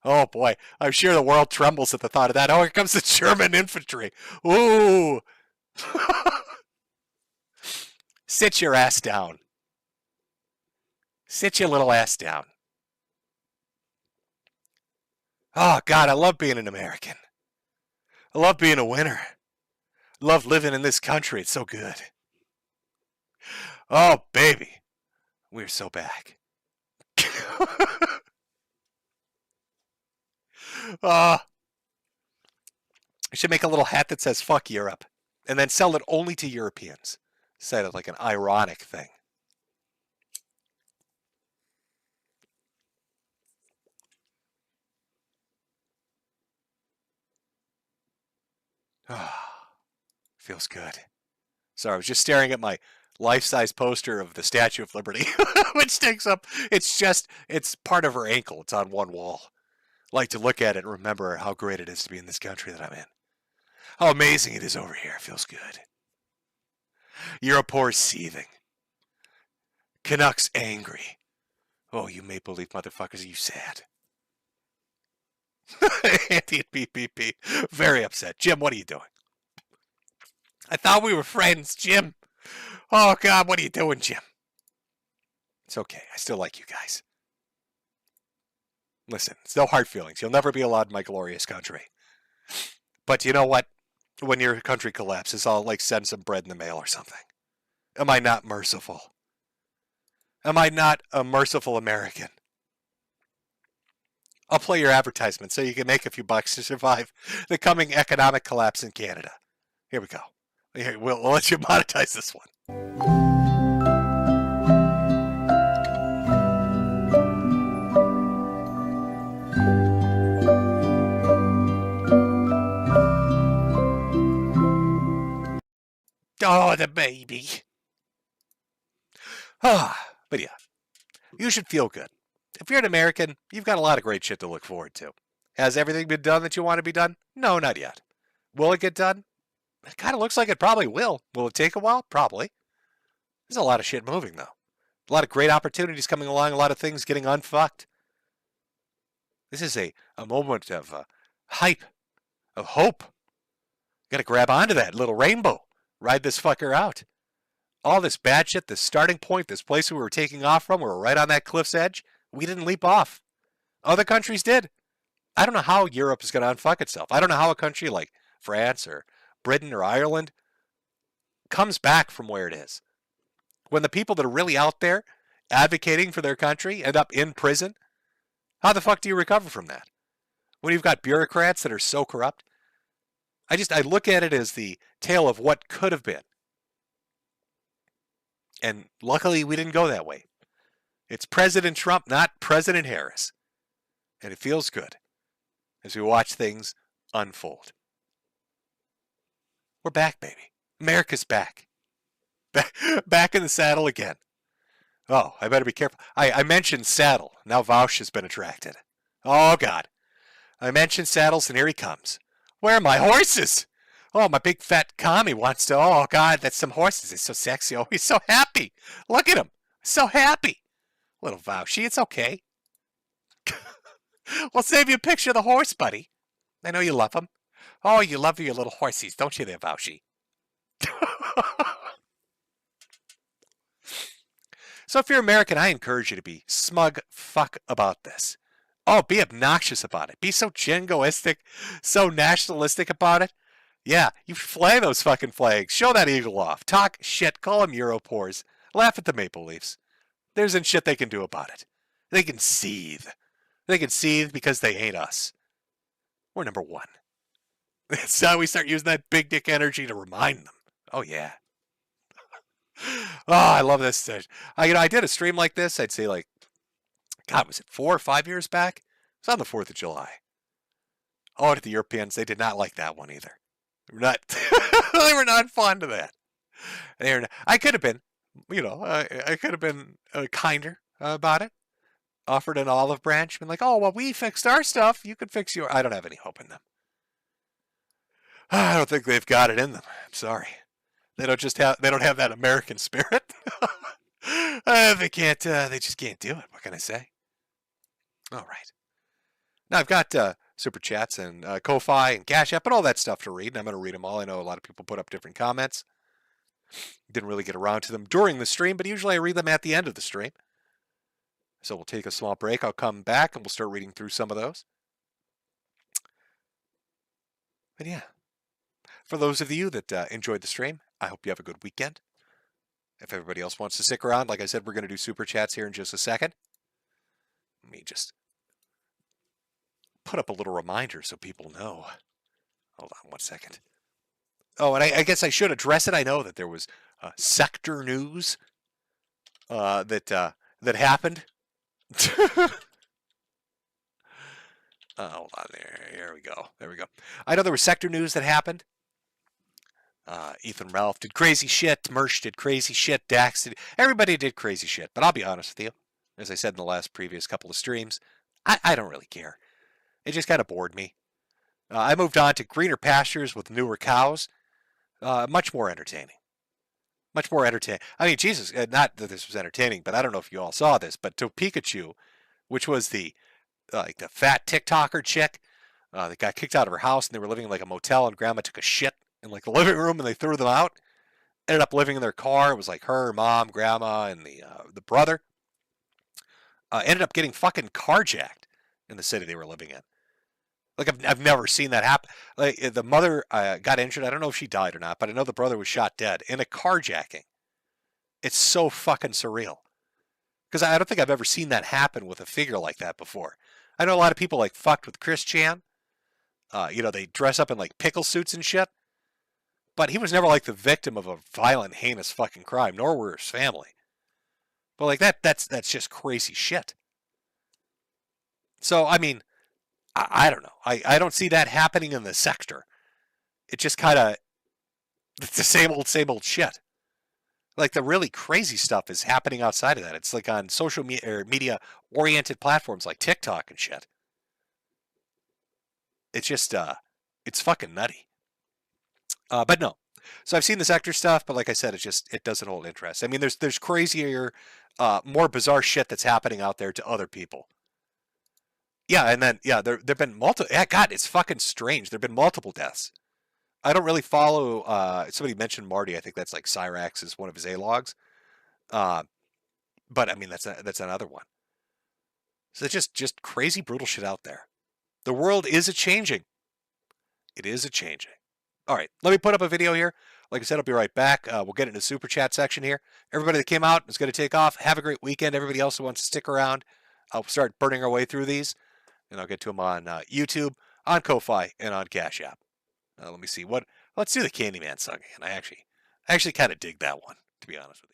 Oh, boy, I'm sure the world trembles at the thought of that. Oh, here comes the German infantry. Ooh. Sit your ass down. Sit your little ass down. Oh, God, I love being an American. I love being a winner. I love living in this country. It's so good. Oh, baby. We're so back. I should make a little hat that says fuck Europe and then sell it only to Europeans. Instead of like an ironic thing. Feels good. Sorry, I was just staring at my life-size poster of the Statue of Liberty, which takes up, it's part of her ankle. It's on one wall. I like to look at it and remember how great it is to be in this country that I'm in. How amazing it is over here. It feels good. Europor seething. Canucks angry. Oh, you Maple Leaf motherfuckers, are you sad? Andy at PPP, very upset. Jim, what are you doing? I thought we were friends, Jim. Oh, God, what are you doing, Jim? It's okay. I still like you guys. Listen, it's no hard feelings. You'll never be allowed in my glorious country. But you know what? When your country collapses, I'll, send some bread in the mail or something. Am I not merciful? Am I not a merciful American? I'll play your advertisement so you can make a few bucks to survive the coming economic collapse in Canada. Here we go. Here, we'll let you monetize this one. Oh, the baby. But yeah, you should feel good. If you're an American, you've got a lot of great shit to look forward to. Has everything been done that you want to be done? No, not yet. Will it get done? It kind of looks like it probably will. Will it take a while? Probably. There's a lot of shit moving, though. A lot of great opportunities coming along, a lot of things getting unfucked. This is a moment of hype, of hope. Got to grab onto that little rainbow. Ride this fucker out. All this bad shit, this starting point, this place we were taking off from, we were right on that cliff's edge. We didn't leap off. Other countries did. I don't know how Europe is going to unfuck itself. I don't know how a country like France or Britain or Ireland comes back from where it is. When the people that are really out there advocating for their country end up in prison, how the fuck do you recover from that? When you've got bureaucrats that are so corrupt? I look at it as the tale of what could have been. And luckily, we didn't go that way. It's President Trump, not President Harris. And it feels good as we watch things unfold. We're back, baby. America's back. Back in the saddle again. Oh, I better be careful. I mentioned saddle. Now Vaush has been attracted. Oh, God. I mentioned saddles, and here he comes. Where are my horses? Oh, my big fat commie wants to. Oh, God, that's some horses. It's so sexy. Oh, he's so happy. Look at him. So happy. Little Vaushi, it's okay. We'll save you a picture of the horse, buddy. I know you love him. Oh, you love your little horsies, don't you there, Vaushi? So if you're American, I encourage you to be smug fuck about this. Oh, be obnoxious about it. Be so jingoistic, so nationalistic about it. Yeah, you fly those fucking flags. Show that eagle off. Talk shit. Call them Europores. Laugh at the Maple Leafs. There isn't shit they can do about it. They can seethe. They can seethe because they hate us. We're number one. That's how we start using that big dick energy to remind them. Oh, yeah. Oh, I love this. I did a stream like this. I'd say like, God, was it 4 or 5 years back? It was on the 4th of July. Oh, to the Europeans, they did not like that one either. They were not, they were not fond of that. I could have been, I could have been kinder about it. Offered an olive branch, been like, oh, well, we fixed our stuff. You could fix your. I don't have any hope in them. I don't think they've got it in them. I'm sorry. They don't have that American spirit. They can't. They just can't do it. What can I say? All right. Now I've got super chats and Ko-Fi and Cash App and all that stuff to read, and I'm going to read them all. I know a lot of people put up different comments. Didn't really get around to them during the stream, but usually I read them at the end of the stream. So we'll take a small break. I'll come back and we'll start reading through some of those. But yeah, for those of you that enjoyed the stream, I hope you have a good weekend. If everybody else wants to stick around, like I said, we're going to do super chats here in just a second. Let me just put up a little reminder so people know. Hold on 1 second. Oh, and I guess I should address it. I know that there was sector news that happened. Hold on there. Here we go. There we go. I know there was sector news that happened. Ethan Ralph did crazy shit. Mersh did crazy shit. Dax did. Everybody did crazy shit. But I'll be honest with you. As I said in the previous couple of streams, I don't really care. It just kind of bored me. I moved on to greener pastures with newer cows. Much more entertaining. Much more entertaining. I mean, Jesus, not that this was entertaining, but I don't know if you all saw this, but to Pikachu, which was the fat TikToker chick that got kicked out of her house, and they were living in like a motel, and grandma took a shit in like the living room, and they threw them out. Ended up living in their car. It was like her, mom, grandma, and the brother. Ended up getting fucking carjacked in the city they were living in. Like, I've never seen that happen. Like, the mother got injured. I don't know if she died or not, but I know the brother was shot dead in a carjacking. It's so fucking surreal. Because I don't think I've ever seen that happen with a figure like that before. I know a lot of people, like, fucked with Chris Chan. They dress up in, like, pickle suits and shit. But he was never, like, the victim of a violent, heinous fucking crime, nor were his family. But, like, that's just crazy shit. So, I mean, I don't know. I don't see that happening in the sector. It just kind of, it's the same old shit. Like, the really crazy stuff is happening outside of that. It's like on social media-oriented platforms like TikTok and shit. It's just, it's fucking nutty. But no. So I've seen the sector stuff, but like I said, it doesn't hold interest. I mean, there's crazier, more bizarre shit that's happening out there to other people. Yeah, and then, there've been multiple, God, it's fucking strange. There've been multiple deaths. I don't really follow, somebody mentioned Marty. I think that's like Cyrax is one of his A-logs. But I mean, that's another one. So it's just crazy, brutal shit out there. The world is a-changing. It is a-changing. All right, let me put up a video here. Like I said, I'll be right back. We'll get into the super chat section here. Everybody that came out is going to take off. Have a great weekend. Everybody else who wants to stick around, I'll start burning our way through these. And I'll get to them on YouTube, on Ko-Fi, and on Cash App. Let me see what. Let's do the Candyman song again. I actually kind of dig that one, to be honest with you.